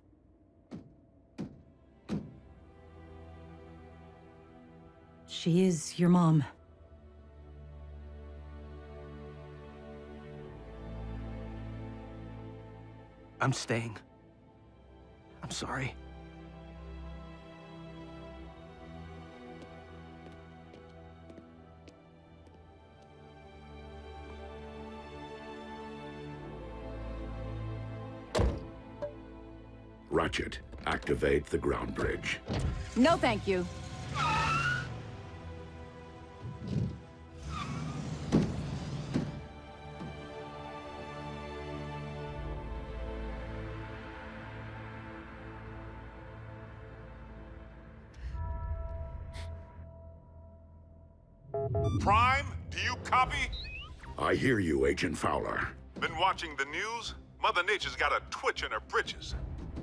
She is your mom. I'm staying. I'm sorry. Ratchet, activate the ground bridge. No, thank you. Prime, do you copy? I hear you, Agent Fowler. Been watching the news? Mother Nature's got a twitch in her britches.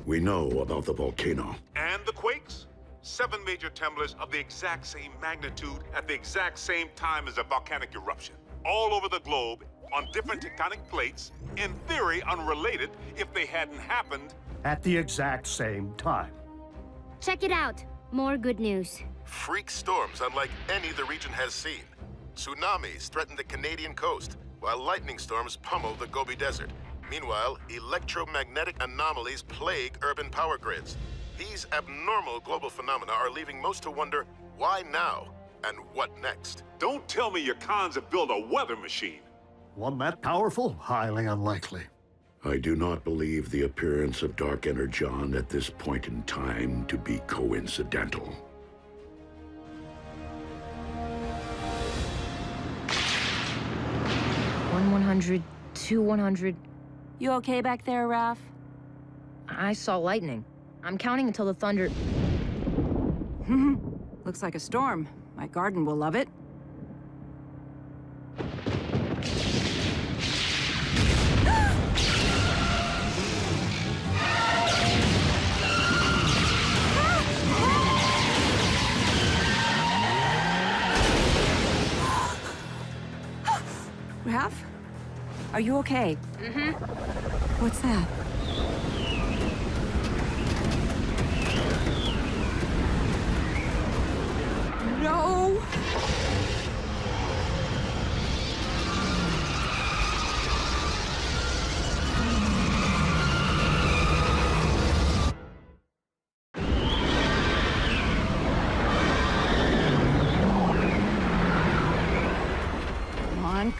We know about the volcano. And the quakes? 7 major tremblers of the exact same magnitude at the exact same time as a volcanic eruption. All over the globe, on different tectonic plates, in theory unrelated if they hadn't happened. At the exact same time. Check it out. More good news. Freak storms unlike any the region has seen. Tsunamis threaten the Canadian coast, while lightning storms pummel the Gobi Desert. Meanwhile, electromagnetic anomalies plague urban power grids. These abnormal global phenomena are leaving most to wonder, why now? And what next? Don't tell me your cons have built a weather machine. One that powerful? Highly unlikely. I do not believe the appearance of Dark Energon at this point in time to be coincidental. 100, 100. You okay back there, Raph? I saw lightning. I'm counting until the thunder... Looks like a storm. My garden will love it. Raph? Are you okay? Mm-hmm. What's that? No!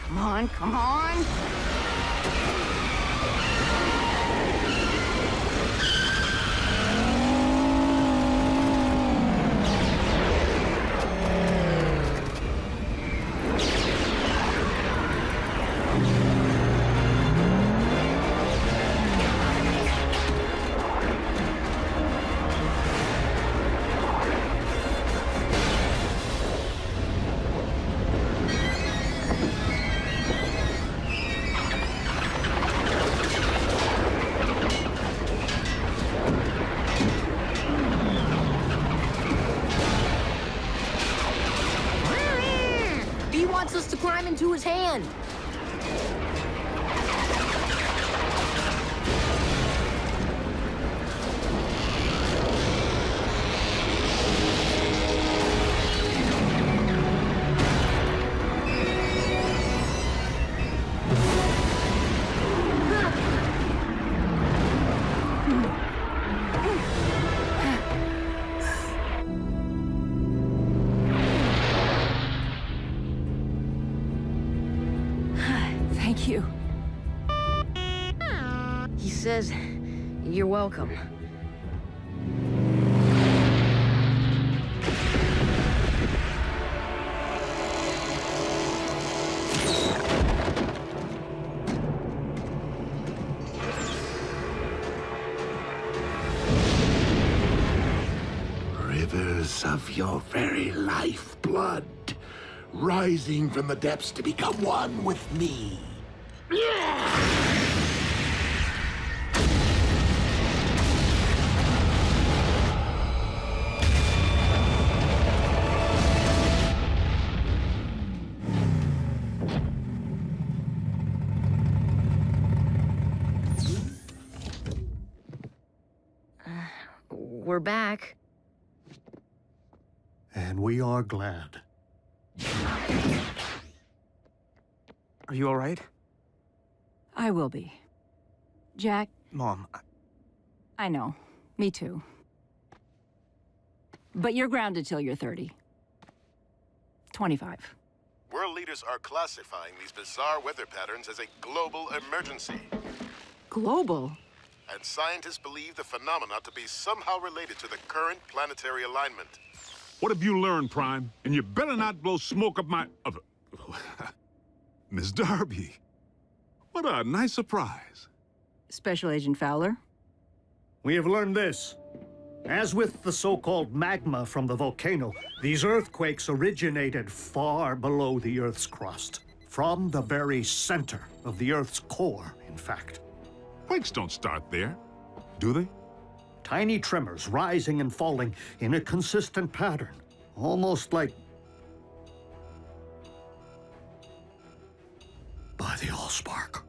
Come on, come on! Us to climb into his hand. Thank you. He says, you're welcome. Rivers of your very lifeblood, rising from the depths to become one with me. We're back. And we are glad. Are you all right? I will be. Jack, Mom, I know. Me too. But you're grounded till you're 30. 25. World leaders are classifying these bizarre weather patterns as a global emergency. Global? And scientists believe the phenomena to be somehow related to the current planetary alignment. What have you learned, Prime? And you better not blow smoke up my... Miss Darby. What a nice surprise. Special Agent Fowler? We have learned this. As with the so-called magma from the volcano, these earthquakes originated far below the Earth's crust. From the very center of the Earth's core, in fact. Quakes don't start there, do they? Tiny tremors rising and falling in a consistent pattern. Almost like... by the Allspark.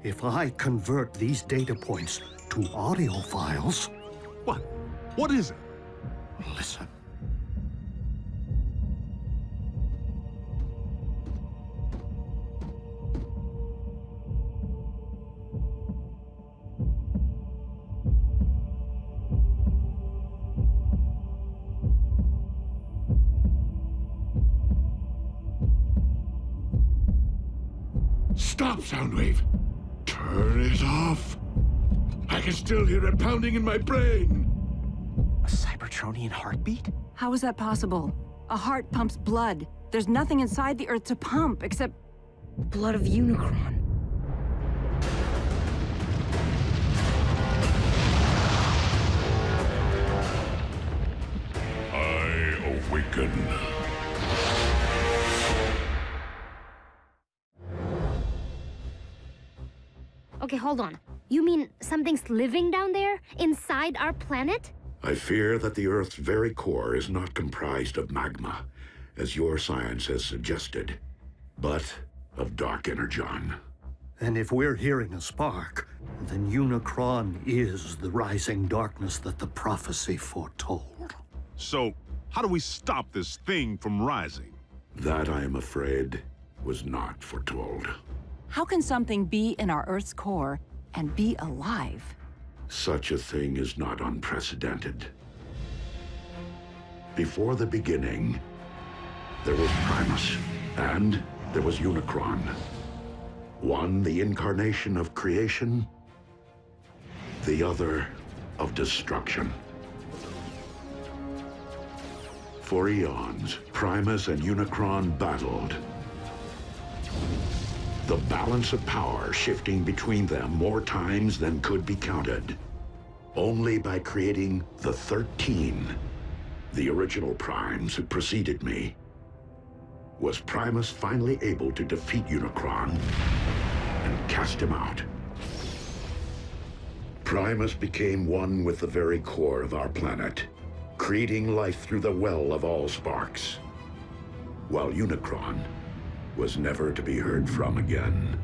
If I convert these data points to audio files... What? What is it? Listen. Stop, Soundwave! Turn it off! I can still hear it pounding in my brain! A Cybertronian heartbeat? How is that possible? A heart pumps blood. There's nothing inside the Earth to pump except blood of Unicron. I awaken. Okay, hold on. You mean something's living down there? Inside our planet? I fear that the Earth's very core is not comprised of magma, as your science has suggested, but of dark energon. And if we're hearing a spark, then Unicron is the rising darkness that the prophecy foretold. So, how do we stop this thing from rising? That, I am afraid, was not foretold. How can something be in our Earth's core and be alive? Such a thing is not unprecedented. Before the beginning, there was Primus, and there was Unicron. One, the incarnation of creation, the other, of destruction. For eons, Primus and Unicron battled. The balance of power shifting between them more times than could be counted. Only by creating the 13, the original Primes who preceded me, was Primus finally able to defeat Unicron and cast him out. Primus became one with the very core of our planet, creating life through the well of Allsparks, while Unicron was never to be heard from again.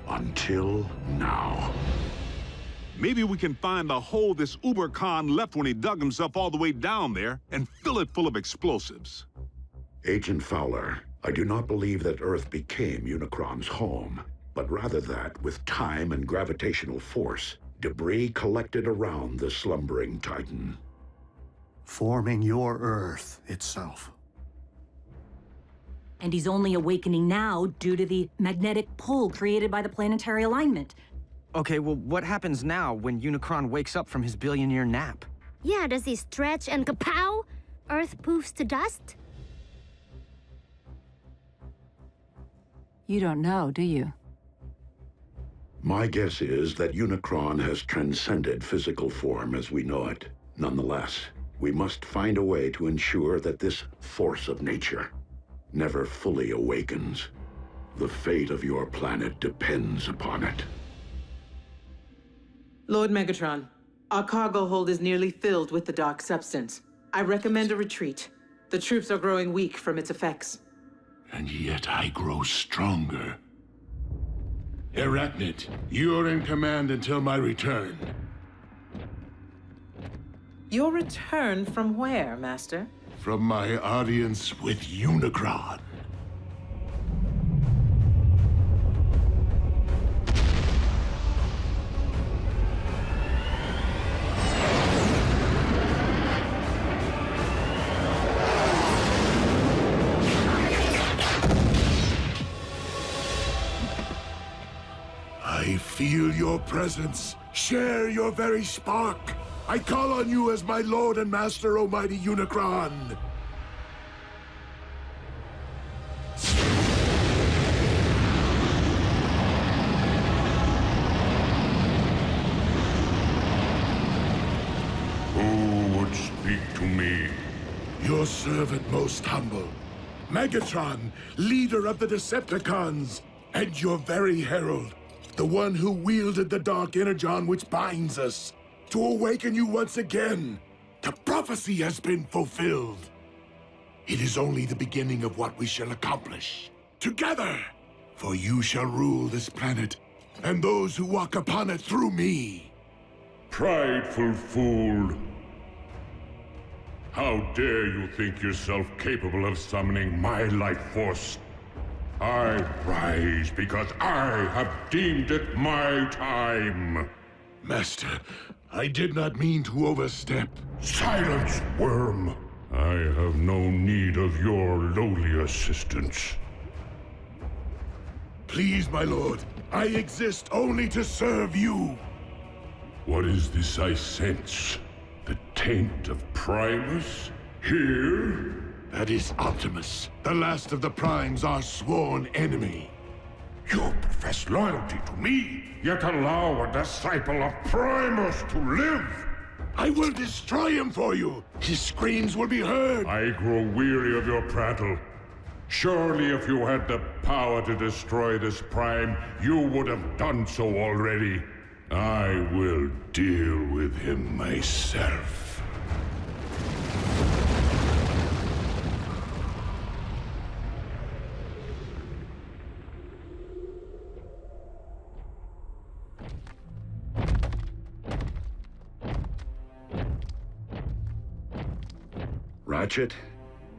Until now. Maybe we can find the hole this Uber-Khan left when he dug himself all the way down there and fill it full of explosives. Agent Fowler, I do not believe that Earth became Unicron's home, but rather that, with time and gravitational force, debris collected around the slumbering Titan. Forming your Earth itself. And he's only awakening now due to the magnetic pull created by the planetary alignment. Okay, well, what happens now when Unicron wakes up from his billion-year nap? Yeah, does he stretch and kapow? Earth poofs to dust? You don't know, do you? My guess is that Unicron has transcended physical form as we know it. Nonetheless, we must find a way to ensure that this force of nature never fully awakens. The fate of your planet depends upon it. Lord Megatron, our cargo hold is nearly filled with the dark substance. I recommend a retreat. The troops are growing weak from its effects. And yet I grow stronger. Arachnid, you're in command until my return. Your return from where, Master? From my audience with Unicron. feel your presence. Share your very spark. I call on you as my lord and master, almighty Unicron. Who would speak to me? Your servant most humble. Megatron, leader of the Decepticons, and your very herald, the one who wielded the dark Energon which binds us. To awaken you once again, the prophecy has been fulfilled. It is only the beginning of what we shall accomplish. Together! For you shall rule this planet, and those who walk upon it through me. Prideful fool. How dare you think yourself capable of summoning my life force? I rise because I have deemed it my time. Master, I did not mean to overstep. Silence, worm! I have no need of your lowly assistance. Please, my lord, I exist only to serve you. What is this I sense? The taint of Primus? Here? That is Optimus, the last of the Primes, our sworn enemy. You profess loyalty to me, yet allow a disciple of Primus to live! I will destroy him for you! His screams will be heard! I grow weary of your prattle. Surely if you had the power to destroy this Prime, you would have done so already. I will deal with him myself. Ratchet,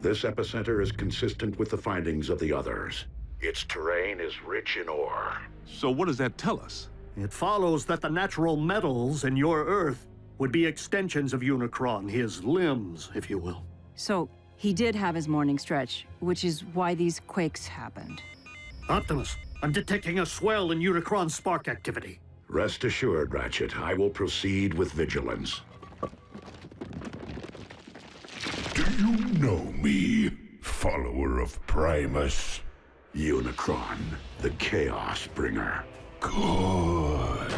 this epicenter is consistent with the findings of the others. Its terrain is rich in ore. So what does that tell us? It follows that the natural metals in your Earth would be extensions of Unicron, his limbs, if you will. So, he did have his morning stretch, which is why these quakes happened. Optimus, I'm detecting a swell in Unicron spark activity. Rest assured, Ratchet, I will proceed with vigilance. Do you know me, follower of Primus? Unicron, the Chaos Bringer. Good.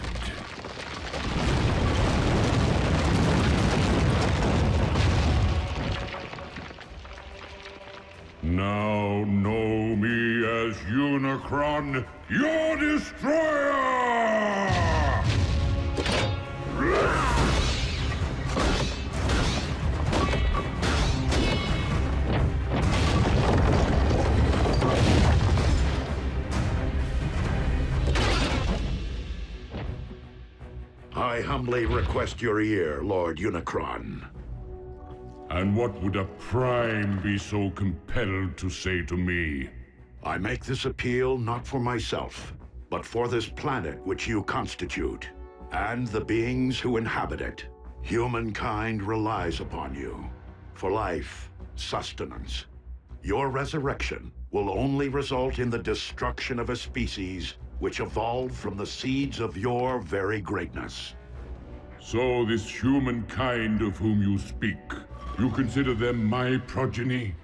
Now know me as Unicron, your destroyer! I humbly request your ear, Lord Unicron. And what would a Prime be so compelled to say to me? I make this appeal not for myself, but for this planet which you constitute, and the beings who inhabit it. Humankind relies upon you for life, sustenance. Your resurrection will only result in the destruction of a species which evolved from the seeds of your very greatness. So this humankind of whom you speak, you consider them my progeny?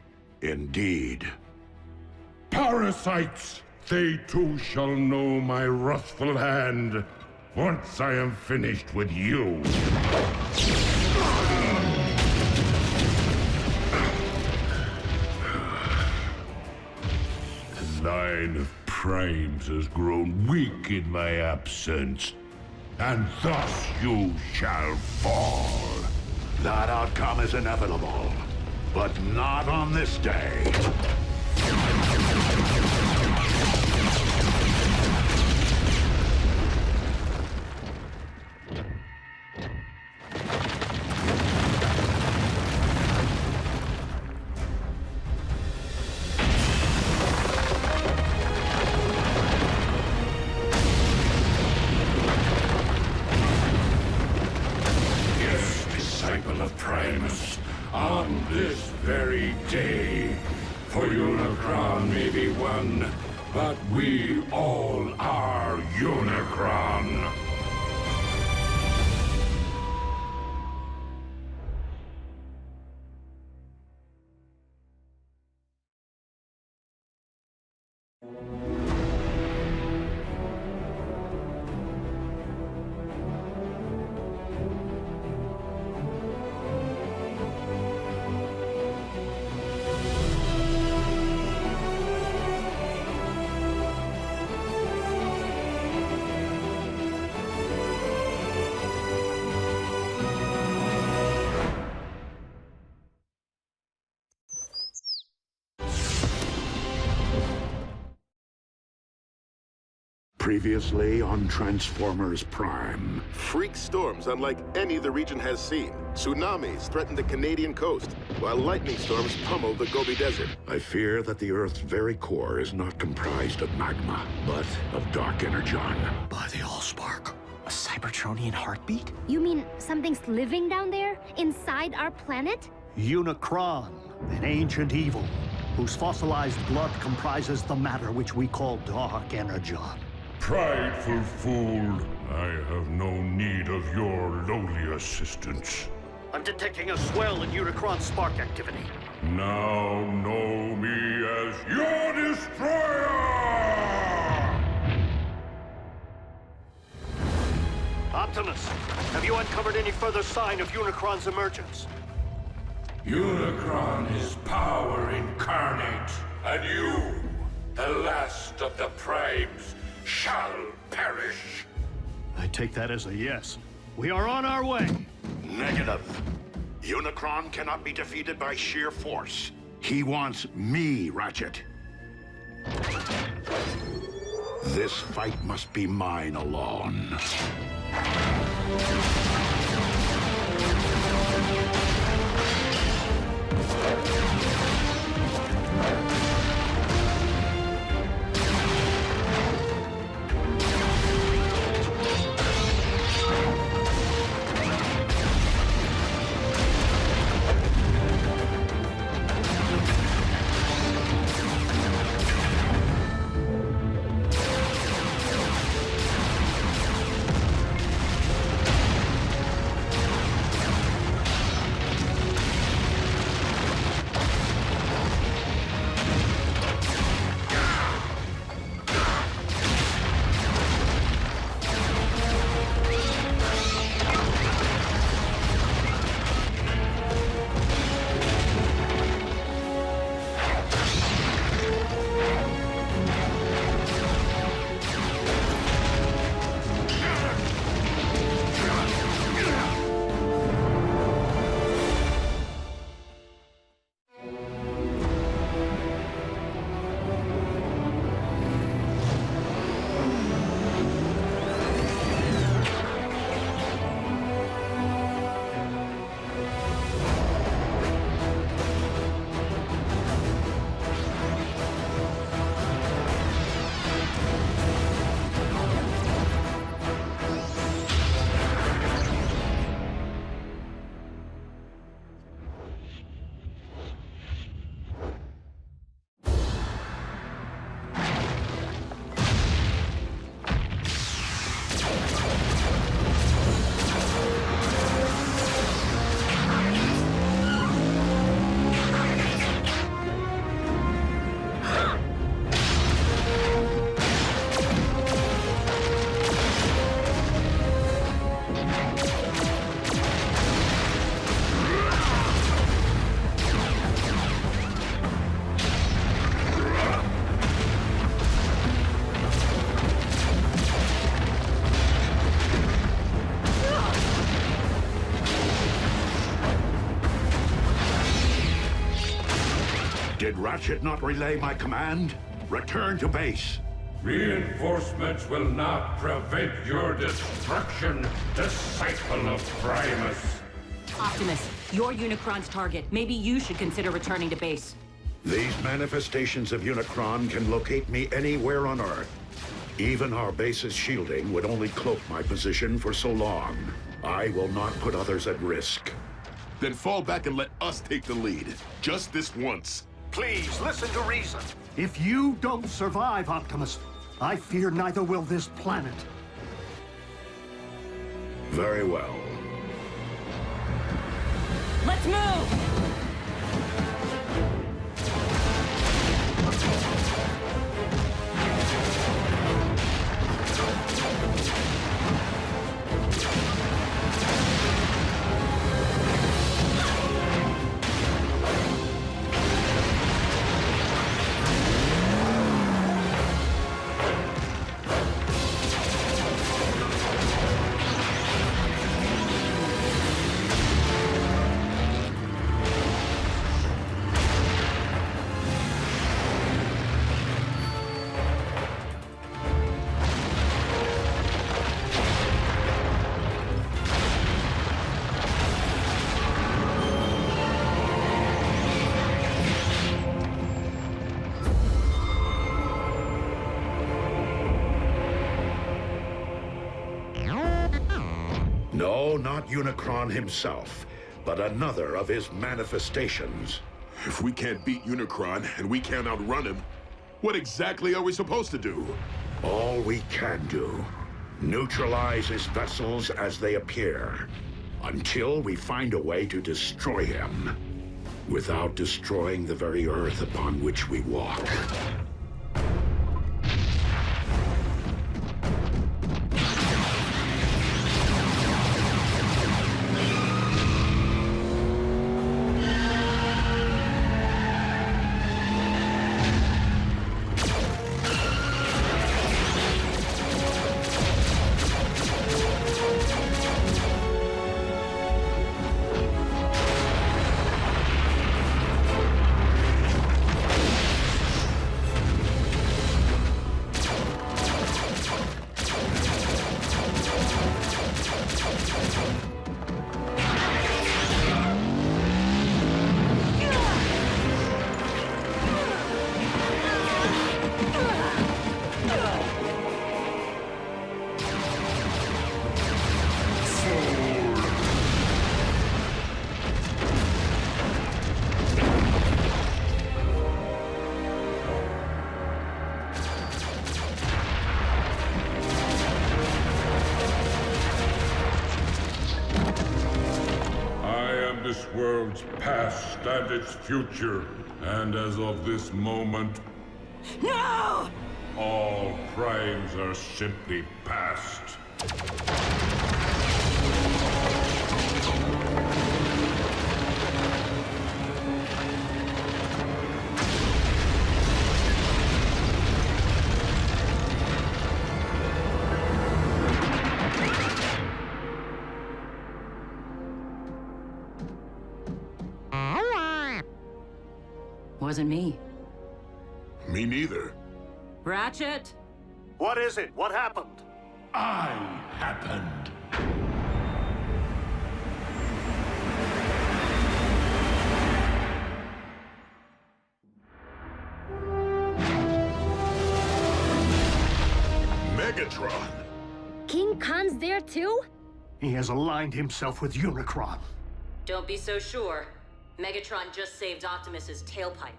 Indeed. Parasites! They too shall know my wrathful hand, once I am finished with you. The line of Primes has grown weak in my absence, and thus you shall fall. That outcome is inevitable, but not on this day. On this very day, for Unicron may be one, but we all are Unicron. Previously on Transformers Prime. Freak storms unlike any the region has seen. Tsunamis threaten the Canadian coast, while lightning storms pummel the Gobi Desert. I fear that the Earth's very core is not comprised of magma, but of dark energon. By the Allspark. A Cybertronian heartbeat? You mean something's living down there, inside our planet? Unicron, an ancient evil, whose fossilized blood comprises the matter which we call dark energon. Prideful fool, I have no need of your lowly assistance. I'm detecting a swell in Unicron spark activity. Now know me as your destroyer! Optimus, have you uncovered any further sign of Unicron's emergence? Unicron is power incarnate, and you, the last of the Primes, shall perish. I take that as a yes. We are on our way. Negative. Unicron cannot be defeated by sheer force. He wants me, Ratchet. This fight must be mine alone. Did Ratchet not relay my command? Return to base. Reinforcements will not prevent your destruction, disciple of Primus. Optimus, you're Unicron's target. Maybe you should consider returning to base. These manifestations of Unicron can locate me anywhere on Earth. Even our base's shielding would only cloak my position for so long. I will not put others at risk. Then fall back and let us take the lead. Just this once. Please, listen to reason. If you don't survive, Optimus, I fear neither will this planet. Very well. Let's move! No, not Unicron himself, but another of his manifestations. If we can't beat Unicron and we can't outrun him, what exactly are we supposed to do? All we can do. Neutralize his vessels as they appear, until we find a way to destroy him, without destroying the very Earth upon which we walk. This world's past and its future, and as of this moment, No! all crimes are simply past. Wasn't me. Me neither. Ratchet? What is it? What happened? I happened. Megatron! King Khan's there too? He has aligned himself with Unicron. Don't be so sure. Megatron just saved Optimus's tailpipe.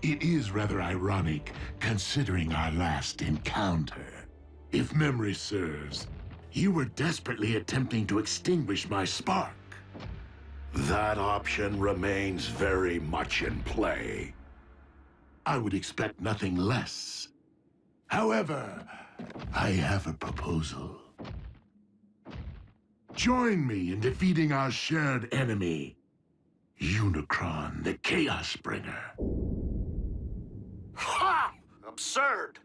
It is rather ironic, considering our last encounter. If memory serves, you were desperately attempting to extinguish my spark. That option remains very much in play. I would expect nothing less. However, I have a proposal. Join me in defeating our shared enemy, Unicron, the Chaos Bringer. Ha! Absurd!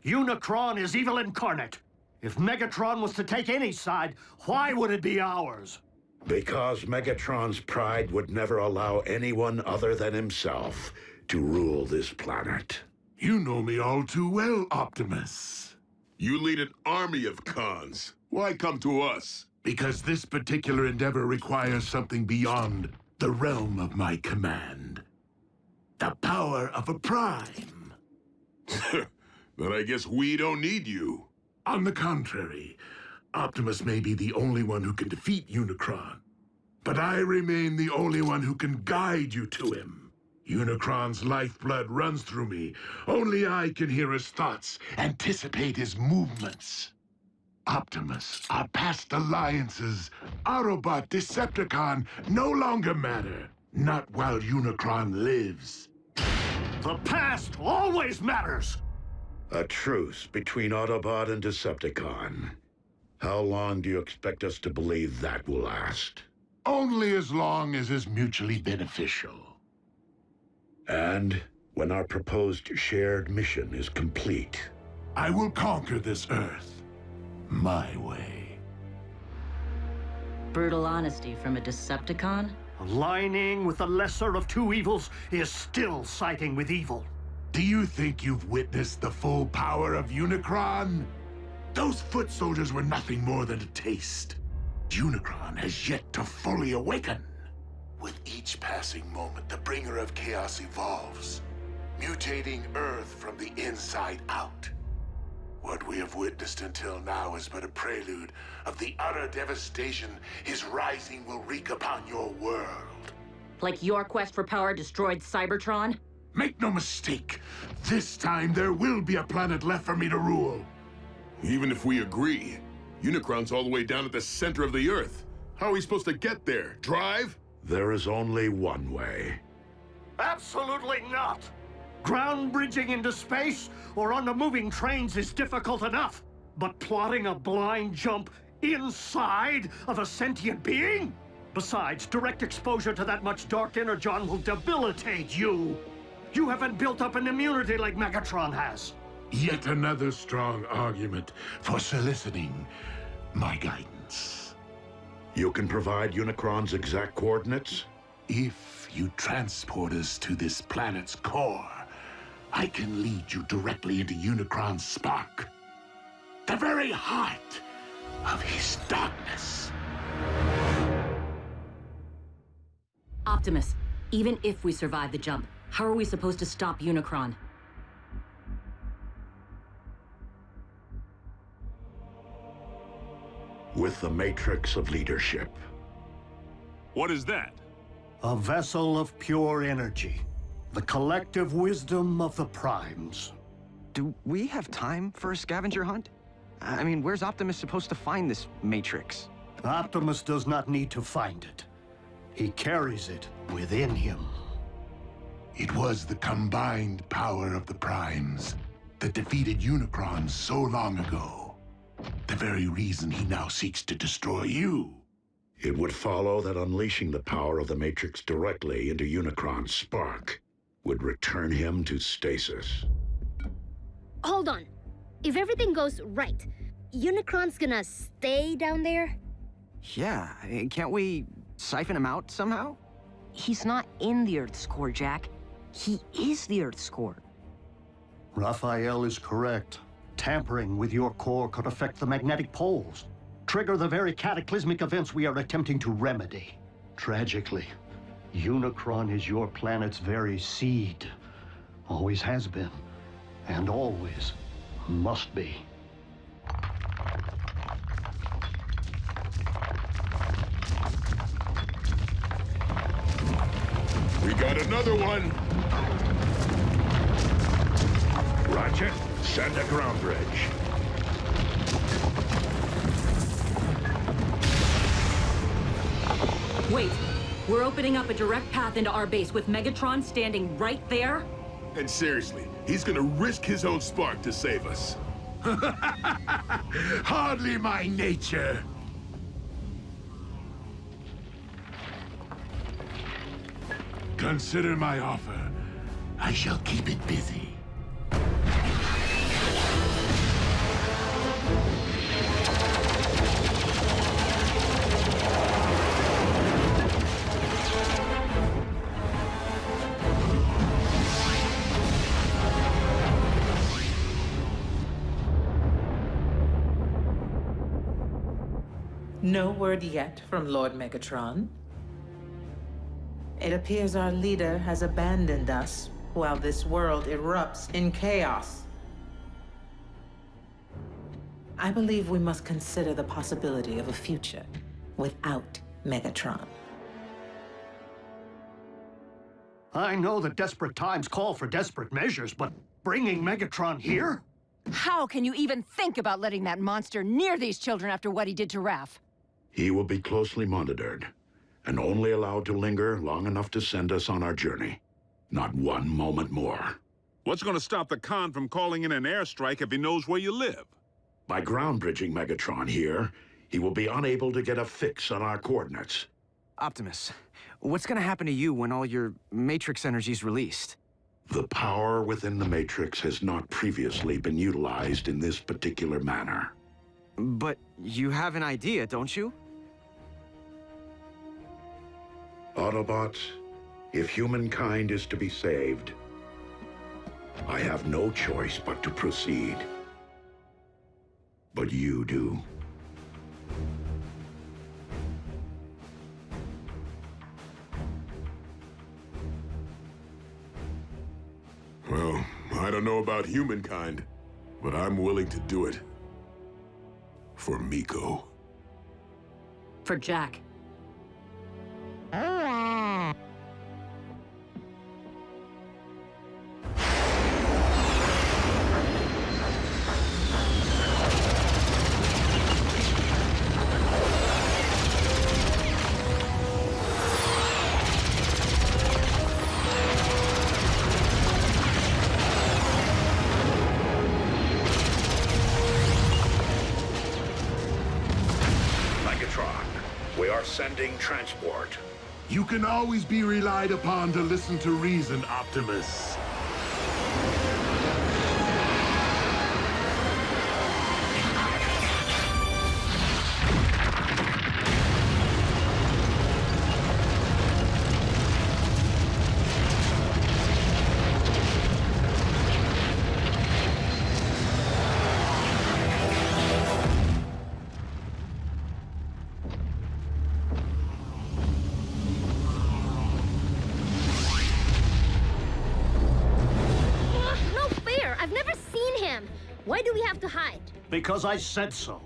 Unicron is evil incarnate. If Megatron was to take any side, why would it be ours? Because Megatron's pride would never allow anyone other than himself to rule this planet. You know me all too well, Optimus. You lead an army of cons. Why come to us? Because this particular endeavor requires something beyond the realm of my command. The power of a Prime. Then I guess we don't need you. On the contrary, Optimus may be the only one who can defeat Unicron. But I remain the only one who can guide you to him. Unicron's lifeblood runs through me. Only I can hear his thoughts, anticipate his movements. Optimus, our past alliances, Autobot, Decepticon, no longer matter. Not while Unicron lives. The past always matters! A truce between Autobot and Decepticon. How long do you expect us to believe that will last? Only as long as is mutually beneficial. And when our proposed shared mission is complete? I will conquer this Earth. My way. Brutal honesty from a Decepticon? Aligning with the lesser of two evils is still siding with evil. Do you think you've witnessed the full power of Unicron? Those foot soldiers were nothing more than a taste. Unicron has yet to fully awaken. With each passing moment, the bringer of chaos evolves, mutating Earth from the inside out. What we have witnessed until now is but a prelude of the utter devastation his rising will wreak upon your world. Like your quest for power destroyed Cybertron? Make no mistake, this time there will be a planet left for me to rule. Even if we agree, Unicron's all the way down at the center of the Earth. How are we supposed to get there? Drive? There is only one way. Absolutely not! Ground bridging into space or on the moving trains is difficult enough. But plotting a blind jump inside of a sentient being? Besides, direct exposure to that much dark energon will debilitate you. You haven't built up an immunity like Megatron has. Yet another strong argument for soliciting my guidance. You can provide Unicron's exact coordinates? If you transport us to this planet's core, I can lead you directly into Unicron's spark. The very heart of his darkness. Optimus, even if we survive the jump, how are we supposed to stop Unicron? With the Matrix of Leadership. What is that? A vessel of pure energy. The collective wisdom of the Primes. Do we have time for a scavenger hunt? I mean, where's Optimus supposed to find this Matrix? Optimus does not need to find it. He carries it within him. It was the combined power of the Primes that defeated Unicron so long ago. The very reason he now seeks to destroy you. It would follow that unleashing the power of the Matrix directly into Unicron's spark would return him to stasis. Hold on. If everything goes right, Unicron's gonna stay down there? Yeah, can't we siphon him out somehow? He's not in the Earth's core, Jack. He is the Earth's core. Raphael is correct. Tampering with your core could affect the magnetic poles, trigger the very cataclysmic events we are attempting to remedy. Tragically, Unicron is your planet's very seed. Always has been, and always must be. We got another one! Roger. Send a ground bridge. Wait, we're opening up a direct path into our base with Megatron standing right there? And seriously, he's gonna risk his own spark to save us. Hardly my nature. Consider my offer. I shall keep it busy. No word yet from Lord Megatron? It appears our leader has abandoned us while this world erupts in chaos. I believe we must consider the possibility of a future without Megatron. I know that desperate times call for desperate measures, but bringing Megatron here? How can you even think about letting that monster near these children after what he did to Raph? He will be closely monitored, and only allowed to linger long enough to send us on our journey. Not one moment more. What's going to stop the Khan from calling in an airstrike if he knows where you live? By ground bridging Megatron here, he will be unable to get a fix on our coordinates. Optimus, what's gonna happen to you when all your Matrix energy's released? The power within the Matrix has not previously been utilized in this particular manner. But you have an idea, don't you? Autobots, if humankind is to be saved, I have no choice but to proceed. But you do. Well, I don't know about humankind, but I'm willing to do it. For Miko. For Jack. Sending transport. You can always be relied upon to listen to reason, Optimus. Why do we have to hide? Because I said so.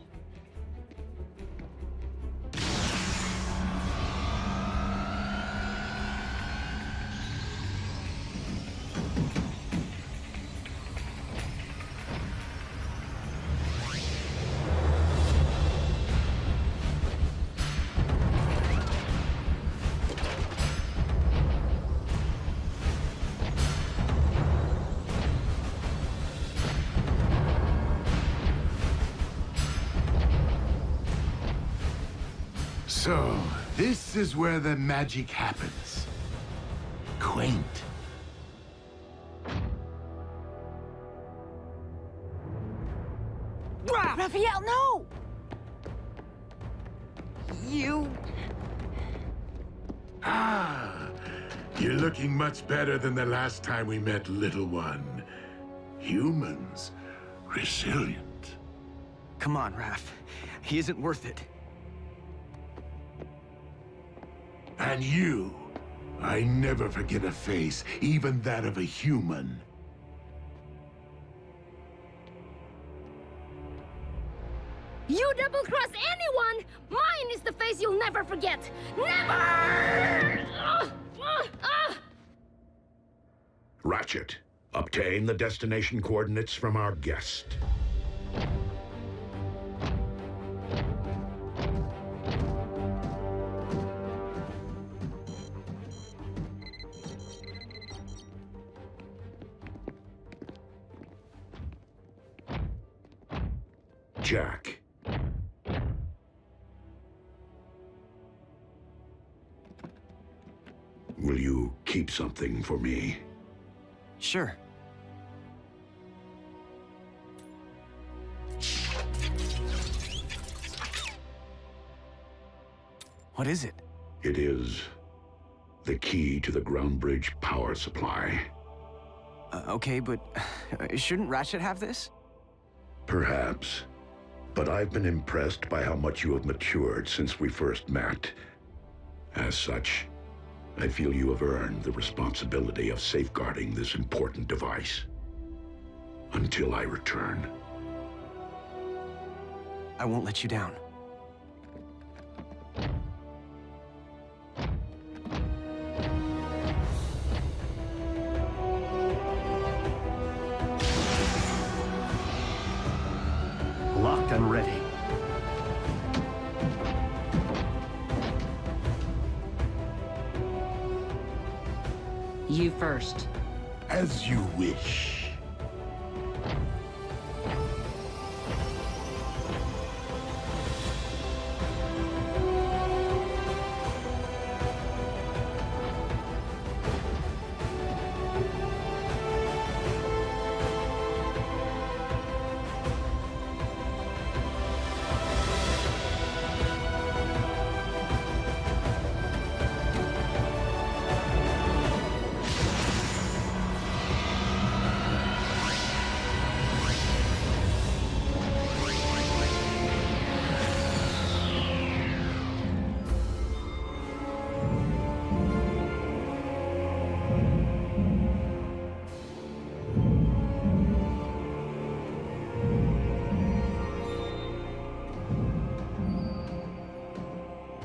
So, this is where the magic happens. Quaint. Raphael, no! You... Ah, you're looking much better than the last time we met, little one. Humans, resilient. Come on, Raph. He isn't worth it. And you, I never forget a face, even that of a human. You double-cross anyone! Mine is the face you'll never forget! Never! Ratchet, obtain the destination coordinates from our guest. Jack. Will you keep something for me? Sure. What is it? It is the key to the ground bridge power supply. Okay, but shouldn't Ratchet have this? Perhaps. But I've been impressed by how much you have matured since we first met. As such, I feel you have earned the responsibility of safeguarding this important device. Until I return. I won't let you down. Locked and ready. You first. As you wish.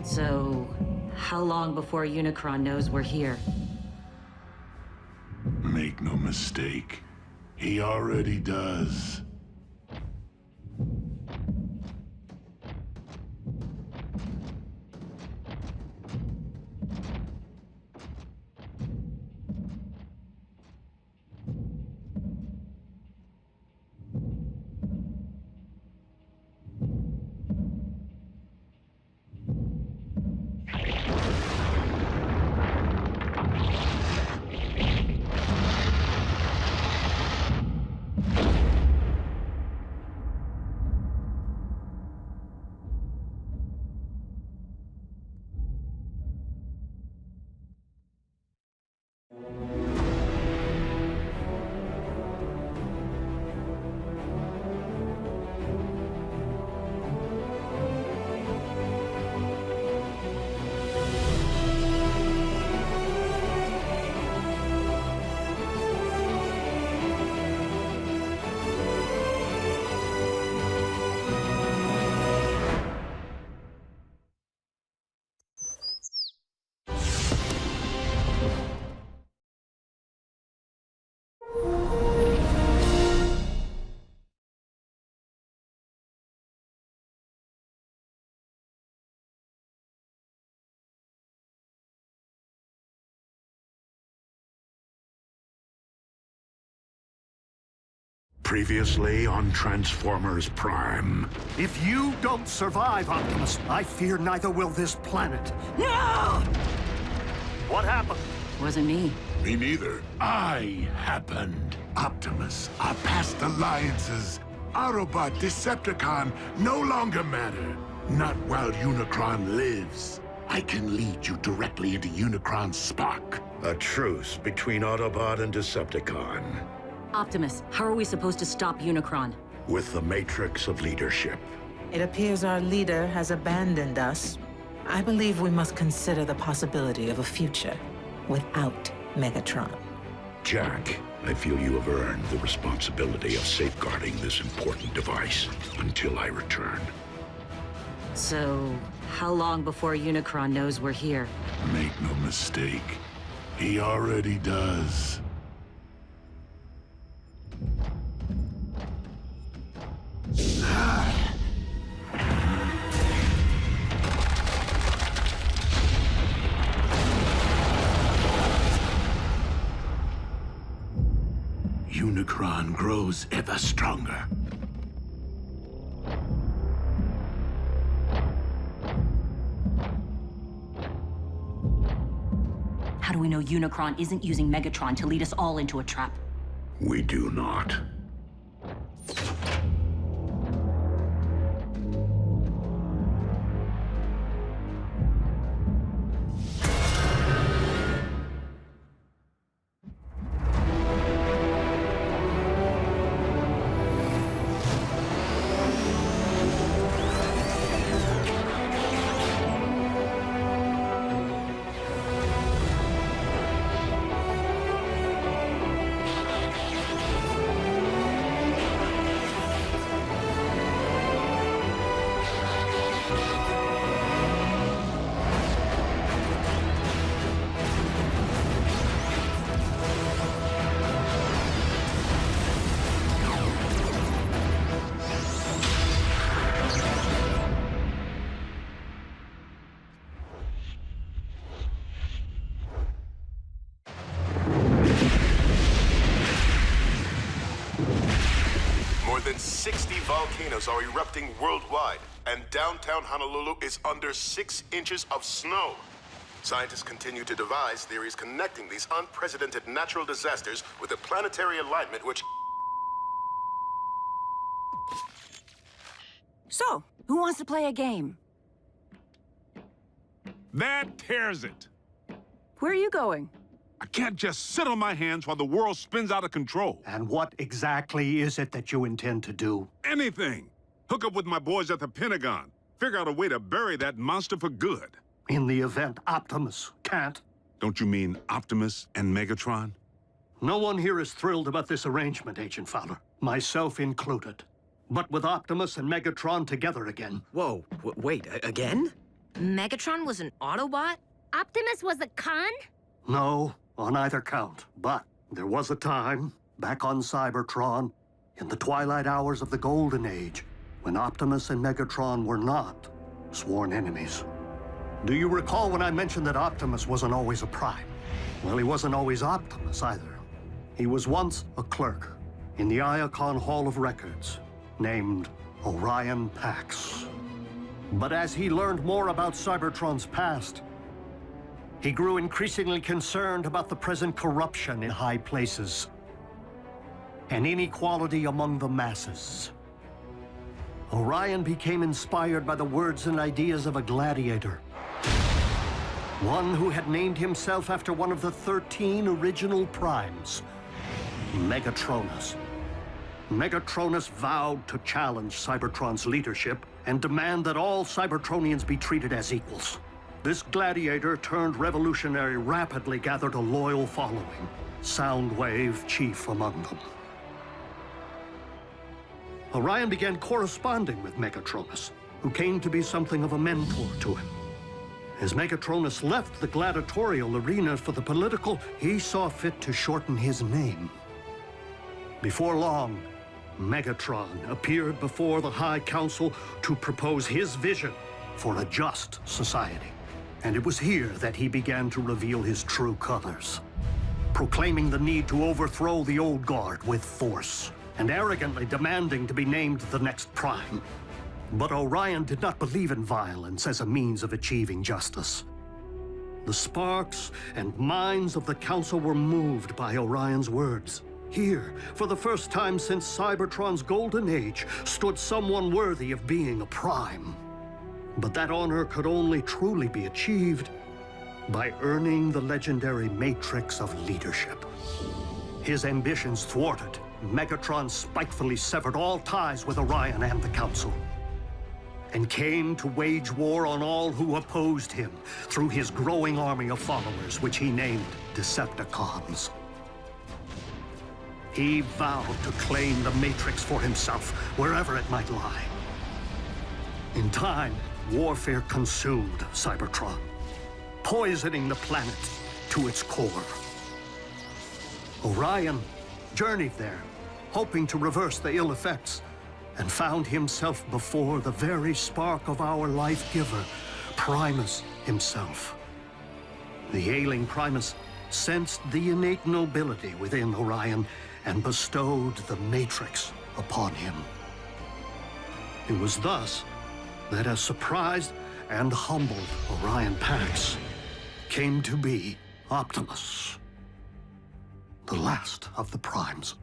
So, how long before Unicron knows we're here? Make no mistake, he already does. Previously on Transformers Prime. If you don't survive, Optimus, I fear neither will this planet. No! What happened? Wasn't me. Me neither. I happened. Optimus, our past alliances, Autobot, Decepticon, no longer matter. Not while Unicron lives. I can lead you directly into Unicron's spark. A truce between Autobot and Decepticon. Optimus, how are we supposed to stop Unicron? With the Matrix of Leadership. It appears our leader has abandoned us. I believe we must consider the possibility of a future without Megatron. Jack, I feel you have earned the responsibility of safeguarding this important device until I return. So, how long before Unicron knows we're here? Make no mistake, he already does. Unicron grows ever stronger. How do we know Unicron isn't using Megatron to lead us all into a trap? We do not. than 60 volcanoes are erupting worldwide, and downtown Honolulu is under 6 inches of snow. Scientists continue to devise theories connecting these unprecedented natural disasters with a planetary alignment which... So, who wants to play a game? That tears it. Where are you going? I can't just sit on my hands while the world spins out of control. And what exactly is it that you intend to do? Anything. Hook up with my boys at the Pentagon. Figure out a way to bury that monster for good. In the event Optimus can't? Don't you mean Optimus and Megatron? No one here is thrilled about this arrangement, Agent Fowler. Myself included. But with Optimus and Megatron together again... Whoa, wait, again? Megatron was an Autobot? Optimus was a con? No, on either count. But there was a time, back on Cybertron, in the twilight hours of the Golden Age, when Optimus and Megatron were not sworn enemies. Do you recall when I mentioned that Optimus wasn't always a Prime? Well, he wasn't always Optimus either. He was once a clerk in the Iacon Hall of Records, named Orion Pax. But as he learned more about Cybertron's past, he grew increasingly concerned about the present corruption in high places and inequality among the masses. Orion became inspired by the words and ideas of a gladiator, one who had named himself after one of the 13 original Primes, Megatronus. Megatronus vowed to challenge Cybertron's leadership and demand that all Cybertronians be treated as equals. This gladiator turned revolutionary rapidly gathered a loyal following, Soundwave chief among them. Orion began corresponding with Megatronus, who came to be something of a mentor to him. As Megatronus left the gladiatorial arena for the political, he saw fit to shorten his name. Before long, Megatron appeared before the High Council to propose his vision for a just society. And it was here that he began to reveal his true colors, proclaiming the need to overthrow the old guard with force, and arrogantly demanding to be named the next Prime. But Orion did not believe in violence as a means of achieving justice. The sparks and minds of the Council were moved by Orion's words. Here, for the first time since Cybertron's golden age, stood someone worthy of being a Prime. But that honor could only truly be achieved by earning the legendary matrix of leadership. His ambitions thwarted, Megatron spitefully severed all ties with Orion and the Council, and came to wage war on all who opposed him through his growing army of followers, which he named Decepticons. He vowed to claim the Matrix for himself, wherever it might lie. In time, warfare consumed Cybertron, poisoning the planet to its core. Orion journeyed there, hoping to reverse the ill effects, and found himself before the very spark of our life-giver, Primus himself. The ailing Primus sensed the innate nobility within Orion and bestowed the Matrix upon him. It was thus that as surprised and humbled Orion Pax came to be Optimus, the last of the Primes.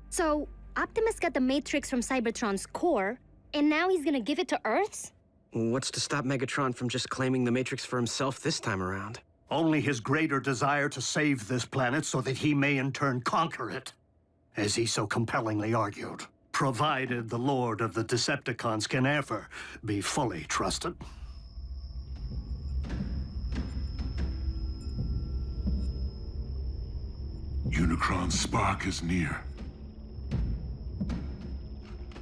So, Optimus got the Matrix from Cybertron's core, and now he's gonna give it to Earth's? What's to stop Megatron from just claiming the Matrix for himself this time around? Only his greater desire to save this planet so that he may in turn conquer it, as he so compellingly argued, provided the Lord of the Decepticons can ever be fully trusted. Unicron's spark is near.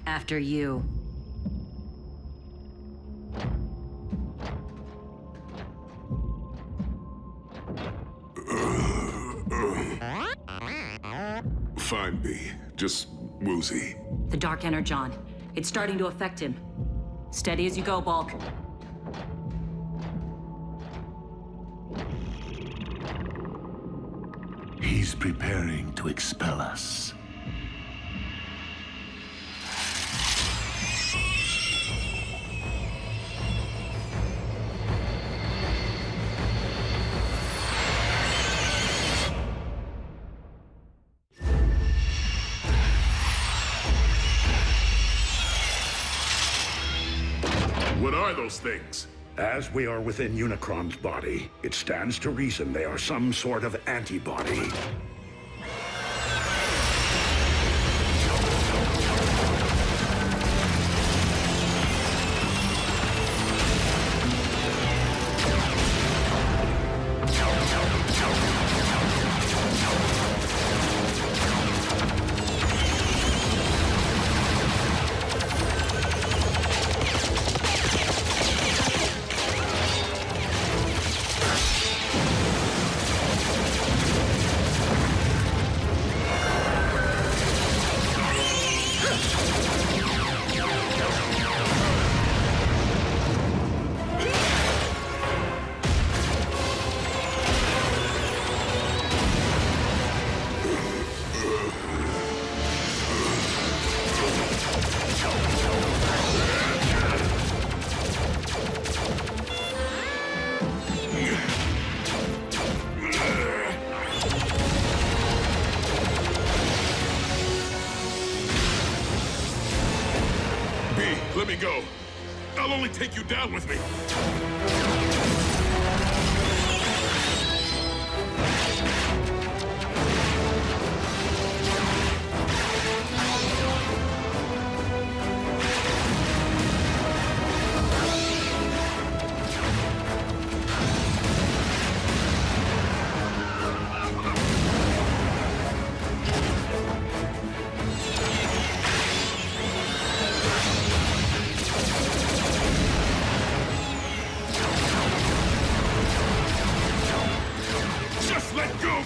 After you. Fine, B. Just woozy. The Dark Energon. It's starting to affect him. Steady as you go, Bulk. He's preparing to expel us. are those things? As we are within Unicron's body, it stands to reason they are some sort of antibody. Let me go. I'll only take you down with me.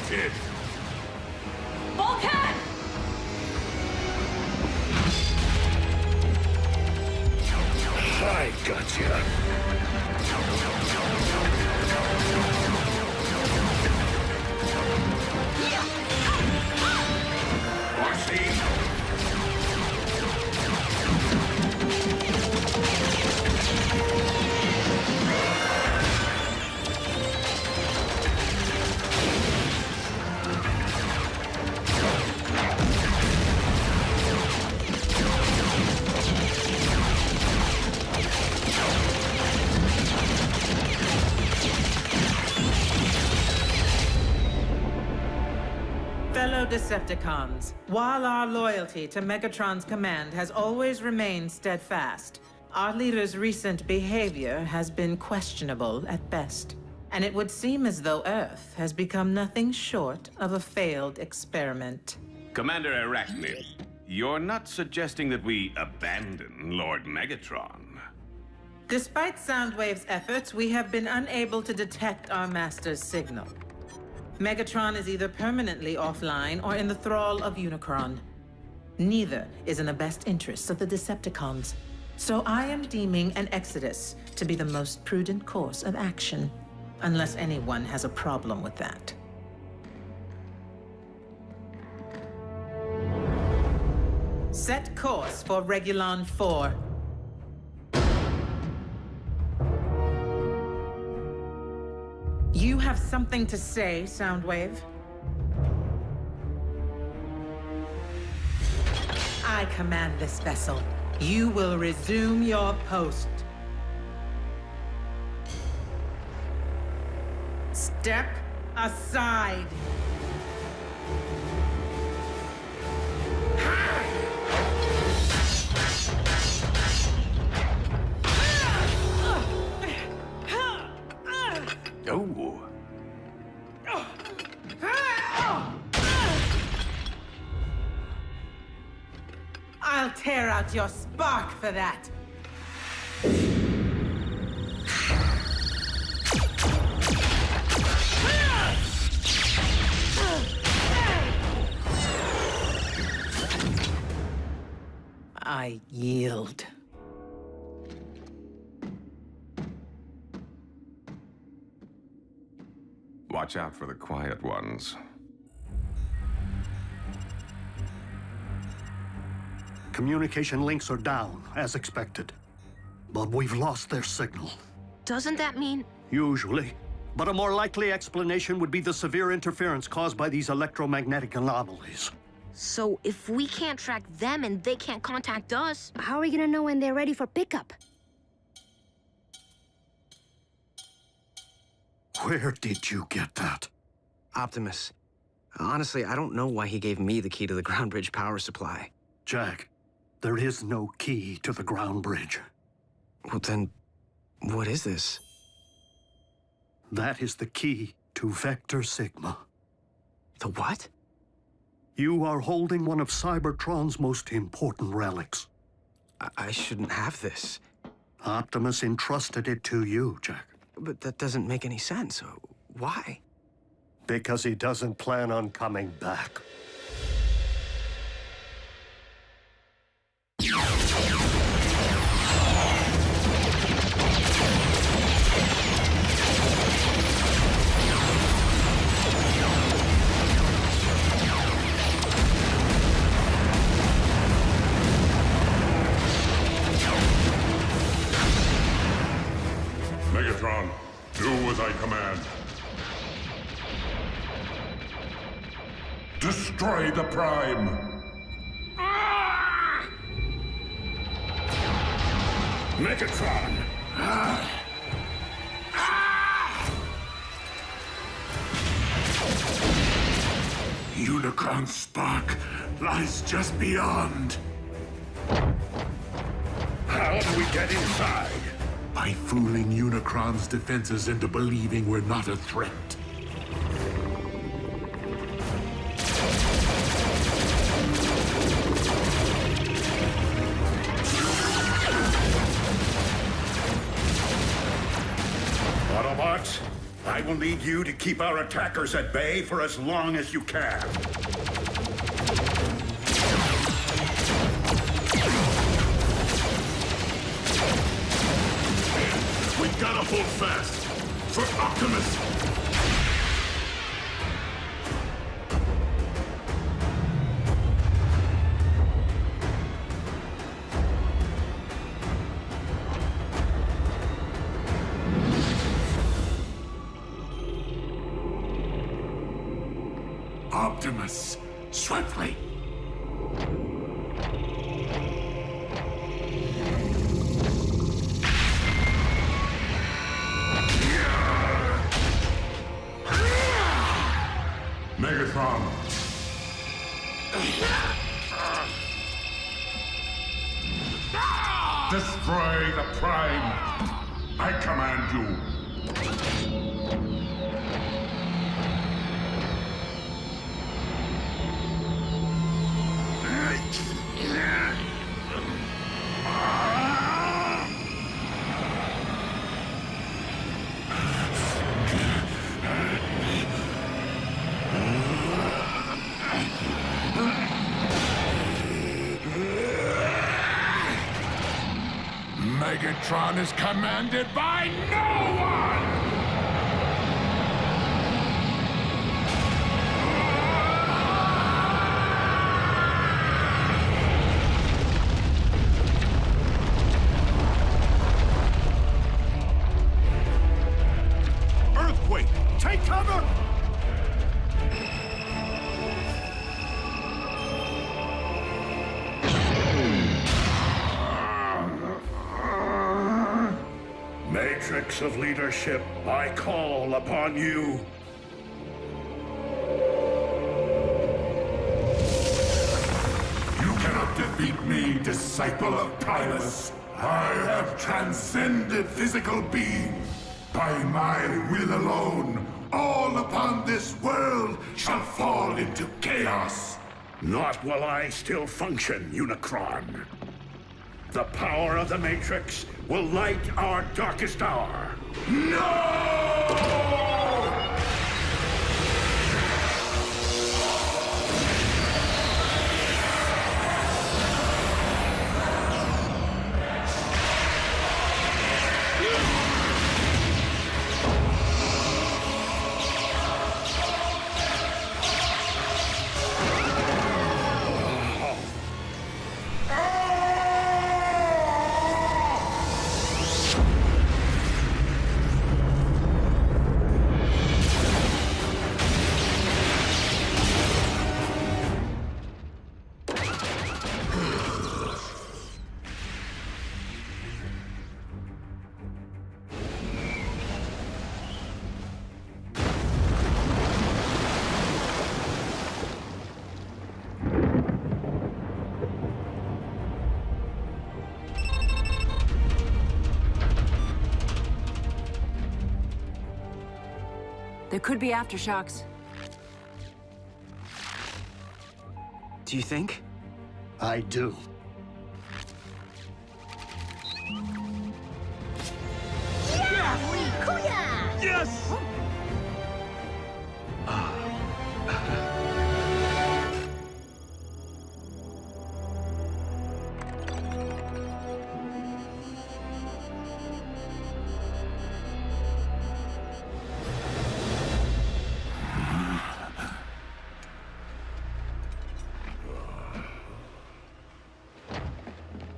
Kid. Volcan! I gotcha. Fellow Decepticons, while our loyalty to Megatron's command has always remained steadfast, our leader's recent behavior has been questionable at best. And it would seem as though Earth has become nothing short of a failed experiment. Commander Arachnid, you're not suggesting that we abandon Lord Megatron? Despite Soundwave's efforts, we have been unable to detect our master's signal. Megatron is either permanently offline or in the thrall of Unicron. Neither is in the best interests of the Decepticons. So I am deeming an exodus to be the most prudent course of action, unless anyone has a problem with that. Set course for Regulon 4. You have something to say, Soundwave? I command this vessel. You will resume your post. Step aside. Oh. I'll tear out your spark for that. I yield. Watch out for the quiet ones. Communication links are down, as expected. But we've lost their signal. Doesn't that mean... Usually. But a more likely explanation would be the severe interference caused by these electromagnetic anomalies. So if we can't track them and they can't contact us... How are we gonna know when they're ready for pickup? Where did you get that? Optimus. Honestly, I don't know why he gave me the key to the ground bridge power supply. Jack, there is no key to the ground bridge. Well then, what is this? That is the key to Vector Sigma. The what? You are holding one of Cybertron's most important relics. I shouldn't have this. Optimus entrusted it to you, Jack. But that doesn't make any sense. Why? Because he doesn't plan on coming back. Megatron, do as I command. Destroy the Prime! Megatron! Unicron's spark lies just beyond. How do we get inside? By fooling Unicron's defenses into believing we're not a threat. Autobots, I will need you to keep our attackers at bay for as long as you can. We gotta hold fast for Optimus. Optimus, swiftly. Megatron! Destroy the Prime! I command you! Megatron is commanded by no one! Earthquake! Take cover! Matrix of leadership, I call upon you. You cannot defeat me, disciple of Primus. I have transcended physical being. By my will alone, all upon this world shall fall into chaos. Not while I still function, Unicron. The power of the Matrix will light our darkest hour. No! There could be aftershocks. Do you think? I do. Yes!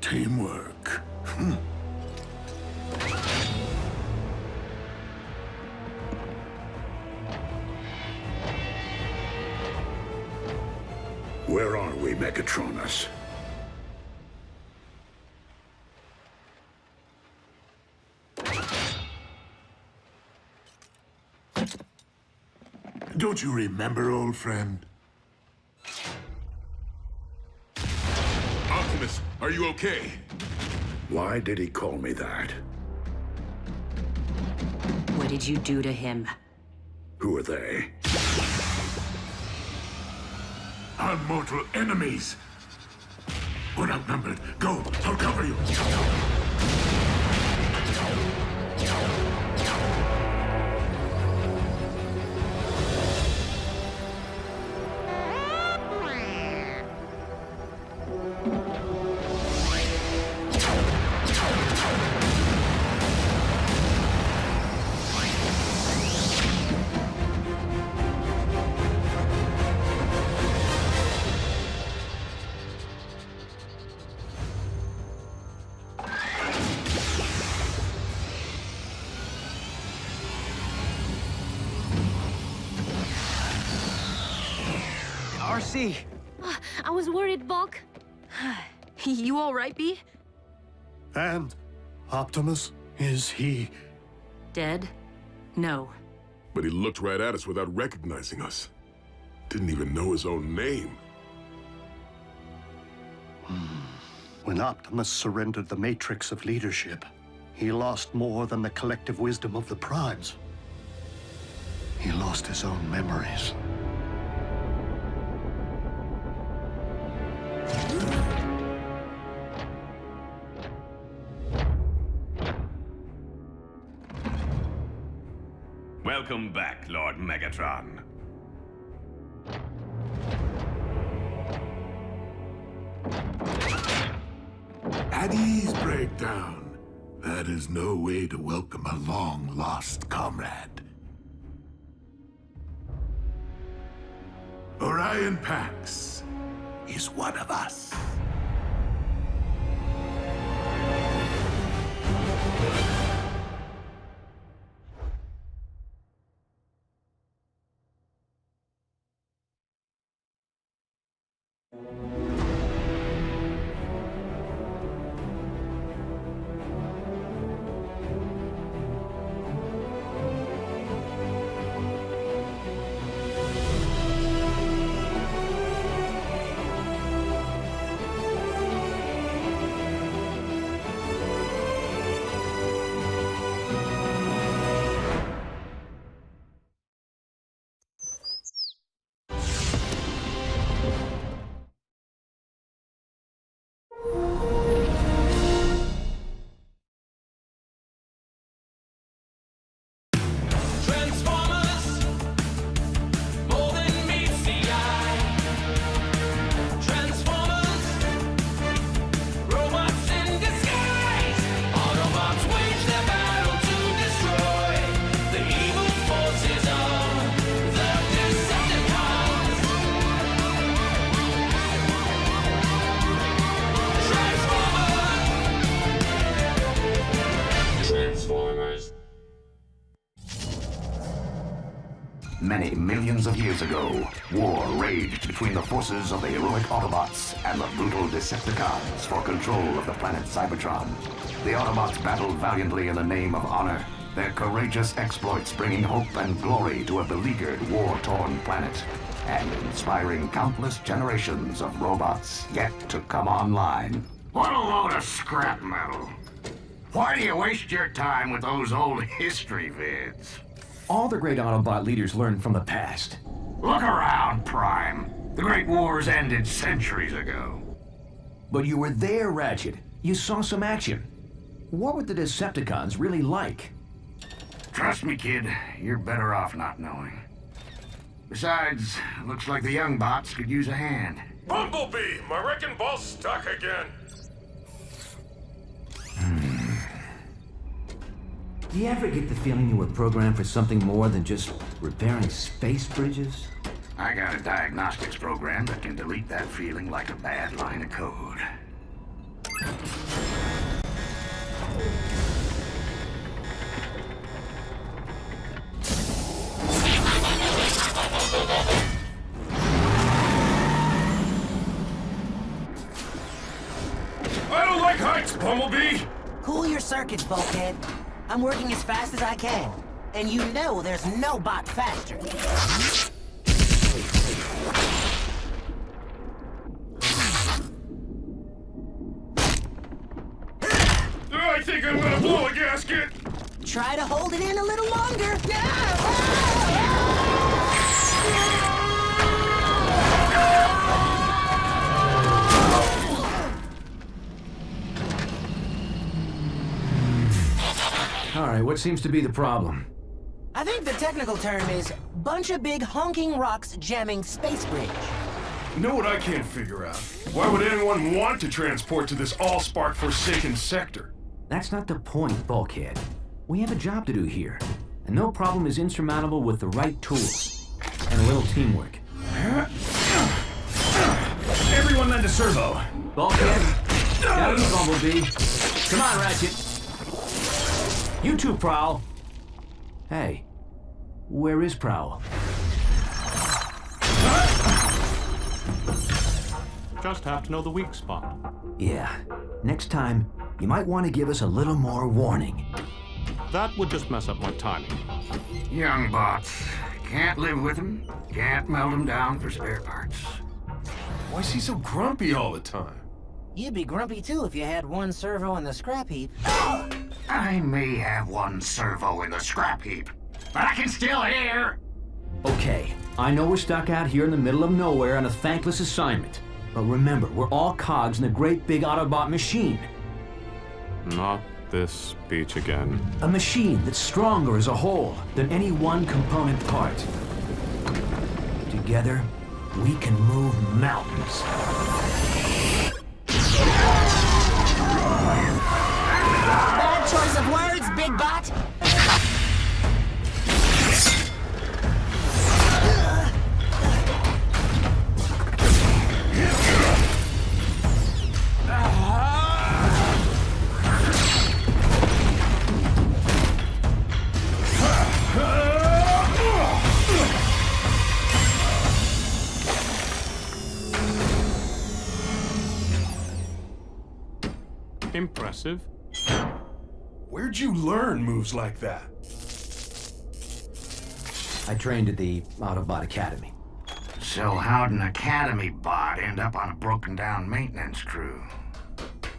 Teamwork. Where are we, Megatronus? Don't you remember, old friend? Optimus, are you okay? Why did he call me that? What did you do to him? Who are they? Our mortal enemies. We're outnumbered. Go, I'll cover you. RC! I was worried, Bulk. You all right, B? And Optimus, is he... Dead? No. But he looked right at us without recognizing us. Didn't even know his own name. When Optimus surrendered the matrix of leadership, he lost more than the collective wisdom of the Primes. He lost his own memories. Welcome back, Lord Megatron. At ease, Breakdown. That is no way to welcome a long-lost comrade. Orion Pax is one of us. Many millions of years ago, war raged between the forces of the heroic Autobots and the brutal Decepticons for control of the planet Cybertron. The Autobots battled valiantly in the name of honor, their courageous exploits bringing hope and glory to a beleaguered, war-torn planet, and inspiring countless generations of robots yet to come online. What a load of scrap metal. Why do you waste your time with those old history vids? All the great Autobot leaders learned from the past. Look around, Prime. The Great Wars ended centuries ago. But you were there, Ratchet. You saw some action. What were the Decepticons really like? Trust me, kid, you're better off not knowing. Besides, looks like the young bots could use a hand. Bumblebee! My wrecking ball's stuck again. Do you ever get the feeling you were programmed for something more than just repairing space bridges? I got a diagnostics program that can delete that feeling like a bad line of code. I don't like heights, Bumblebee! Cool your circuits, bulkhead. I'm working as fast as I can. And you know there's no bot faster. I think I'm gonna blow a gasket! Try to hold it in a little longer. All right, what seems to be the problem? I think the technical term is bunch of big honking rocks jamming space bridge. You know what I can't figure out? Why would anyone want to transport to this all-spark forsaken sector? That's not the point, Bulkhead. We have a job to do here, and no problem is insurmountable with the right tools and a little teamwork. Everyone lend a servo. Bulkhead, down to Bumblebee. Come on, Ratchet. You two, Prowl. Hey, where is Prowl? Just have to know the weak spot. Yeah, next time, you might want to give us a little more warning. That would just mess up my timing. Young bots. Can't live with them. Can't melt them down for spare parts. Why is he so grumpy all the time? You'd be grumpy too if you had one servo in the scrap heap. I may have one servo in the scrap heap, but I can still hear. Okay, I know we're stuck out here in the middle of nowhere on a thankless assignment. But remember, we're all cogs in a great big Autobot machine. Not this speech again. A machine that's stronger as a whole than any one component part. Together, we can move mountains. Bad choice of words, big bot. Impressive. Where'd you learn moves like that? I trained at the Autobot Academy. So how'd an Academy bot end up on a broken-down maintenance crew?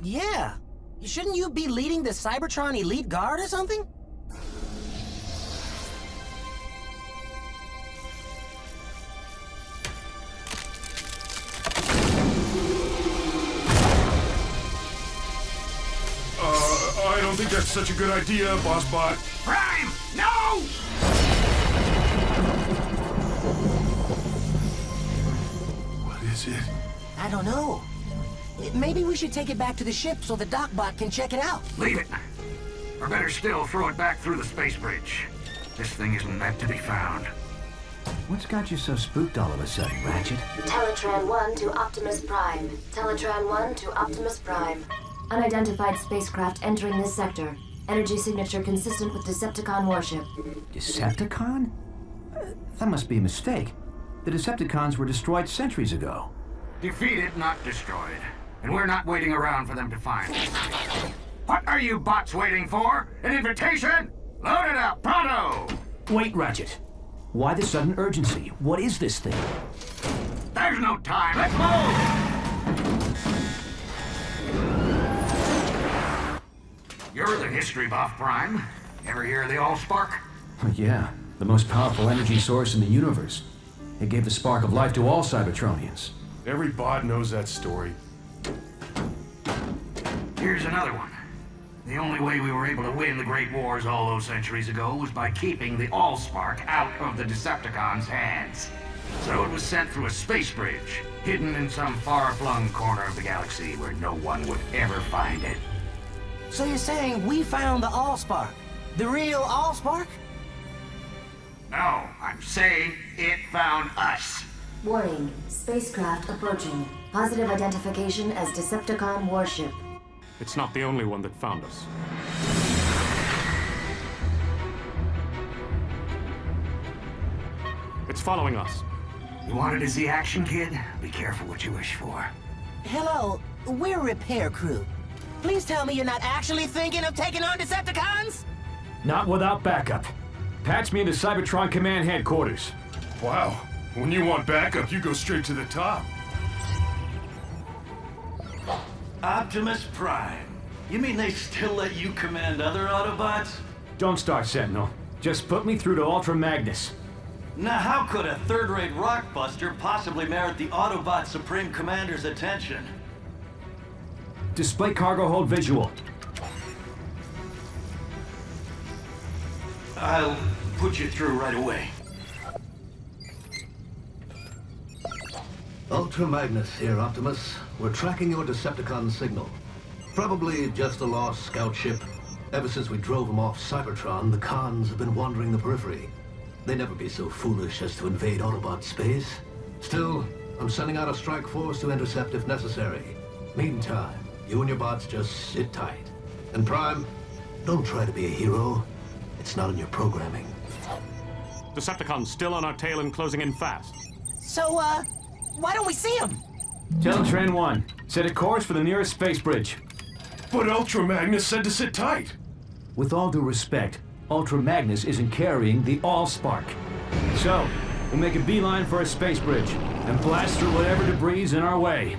Yeah. Shouldn't you be leading the Cybertron Elite Guard or something? I don't think that's such a good idea, Boss Bot. Prime! No! What is it? I don't know. Maybe we should take it back to the ship so the Docbot can check it out. Leave it. Or better still, throw it back through the space bridge. This thing isn't meant to be found. What's got you so spooked all of a sudden, Ratchet? Teletran 1 to Optimus Prime. Teletran 1 to Optimus Prime. Unidentified spacecraft entering this sector. Energy signature consistent with Decepticon warship. Decepticon? That must be a mistake. The Decepticons were destroyed centuries ago. Defeated, not destroyed. And we're not waiting around for them to find us. What are you bots waiting for? An invitation? Load it up, pronto! Wait, Ratchet. Why the sudden urgency? What is this thing? There's no time. Let's move! You're the history buff, Prime. Ever hear of the Allspark? Yeah, the the most powerful energy source in the universe. It gave the spark of life to all Cybertronians. Every bot knows that story. Here's another one. The only way we were able to win the Great Wars all those centuries ago was by keeping the Allspark out of the Decepticons' hands. So it was sent through a space bridge, hidden in some far-flung corner of the galaxy where no one would ever find it. So you're saying we found the Allspark? The real Allspark? No, I'm saying it found us. Warning, spacecraft approaching. Positive identification as Decepticon warship. It's not the only one that found us. It's following us. You wanted to see action, kid? Be careful what you wish for. Hello, we're repair crew. Please tell me you're not actually thinking of taking on Decepticons? Not without backup. Patch me into Cybertron Command Headquarters. Wow. When you want backup, you go straight to the top. Optimus Prime. You mean they still let you command other Autobots? Don't start, Sentinel. Just put me through to Ultra Magnus. Now how could a third-rate rockbuster possibly merit the Autobot Supreme Commander's attention? Display cargo hold visual. I'll put you through right away. Ultra Magnus here, Optimus. We're tracking your Decepticon signal. Probably just a lost scout ship. Ever since we drove them off Cybertron, the cons have been wandering the periphery. They'd never be so foolish as to invade Autobot space. Still, I'm sending out a strike force to intercept if necessary. Meantime, you and your bots just sit tight. And Prime, don't try to be a hero. It's not in your programming. Decepticons still on our tail and closing in fast. So, why don't we see him? Teletran 1, set a course for the nearest space bridge. But Ultra Magnus said to sit tight. With all due respect, Ultra Magnus isn't carrying the Allspark. So, we'll make a beeline for a space bridge and blast through whatever debris is in our way.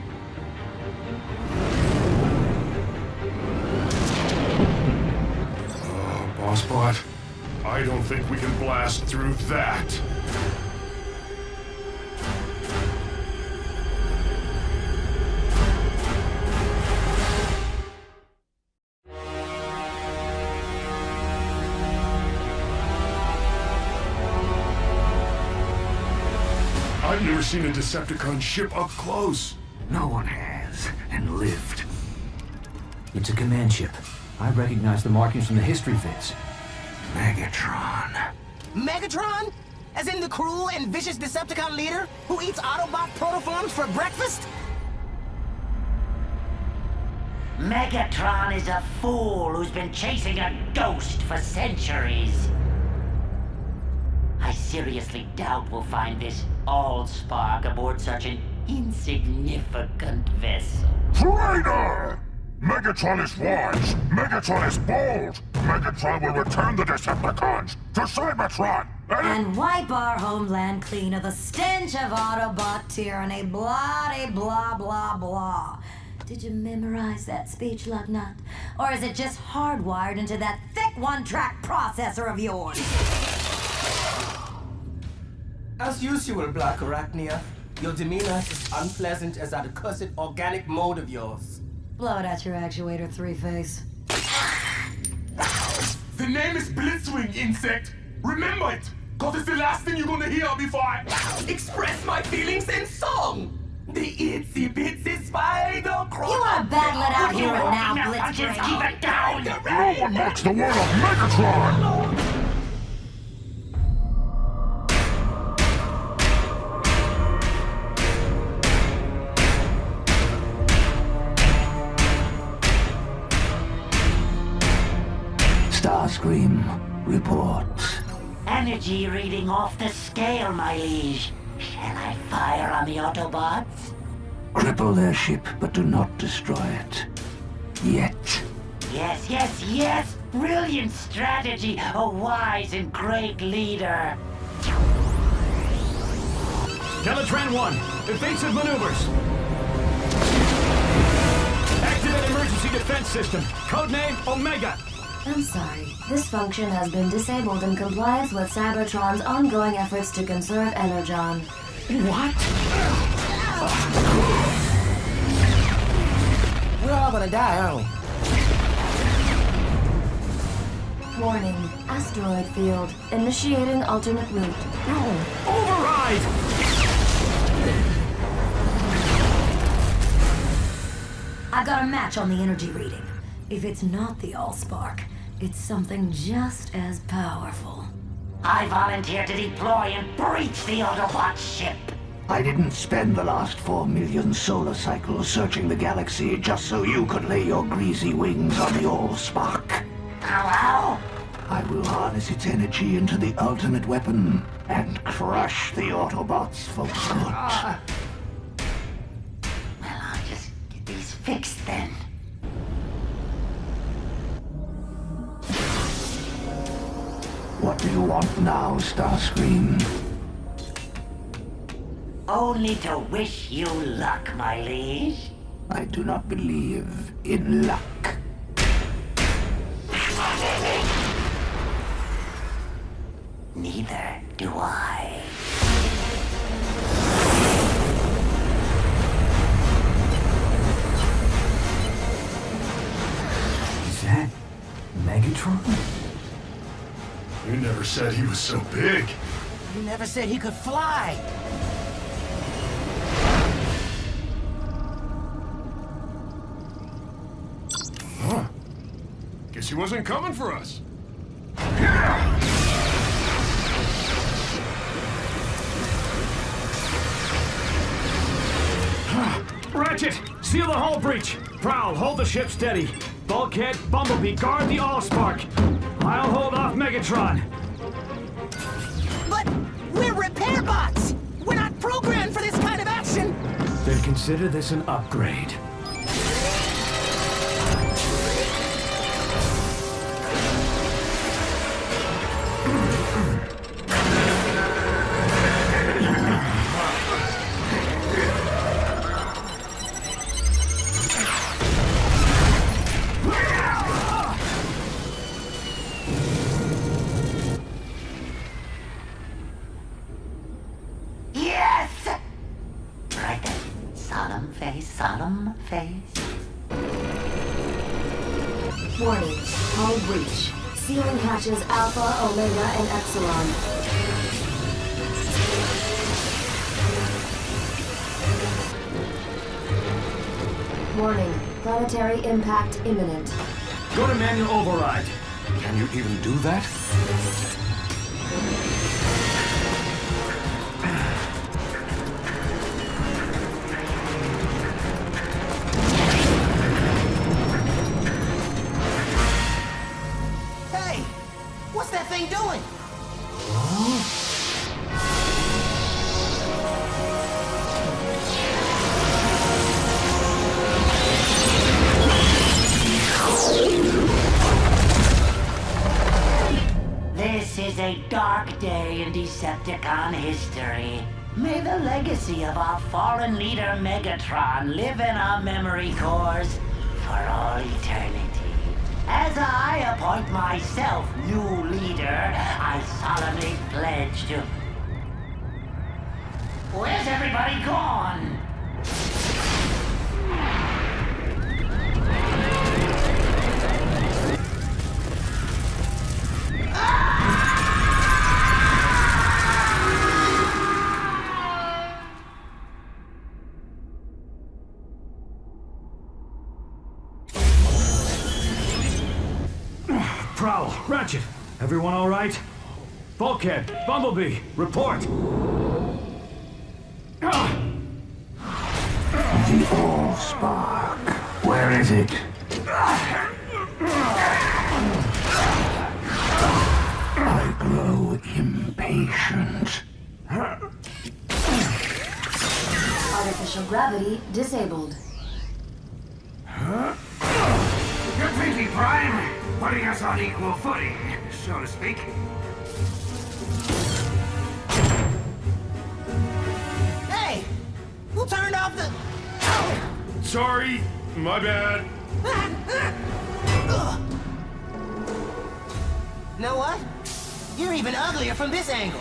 Bossbot, I don't think we can blast through that. I've never seen a Decepticon ship up close. No one has, and lived. It's a command ship. I recognize the markings from the history vids. Megatron. Megatron? As in the cruel and vicious Decepticon leader who eats Autobot protoforms for breakfast? Megatron is a fool who's been chasing a ghost for centuries. I seriously doubt we'll find this Allspark aboard such an insignificant vessel. Traitor! Megatron is wise. Megatron is bold. Megatron will return the Decepticons to Cybertron. And wipe our homeland clean of the stench of Autobot tyranny. Blah, blah, blah, blah. Did you memorize that speech, Lugnut? Or is it just hardwired into that thick one-track processor of yours? As usual, Black Arachnia, your demeanor is as unpleasant as that accursed organic mode of yours. Blow it at your actuator, Three-Face. The name is Blitzwing, insect. Remember it, cause it's the last thing you're gonna hear before I express my feelings in song. The itsy bitsy spider crawl. You wanna battle it out here and now, Blitzwing? Keep it down! No one mocks the word of Megatron! Starscream reports. Energy reading off the scale, my liege. Shall I fire on the Autobots? Cripple their ship, but do not destroy it. Yet. Yes, yes, yes! Brilliant strategy! A wise and great leader! Teletran 1, evasive maneuvers. Activate emergency defense system. Codename Omega. I'm sorry. This function has been disabled in compliance with Cybertron's ongoing efforts to conserve Energon. What? We're all gonna die, aren't we? Warning. Asteroid field. Initiating alternate route. No! Override! I've got a match on the energy reading. If it's not the Allspark, it's something just as powerful. I volunteer to deploy and breach the Autobot ship. I didn't spend the last 4 million solar cycles searching the galaxy just so you could lay your greasy wings on the Allspark. Hello? I will harness its energy into the ultimate weapon and crush the Autobots for good. Well, I'll just get these fixed then. What do you want now, Starscream? Only to wish you luck, my liege. I do not believe in luck. Neither do I. Is that Megatron? You never said he was so big. You never said he could fly. Huh. Guess he wasn't coming for us. Ratchet, seal the hull breach. Prowl, hold the ship steady. Bulkhead, Bumblebee, guard the Allspark. I'll hold off Megatron. But we're repair bots! We're not programmed for this kind of action! Then consider this an upgrade. Solemn face. Warning. Hull breach. Sealing hatches Alpha, Omega, and Epsilon. Warning. Planetary impact imminent. Go to manual override. Can you even do that? Hey! What's that thing doing? This is a dark day in Decepticon history. May the legacy of our fallen leader Megatron live in our memory cores for all eternity. As I appoint myself new leader, I solemnly pledge to... Where's everybody gone? Prowl, Ratchet, everyone all right? Bulkhead, Bumblebee, report. The Allspark. Where is it? I grow impatient. Artificial gravity disabled. Good thinking, Prime. Putting us on equal footing, so to speak. Hey! Who turned off the... Sorry, my bad. Know what? You're even uglier from this angle.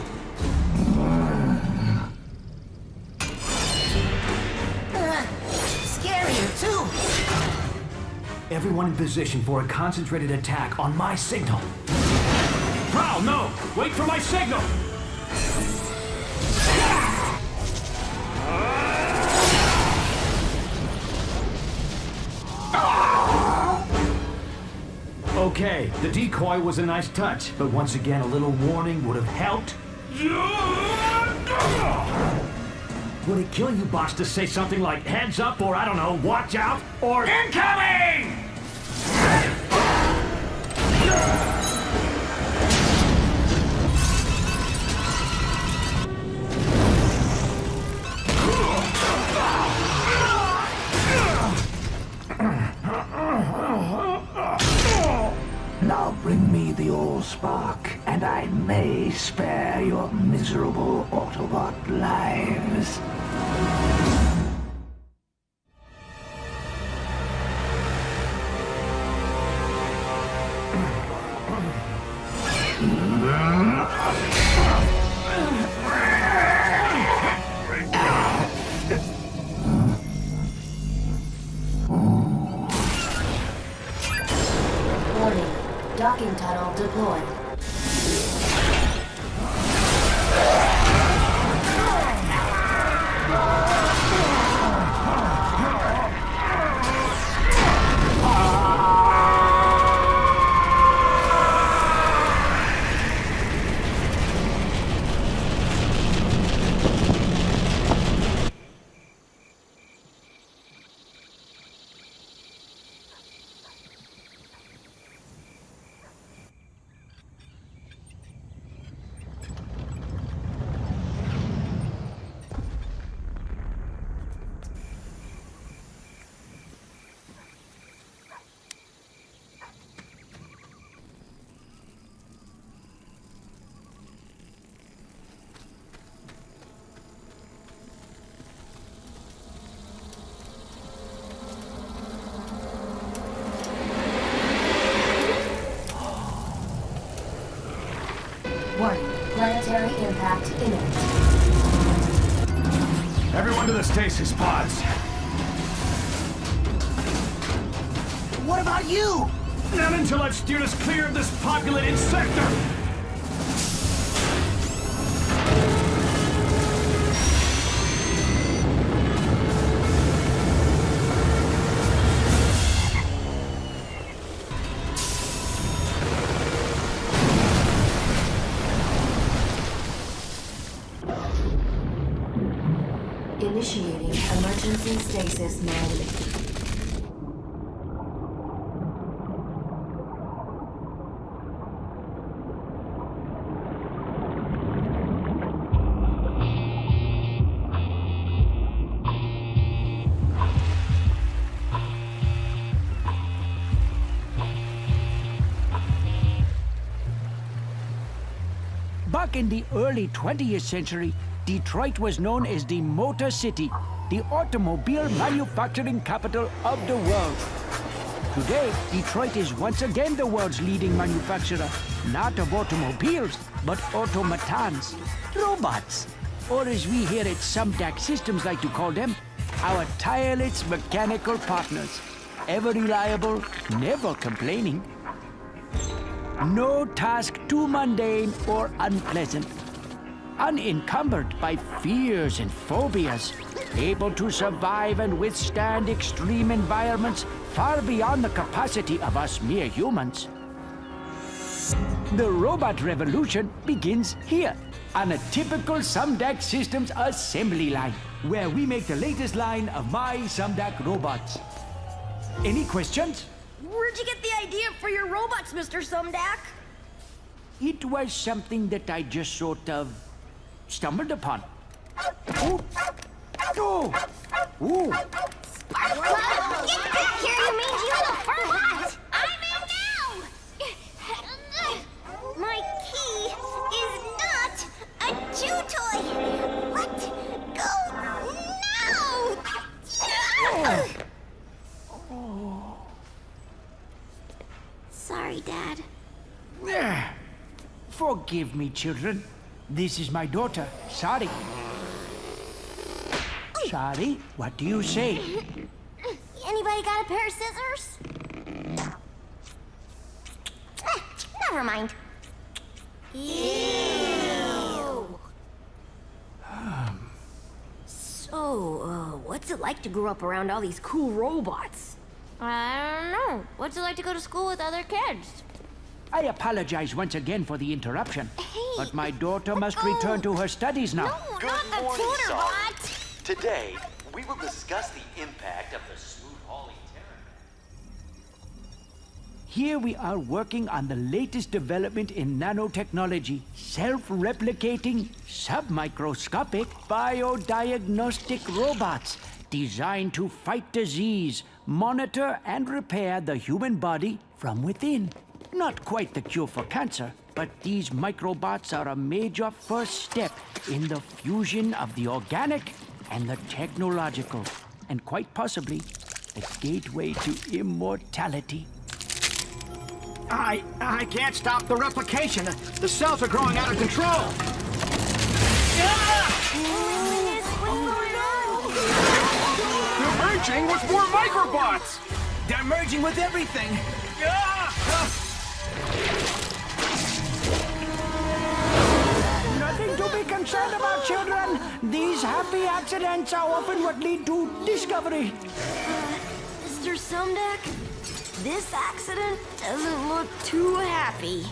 Scarier, too. Everyone in position for a concentrated attack on my signal. Prowl, no! Wait for my signal! Okay, the decoy was a nice touch, but once again a little warning would have helped. Would it kill you, boss, to say something like heads up or, I don't know, watch out or incoming? Now bring me the Allspark, and I may spare your miserable Autobot lives. Docking tunnel deployed. Warning, planetary impact imminent. Everyone to the stasis pods. What about you? Not until I've steered us clear of this populated sector! Initiating emergency stasis mode. Back in the early 20th century, Detroit was known as the Motor City, the automobile manufacturing capital of the world. Today, Detroit is once again the world's leading manufacturer, not of automobiles, but automatons, robots, or as we here at Sumdac Systems like to call them, our tireless mechanical partners, ever reliable, never complaining. No task too mundane or unpleasant. Unencumbered by fears and phobias, able to survive and withstand extreme environments far beyond the capacity of us mere humans. The robot revolution begins here, on a typical Sumdac Systems assembly line, where we make the latest line of my Sumdac robots. Any questions? Where'd you get the idea for your robots, Mr. Sumdac? It was something that I just sort of stumbled upon. Oh! Oh! Ooh! Sparkle! Get back here, you mangy little furbot! I'm in now! My key is not a chew toy! Let go now! Oh. Sorry, Dad. Forgive me, children. This is my daughter, Sari. Sari, what do you say? Anybody got a pair of scissors? Never mind. Ew. So, what's it like to grow up around all these cool robots? I don't know. What's it like to go to school with other kids? I apologize once again for the interruption, but my daughter must return to her studies now. Good morning, Son. Today, we will discuss the impact of the smooth hauling terror. Here we are working on the latest development in nanotechnology, self-replicating, submicroscopic, biodiagnostic robots designed to fight disease, monitor and repair the human body from within. Not quite the cure for cancer, but these microbots are a major first step in the fusion of the organic and the technological, and quite possibly the gateway to immortality. I can't stop the replication. The cells are growing out of control. They're merging with more microbots! They're merging with everything. Nothing to be concerned about, children. These happy accidents are often what lead to discovery. Mr. Sumdeck, this accident doesn't look too happy.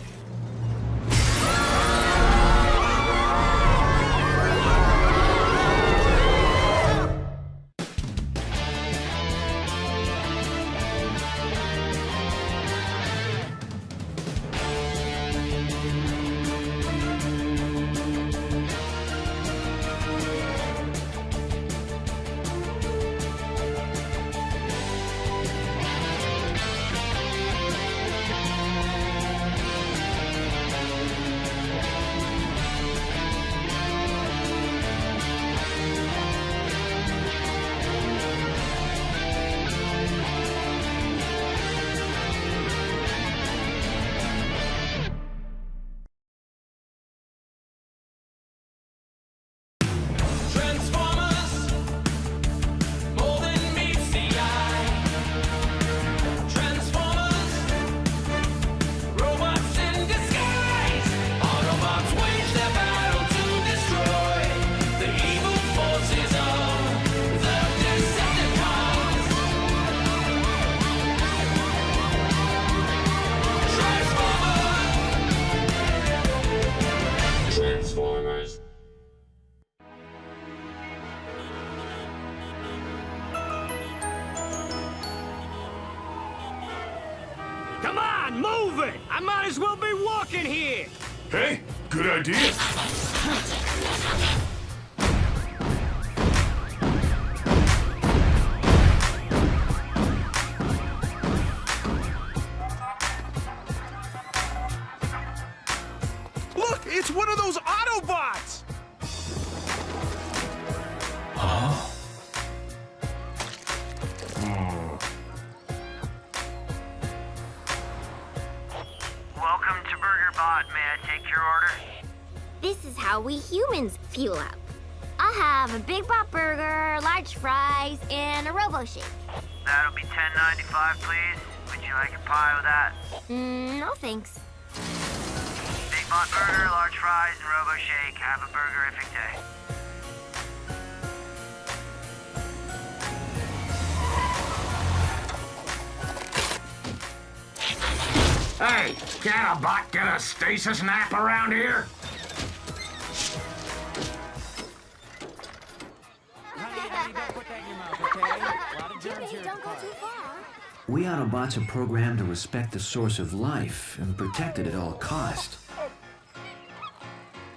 Come on, move it! I might as well be walking here! Hey, good idea. Look, it's one of those Autobots! Huh? Welcome to BurgerBot. May I take your order? This is how we humans fuel up. I'll have a Big Bot Burger, large fries, and a Robo Shake. That'll be $10.95, please. Would you like a pie with that? No thanks. Big Bot Burger, large fries, and Robo Shake. Have a burgerific day. Hey, can a bot get a stasis nap around here? We Autobots are programmed to respect the source of life and protect it at all cost.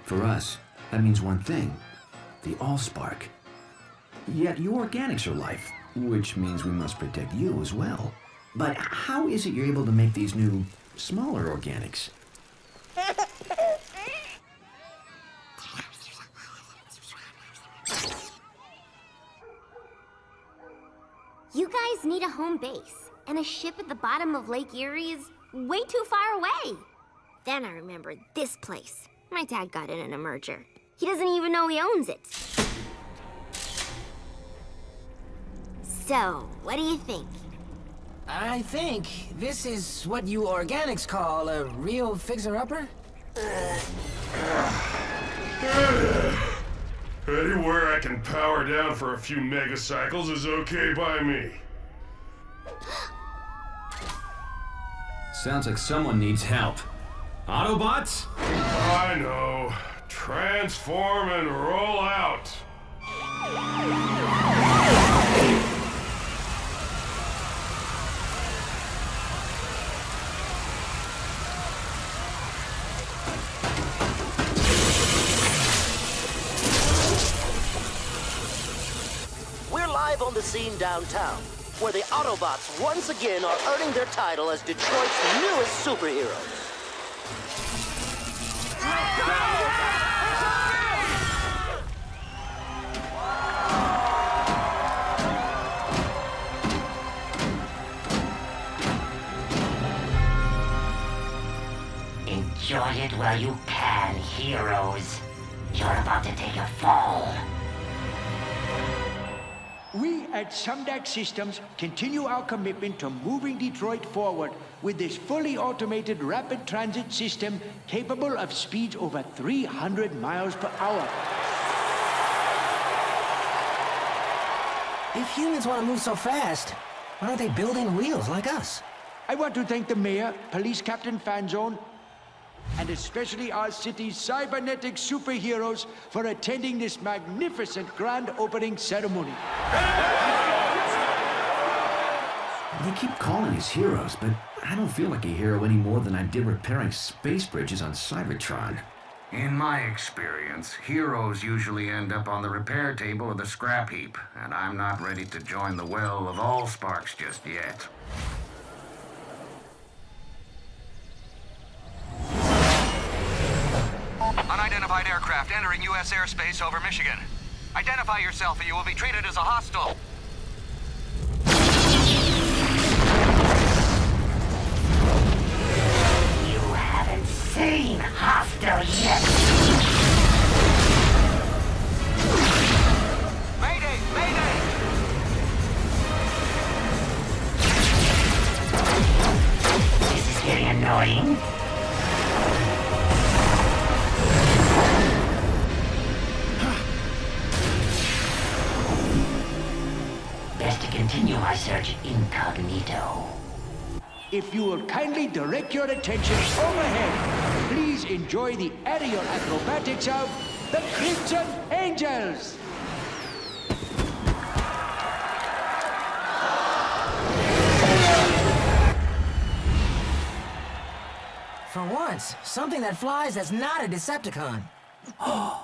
For us, that means one thing, the Allspark. Yet you organics are life, which means we must protect you as well. But how is it you're able to make these new, smaller organics? You guys need a home base, and a ship at the bottom of Lake Erie is way too far away. Then I remembered this place. My dad got it in a merger. He doesn't even know he owns it. So, what do you think? I think this is what you organics call a real fixer-upper? Anywhere I can power down for a few megacycles is okay by me. Sounds like someone needs help. Autobots? I know. Transform and roll out. We're live on the scene downtown, where the Autobots once again are earning their title as Detroit's newest superheroes. Enjoy it while you can, heroes. You're about to take a fall. We at Sumdac Systems continue our commitment to moving Detroit forward with this fully automated rapid transit system capable of speeds over 300 miles per hour. If humans want to move so fast, why aren't they building wheels like us? I want to thank the mayor, Police Captain Fanzone, and especially our city's cybernetic superheroes for attending this magnificent grand opening ceremony. They keep calling us heroes, but I don't feel like a hero any more than I did repairing space bridges on Cybertron. In my experience, heroes usually end up on the repair table or the scrap heap, and I'm not ready to join the well of Allsparks just yet. Unidentified aircraft entering U.S. airspace over Michigan. Identify yourself or you will be treated as a hostile. You haven't seen hostile yet. Mayday! Mayday! This is getting annoying. Best to continue my search incognito. If you will kindly direct your attention overhead, please enjoy the aerial acrobatics of the Crimson Angels. For once, something that flies that's not a Decepticon. Odd.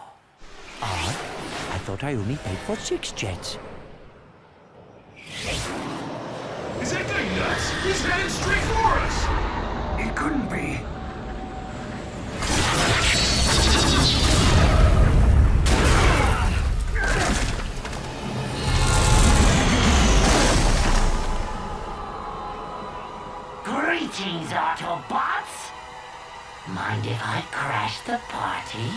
I thought I only paid for 6 jets. Is that thing nuts? He's headed straight for us! It couldn't be. Greetings, Autobots! Mind if I crash the party?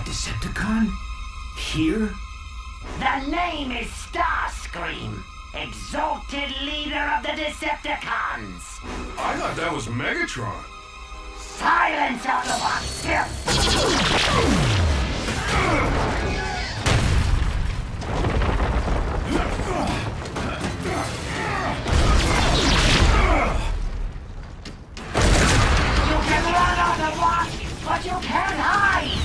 Decepticon? Here? The name is Starscream, exalted leader of the Decepticons. I thought that was Megatron. Silence, Autobots! You can run, Autobots, but you can't hide!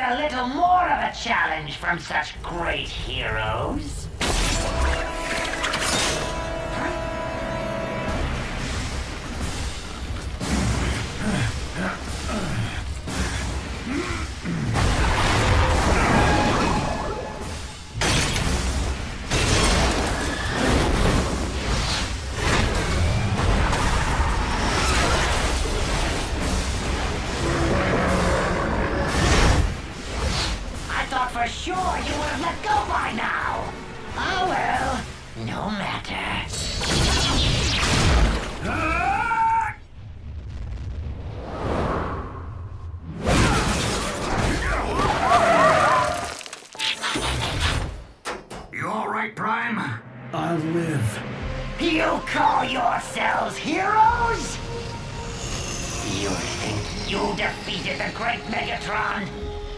A little more of a challenge from such great heroes. sure you would have let go by now. Oh well, no matter. You all right, Prime? I'll live. You call yourselves heroes? You think you defeated the great Megatron?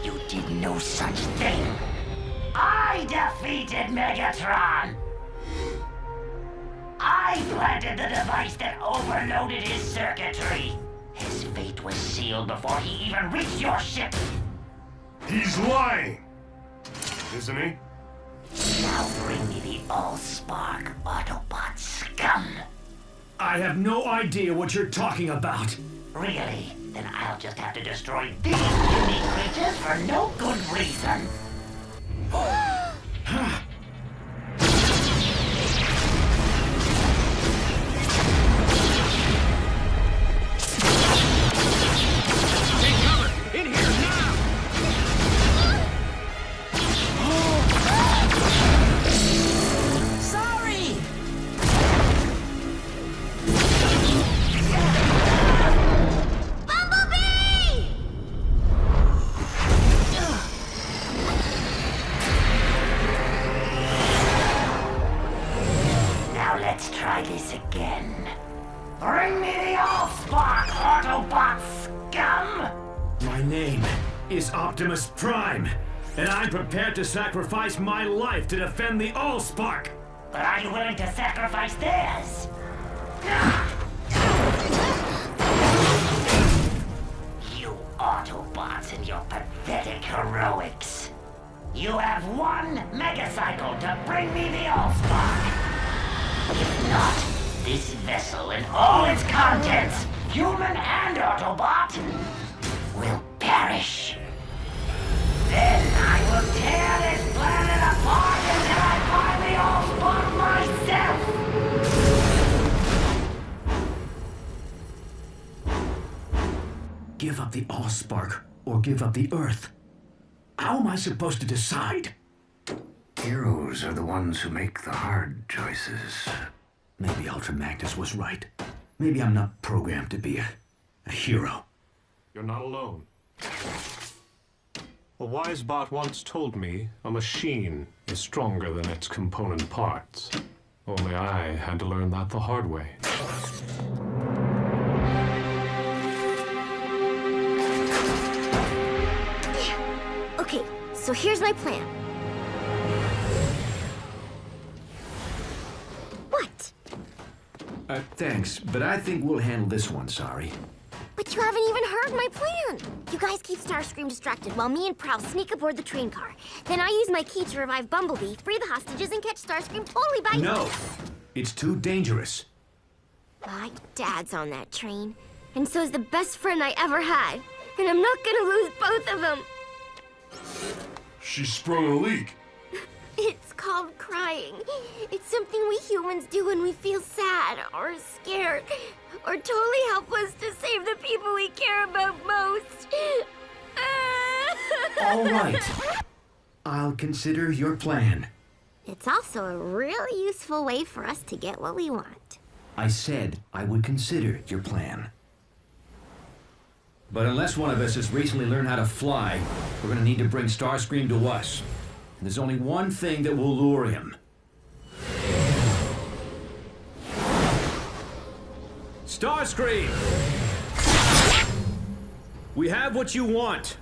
You did no such thing. I defeated Megatron! I planted the device that overloaded his circuitry. His fate was sealed before he even reached your ship. He's lying! Isn't he? Now bring me the Allspark, Autobot scum! I have no idea what you're talking about. Really? Then I'll just have to destroy these unique creatures for no good reason. Take cover! In here now! Sorry! Bumblebee! Now let's try this again. Bring me the Allspark, Autobot scum! My name is Optimus Prime, and I'm prepared to sacrifice my life to defend the Allspark. But are you willing to sacrifice theirs? You Autobots and your pathetic heroics. You have one megacycle to bring me the Allspark. If not, this vessel and all its contents, human and Autobot, will perish. Then I will tear this planet apart until I find the Allspark myself. Give up the Allspark or give up the Earth. How am I supposed to decide? Heroes are the ones who make the hard choices. Maybe Ultra Magnus was right. Maybe I'm not programmed to be a hero. You're not alone. A wise bot once told me a machine is stronger than its component parts. Only I had to learn that the hard way. Okay, so here's my plan. What? Thanks, but I think we'll handle this one, sorry. But you haven't even heard my plan. You guys keep Starscream distracted while me and Prowl sneak aboard the train car. Then I use my key to revive Bumblebee, free the hostages, and catch Starscream totally by... No! It's too dangerous. My dad's on that train, and so's the best friend I ever had. And I'm not gonna lose both of them. She sprung a leak. It's called crying. It's something we humans do when we feel sad or scared or totally helpless to save the people we care about most. All right. I'll consider your plan. It's also a really useful way for us to get what we want. I said I would consider your plan. But unless one of us has recently learned how to fly, we're gonna need to bring Starscream to us. And there's only one thing that will lure him. Starscream! We have what you want.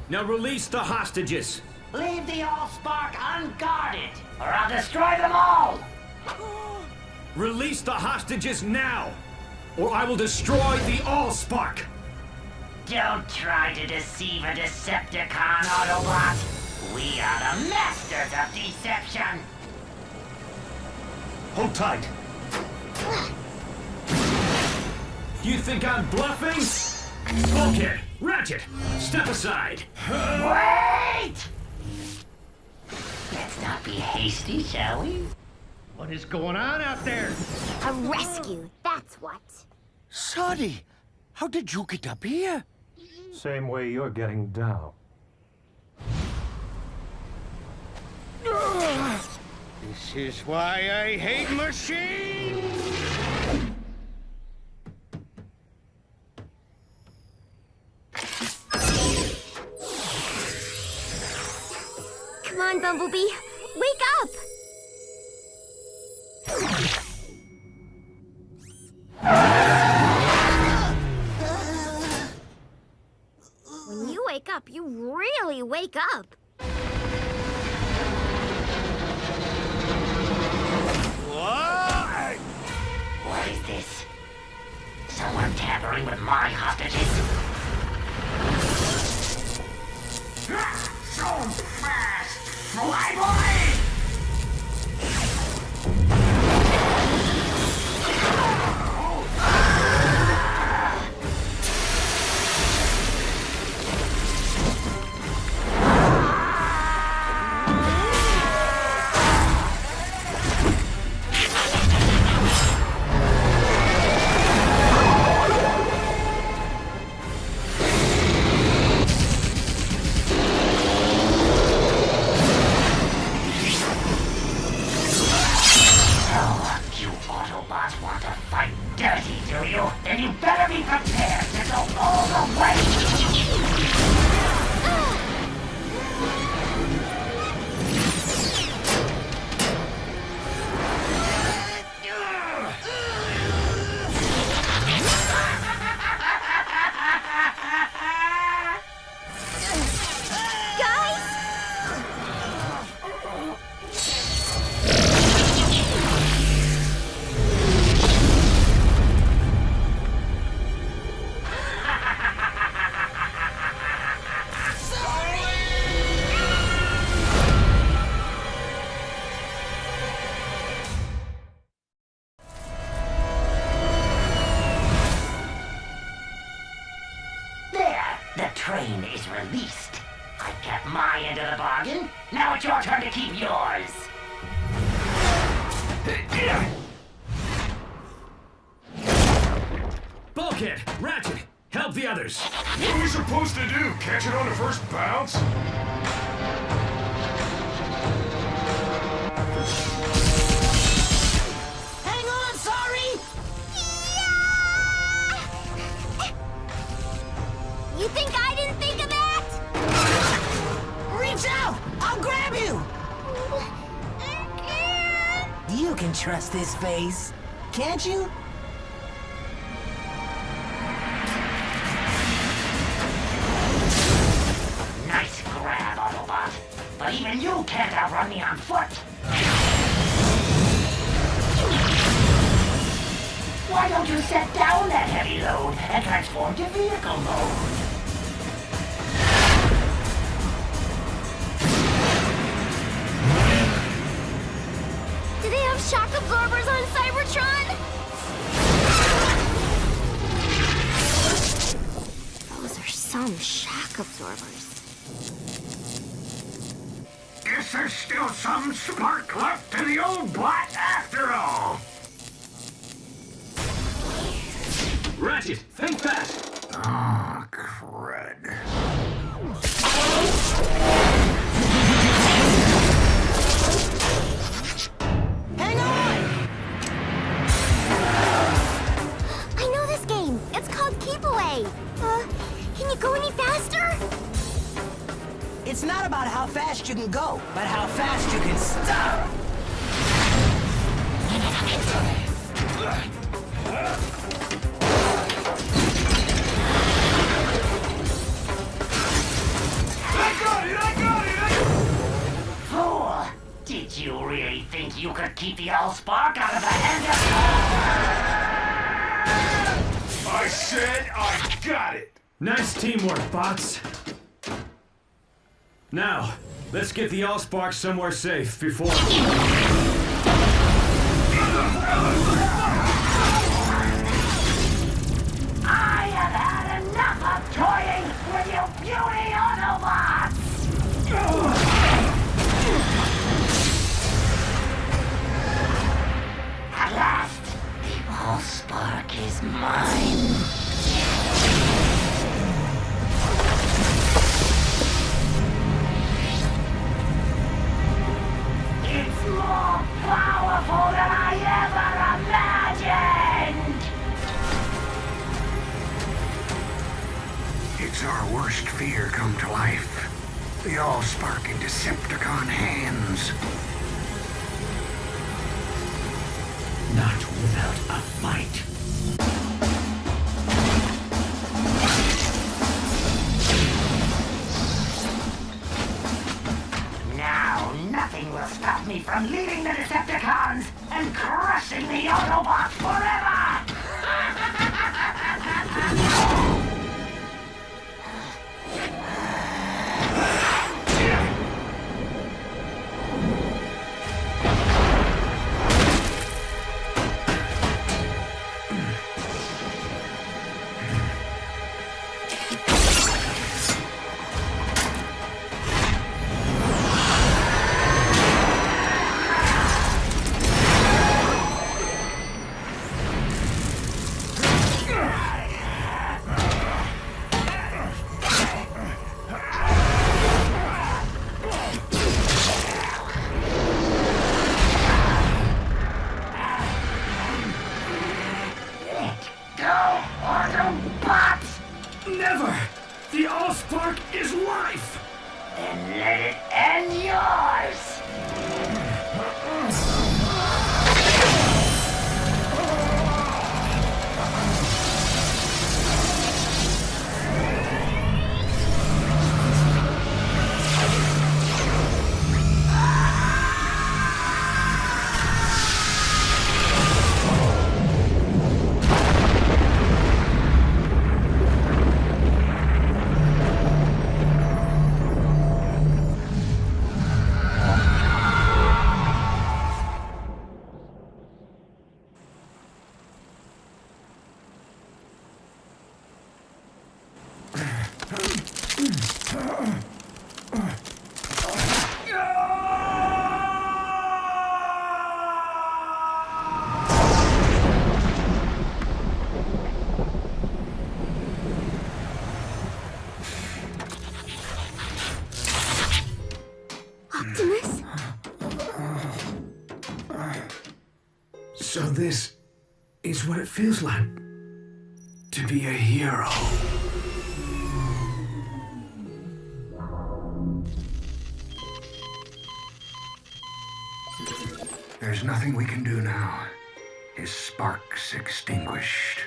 Now release the hostages. Leave the Allspark unguarded, or I'll destroy them all! Release the hostages now, or I will destroy the Allspark! Don't try to deceive a Decepticon, Autobot! We are the masters of deception! Hold tight. You think I'm bluffing? Bulkhead, Ratchet, step aside. Wait! Let's not be hasty, shall we? What is going on out there? A rescue, that's what. Sonny, how did you get up here? Same way you're getting down. This is why I hate machines! Come on, Bumblebee. Wake up! When you wake up, you really wake up. What is this? Someone tampering with my hostages? So fast! Fly, boy! Then you better be prepared to go all the way! Train is released. I kept my end of the bargain. Now it's your turn to keep yours. Bulkhead, Ratchet, help the others. What are we supposed to do? Catch it on the first bounce? Hang on, sorry! You think I didn't think of that? Reach out! I'll grab you! You can trust this face, can't you? Nice grab, Autobot. But even you can't outrun me on foot. Why don't you set down that heavy load and transform to vehicle mode? Do they have shock absorbers on Cybertron? Those are some shock absorbers. Guess there's still some spark left in the old bot after all. Ratchet, think fast! Oh, crud. Hang on! I know this game. It's called Keep Away. Can you go any faster? It's not about how fast you can go, but how fast you can stop! I got it! Fool! Did you really think you could keep the Allspark out of the hand of... I said I got it! Nice teamwork, bots. Now, let's get the Allspark somewhere safe before... I have had enough of toying with you beauty Autobots! At last, the Allspark is mine. Autobots' our worst fear come to life. The Allspark and Decepticon hands. Not without a fight. Now, nothing will stop me from leading the Decepticons and crushing the Autobots forever! Never! The Allspark is life! Then let it end yours! Optimus? So this is what it feels like to be a hero. There's nothing we can do now. His spark's extinguished.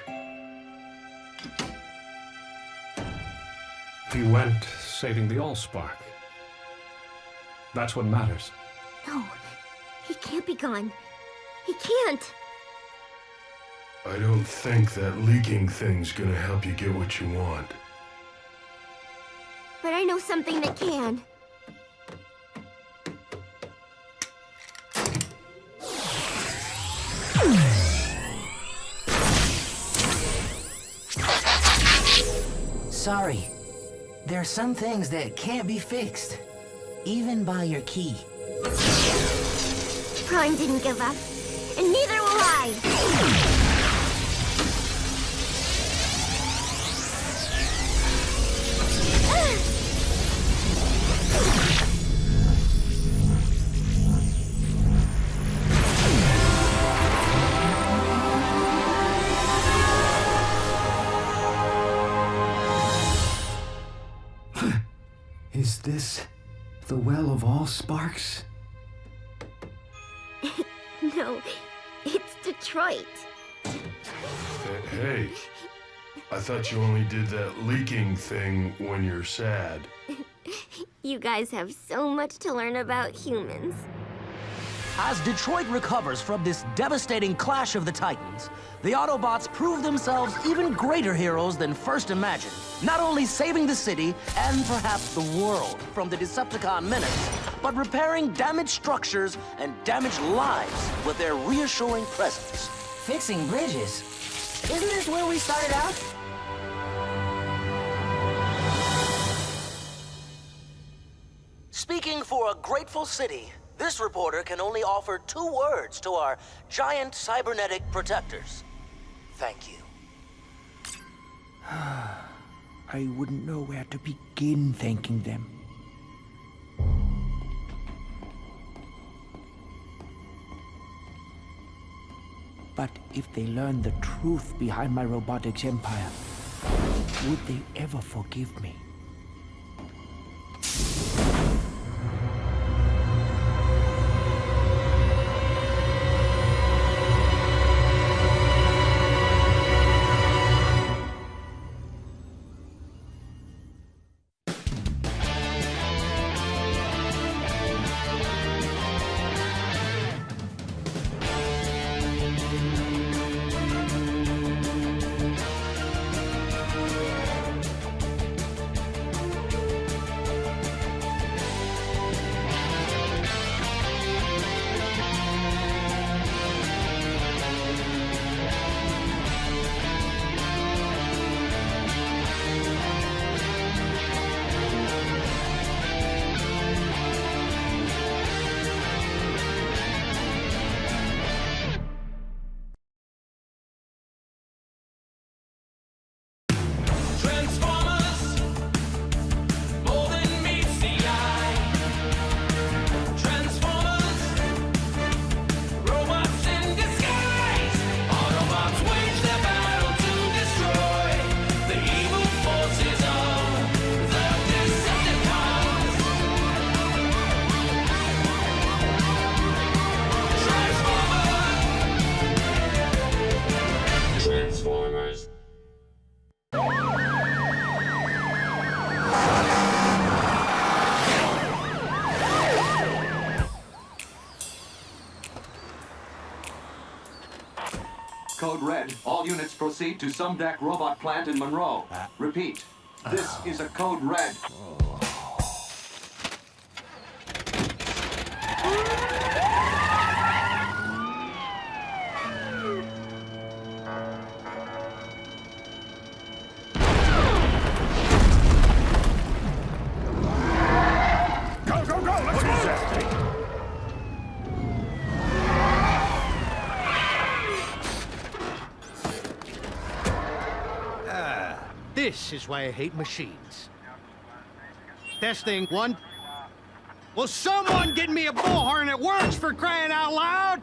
He went saving the Allspark. That's what matters. No, he can't be gone. He can't. I don't think that leaking thing's gonna help you get what you want. But I know something that can. Sorry. There are some things that can't be fixed, even by your key. Prime didn't give up, and neither will I. Is this the well of all sparks? No, it's Detroit. Hey, I thought you only did that leaking thing when you're sad. You guys have so much to learn about humans. As Detroit recovers from this devastating clash of the Titans, the Autobots prove themselves even greater heroes than first imagined. Not only saving the city, and perhaps the world, from the Decepticon menace, but repairing damaged structures and damaged lives with their reassuring presence. Fixing bridges? Isn't this where we started out? Speaking for a grateful city, this reporter can only offer 2 words to our giant cybernetic protectors. Thank you. I wouldn't know where to begin thanking them. But if they learn the truth behind my robotics empire, Would they ever forgive me? Code Red. All units proceed to Sumdac Robot Plant in Monroe. Repeat. This is a Code Red. This is why I hate machines. Testing, one. Will someone get me a bullhorn that works, for crying out loud?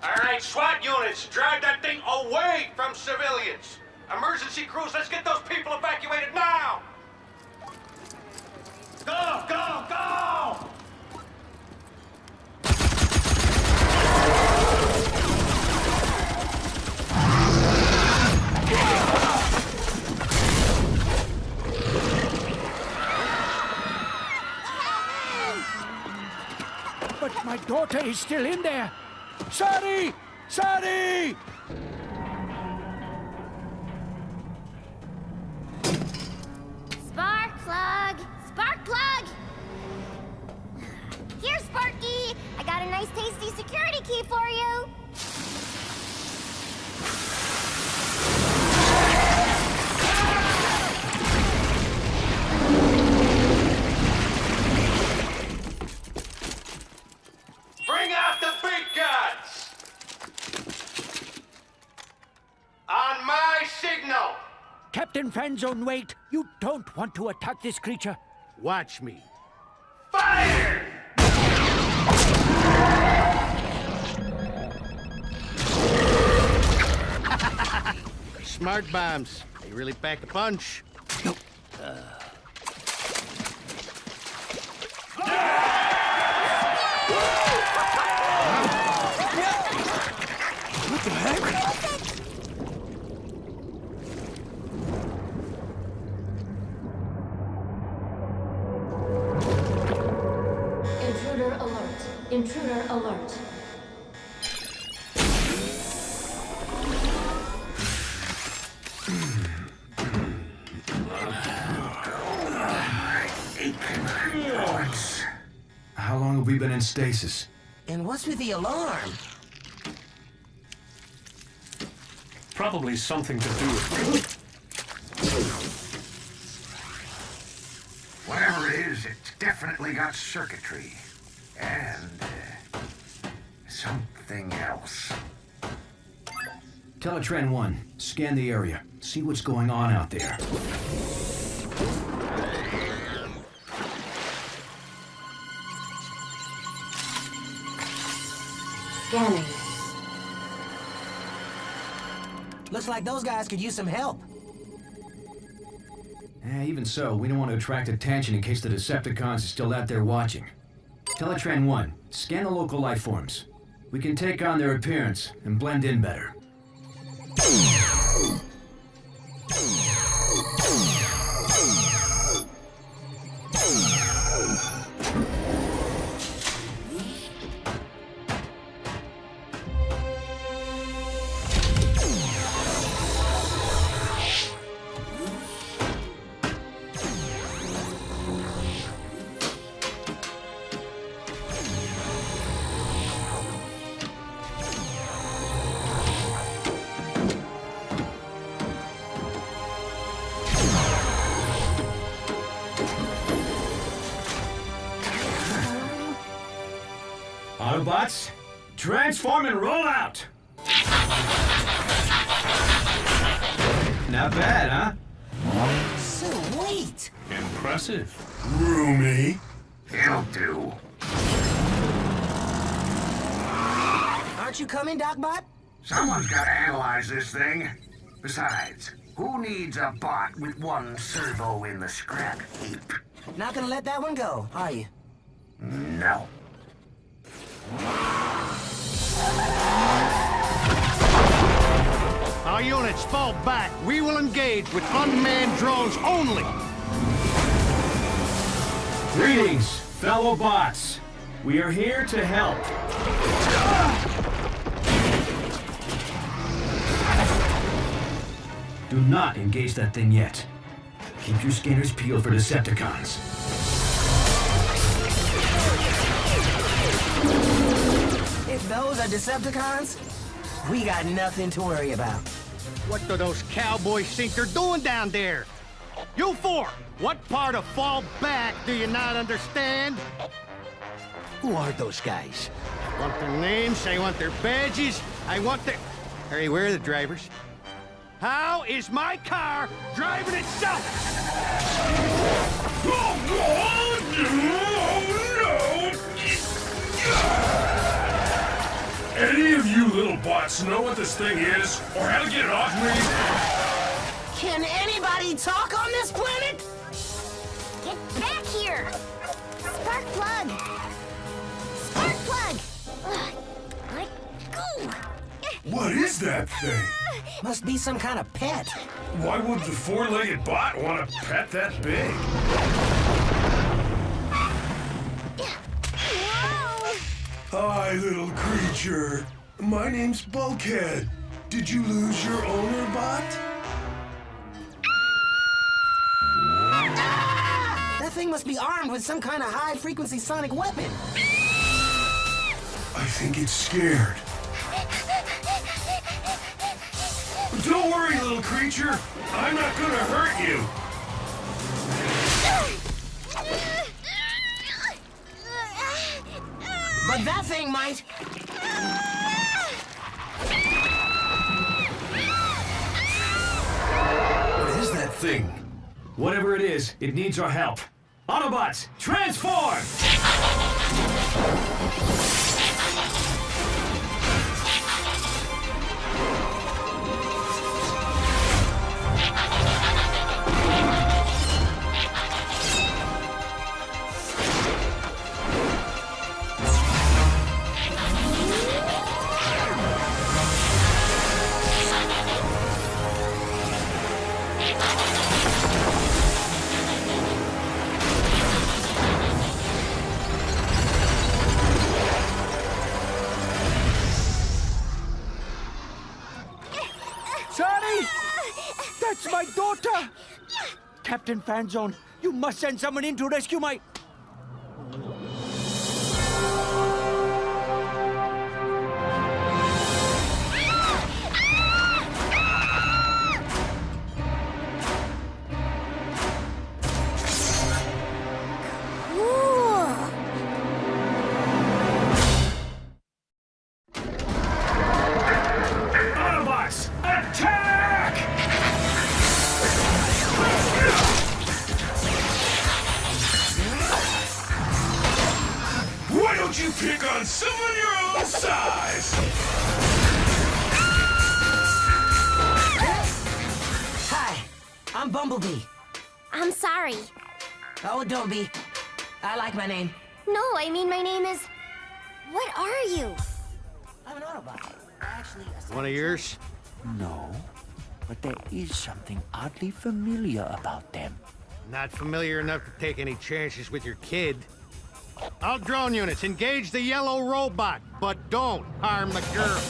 All right, SWAT units, drive that thing away from civilians. Emergency crews, let's get those people evacuated now! Go, go, go! But my daughter is still in there. Sorry! Sorry! Spark plug! Spark plug! Here, Sparky! I got a nice tasty security key for you! Bring out the big guns! On my signal! Captain Fanzone, wait! You don't want to attack this creature. Watch me. Fire! Smart bombs. They really pack a punch. What the heck? Intruder alert. Intruder alert. How long have we been in stasis? And what's with the alarm? Probably something to do with... Whatever it is, it's definitely got circuitry. And, something else. Teletran 1, scan the area. See what's going on out there. Scanning. Looks like those guys could use some help. Even so, we don't want to attract attention in case the Decepticons are still out there watching. Teletran 1, scan the local life forms. We can take on their appearance and blend in better. Autobots, transform and roll out! Not bad, huh? Sweet! Impressive. Roomy. It'll do. Aren't you coming, Docbot? Someone's got to analyze this thing. Besides, who needs a bot with one servo in the scrap heap? Not gonna let that one go, are you? No. Our units fall back. We will engage with unmanned drones only. Greetings, fellow bots. We are here to help. Do not engage that thing yet. Keep your scanners peeled for Decepticons. If those are Decepticons, we got nothing to worry about. What do those cowboys think they're doing down there? You four, what part of fall back do you not understand? Who are those guys? I want their names, I want their badges, I want their... Hey, where are the drivers? How is my car driving itself? Any of you little bots know what this thing is, or how to get it off me? Can anybody talk on this planet? Get back here! Spark plug! Spark plug! Let go! What is that thing? Must be some kind of pet. Why would the four-legged bot want a pet that big? Hi, little creature. My name's Bulkhead. Did you lose your owner, bot? That thing must be armed with some kind of high-frequency sonic weapon. I think it's scared. Don't worry, little creature. I'm not gonna hurt you. But that thing might. What is that thing? Whatever it is, it needs our help. Autobots, transform! That's my daughter! Captain Fanzone, you must send someone in to rescue my... Autobots, attack! Bumblebee. I'm sorry. Oh, don't be. I like my name. No, I mean my name is... What are you? I'm an Autobot. Actually, One of yours? No, but there is something oddly familiar about them. Not familiar enough to take any chances with your kid. All drone units, engage the yellow robot, but don't harm the girl.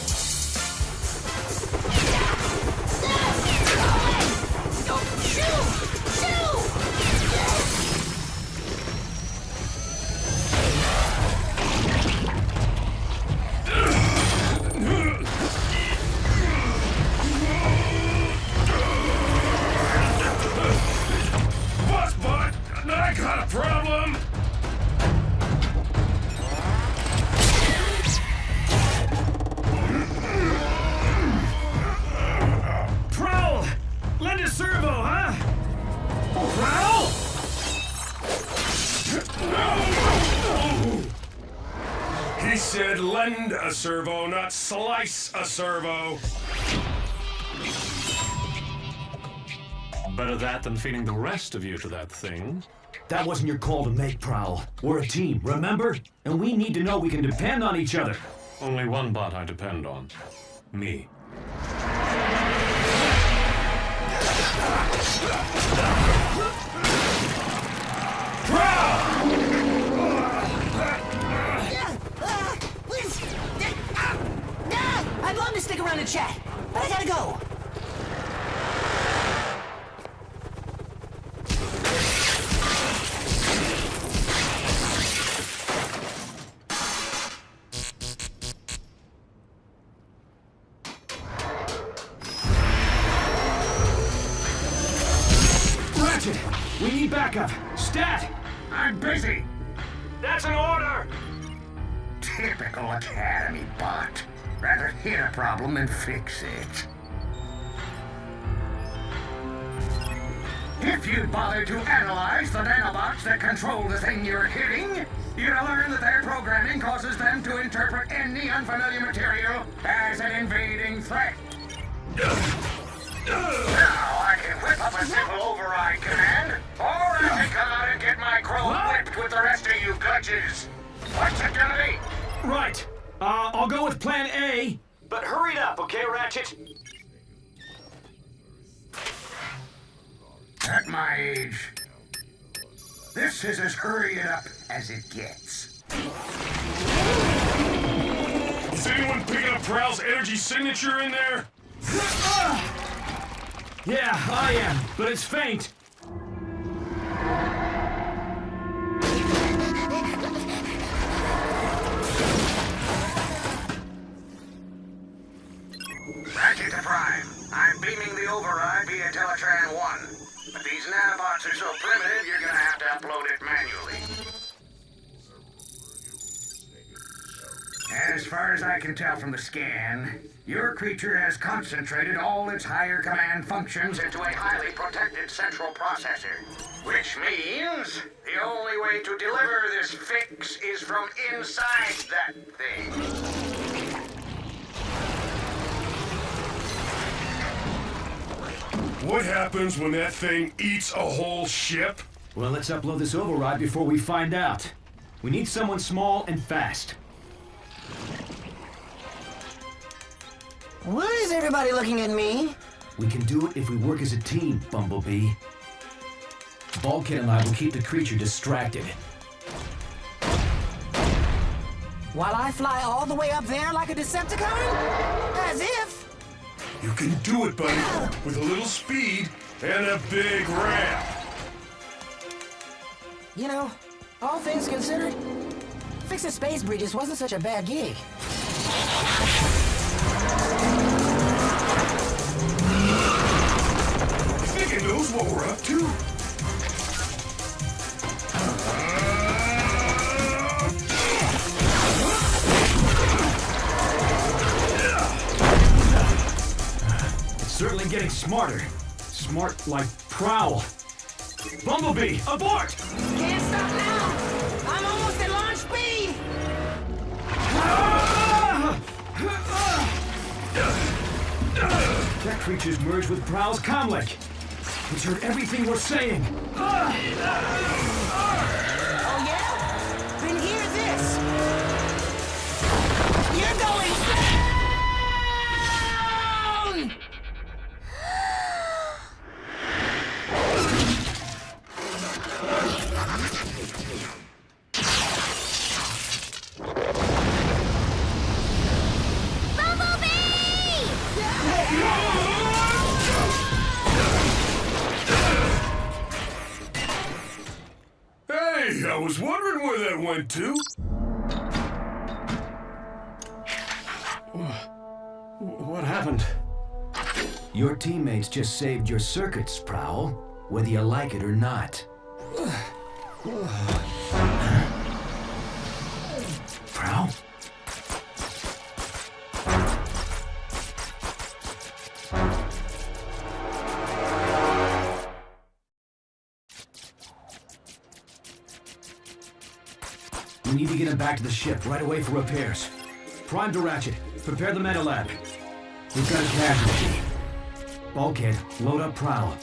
I got a problem! Prowl! Lend a servo, huh? Prowl! He said lend a servo, not slice a servo. Better that than feeding the rest of you to that thing. That wasn't your call to make, Prowl. We're a team, remember? And we need to know we can depend on each other. Only one bot I depend on. Me. I'd love to stick around and chat, but I gotta go. We need backup. Stat! I'm busy. That's an order! Typical Academy bot. Rather hit a problem than fix it. If you'd bother to analyze the nanobots that control the thing you're hitting, you'd learn that their programming causes them to interpret any unfamiliar material as an invading threat. Now I can whip up a simple override command, or I can come out and get my crow whipped with the rest of you glitches. What's it gonna be? Right. I'll go with plan A. But hurry it up, okay, Ratchet? At my age, this is as hurry it up as it gets. Is anyone picking up Prowl's energy signature in there? Yeah, I am, but it's faint. Ratchet to Prime. I'm beaming the override via Teletran 1. But these nanobots are so primitive, you're gonna have to upload it manually. As far as I can tell from the scan, your creature has concentrated all its higher command functions into a highly protected central processor. Which means the only way to deliver this fix is from inside that thing. What happens when that thing eats a whole ship? Well, let's upload this override before we find out. We need someone small and fast. Why is everybody looking at me? We can do it if we work as a team, Bumblebee. Bulkhead and I will keep the creature distracted. While I fly all the way up there like a Decepticon? As if. You can do it, buddy, with a little speed and a big ramp. You know, all things considered, fixing space bridges wasn't such a bad gig. I think it knows what we're up to. Certainly getting smarter. Smart like Prowl. Bumblebee, abort! Can't stop now! I'm almost at launch speed! That creature's merged with Prowl's comlink. It's heard everything we're saying. Oh, yeah? Then hear this. You're going down! Hey, I was wondering where that went to. What happened? Your teammates just saved your circuits, Prowl, whether you like it or not. Prowl? We need to get him back to the ship right away for repairs. Prime to Ratchet. Prepare the meta lab. We've got a casualty. Bulkhead, load up Prowl.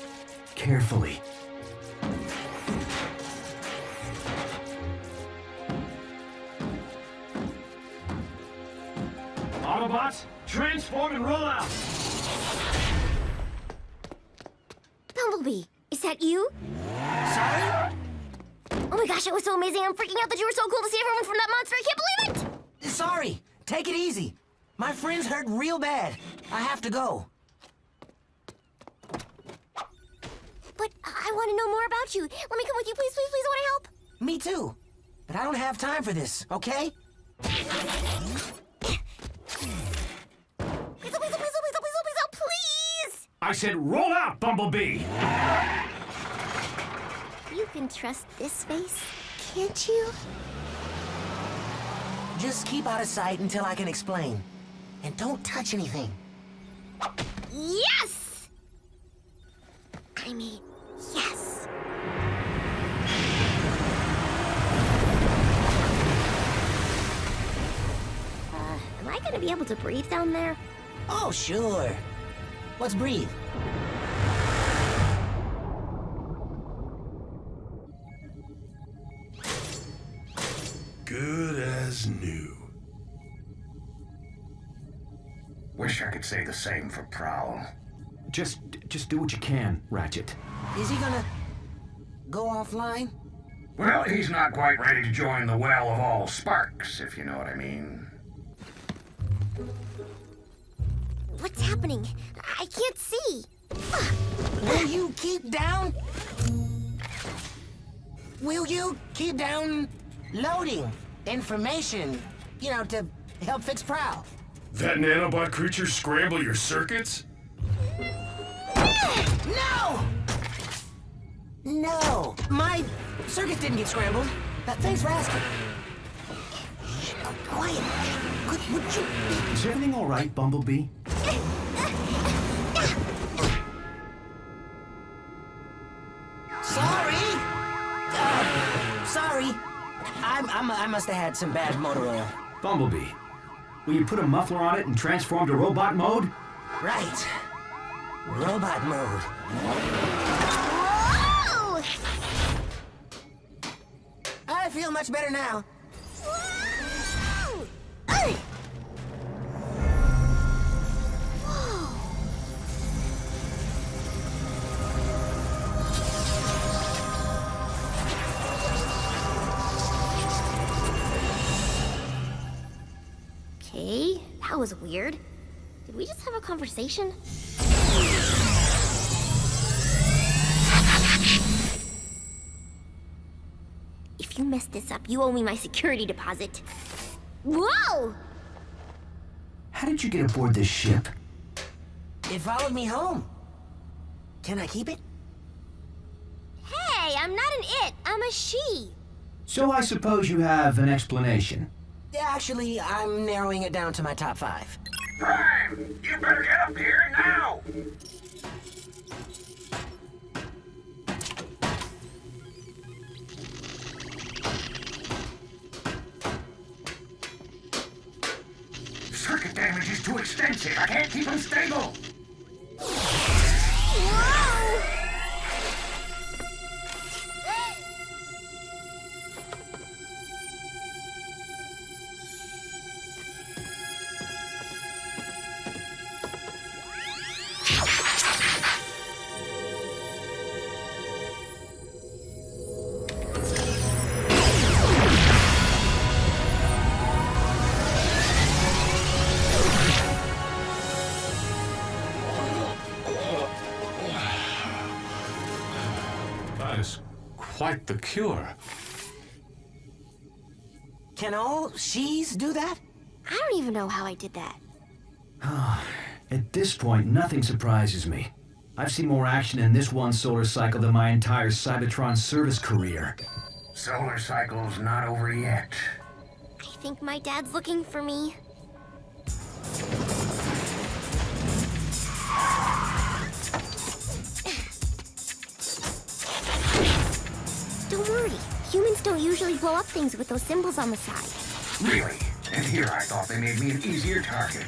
Carefully. Autobots, transform and roll out! Bumblebee, is that you? Sorry? Oh my gosh, it was so amazing. I'm freaking out that you were so cool to see everyone from that monster. I can't believe it! Sorry. Take it easy. My friend's hurt real bad. I have to go. But I want to know more about you. Let me come with you, please, please, please. I want to help. Me too. But I don't have time for this, okay? Please! I said roll out, Bumblebee! You can trust this face, can't you? Just keep out of sight until I can explain. And don't touch anything. Yes! I mean, yes. Am I gonna be able to breathe down there? Oh, sure. Let's breathe. Good as new. Wish I could say the same for Prowl. Just do what you can, Ratchet. Is he gonna go offline? Well, he's not quite ready to join the well of all sparks, if you know what I mean. What's happening? I can't see. Will you keep down? Will you keep down loading information, you know, to help fix Prowl? That nanobot creature scramble your circuits? No! No! My circuits didn't get scrambled. Thanks for asking. Shh, quiet. Would you... Is everything all right, Bumblebee? Sorry! Sorry. I must have had some bad motor oil. Bumblebee, will you put a muffler on it and transform to robot mode? Right. Robot mode. Whoa! I feel much better now. Whoa! Okay, that was weird. Did we just have a conversation? If you mess this up, you owe me my security deposit. Whoa! How did you get aboard this ship? It followed me home. Can I keep it? Hey, I'm not an it, I'm a she. So I suppose you have an explanation. Actually, I'm narrowing it down to my top 5. Prime, you better get up here now! Circuit damage is too extensive. I can't keep them stable. Whoa! quite the cure. Can all she's do that? I don't even know how I did that. At this point, nothing surprises me. I've seen more action in this one solar cycle than my entire Cybertron service career. Solar cycle's not over yet. I think my dad's looking for me. Don't worry. Humans don't usually blow up things with those symbols on the side. Really? And here I thought they made me an easier target.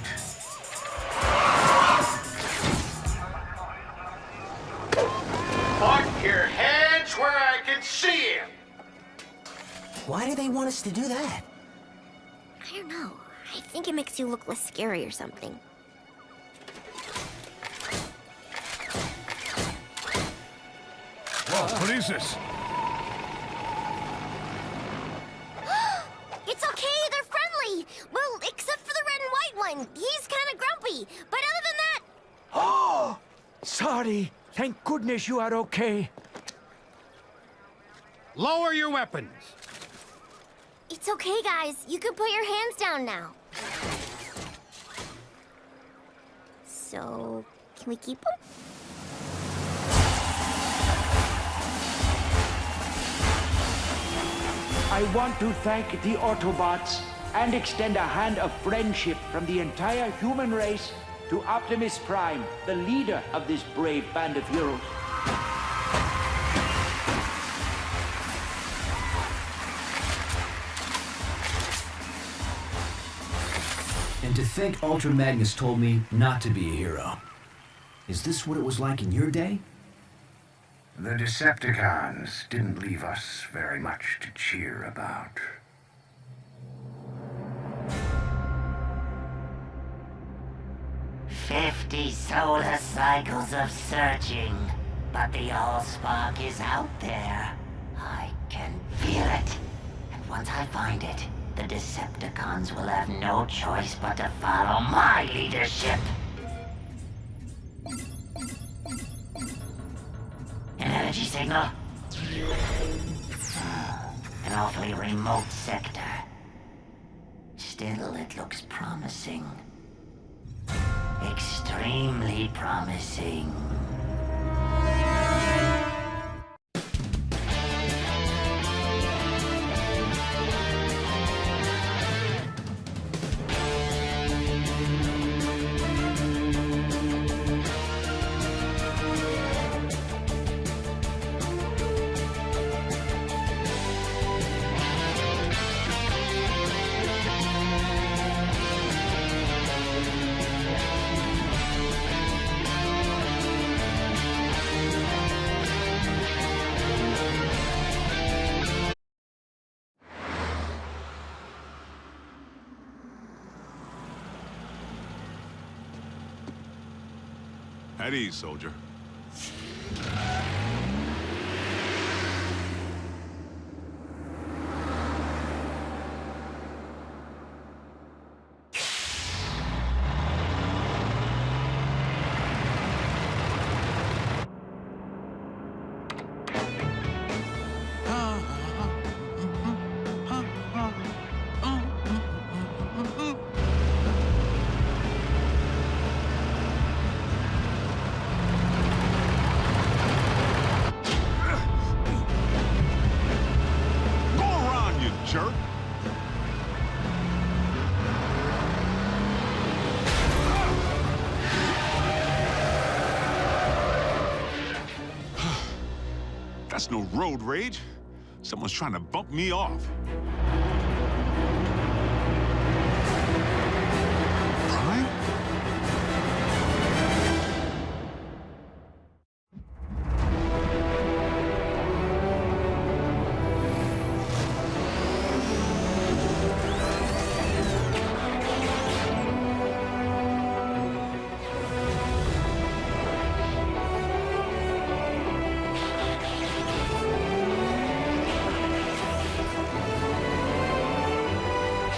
Put your hands where I can see him. Why do they want us to do that? I don't know. I think it makes you look less scary or something. Whoa, what is this? It's okay, they're friendly! Well, except for the red and white one. He's kind of grumpy. But other than that... Oh! Sorry. Thank goodness you are okay. Lower your weapons. It's okay, guys. You can put your hands down now. So, can we keep them? I want to thank the Autobots and extend a hand of friendship from the entire human race to Optimus Prime, the leader of this brave band of heroes. And to think Ultra Magnus told me not to be a hero. Is this what it was like in your day? The Decepticons didn't leave us very much to cheer about. "50 solar cycles of searching, but the Allspark is out there. I can feel it. And once I find it, the Decepticons will have no choice but to follow my leadership." An energy signal? An awfully remote sector. Still, it looks promising. Extremely promising. At ease, soldier. Jerk. That's no road rage. Someone's trying to bump me off.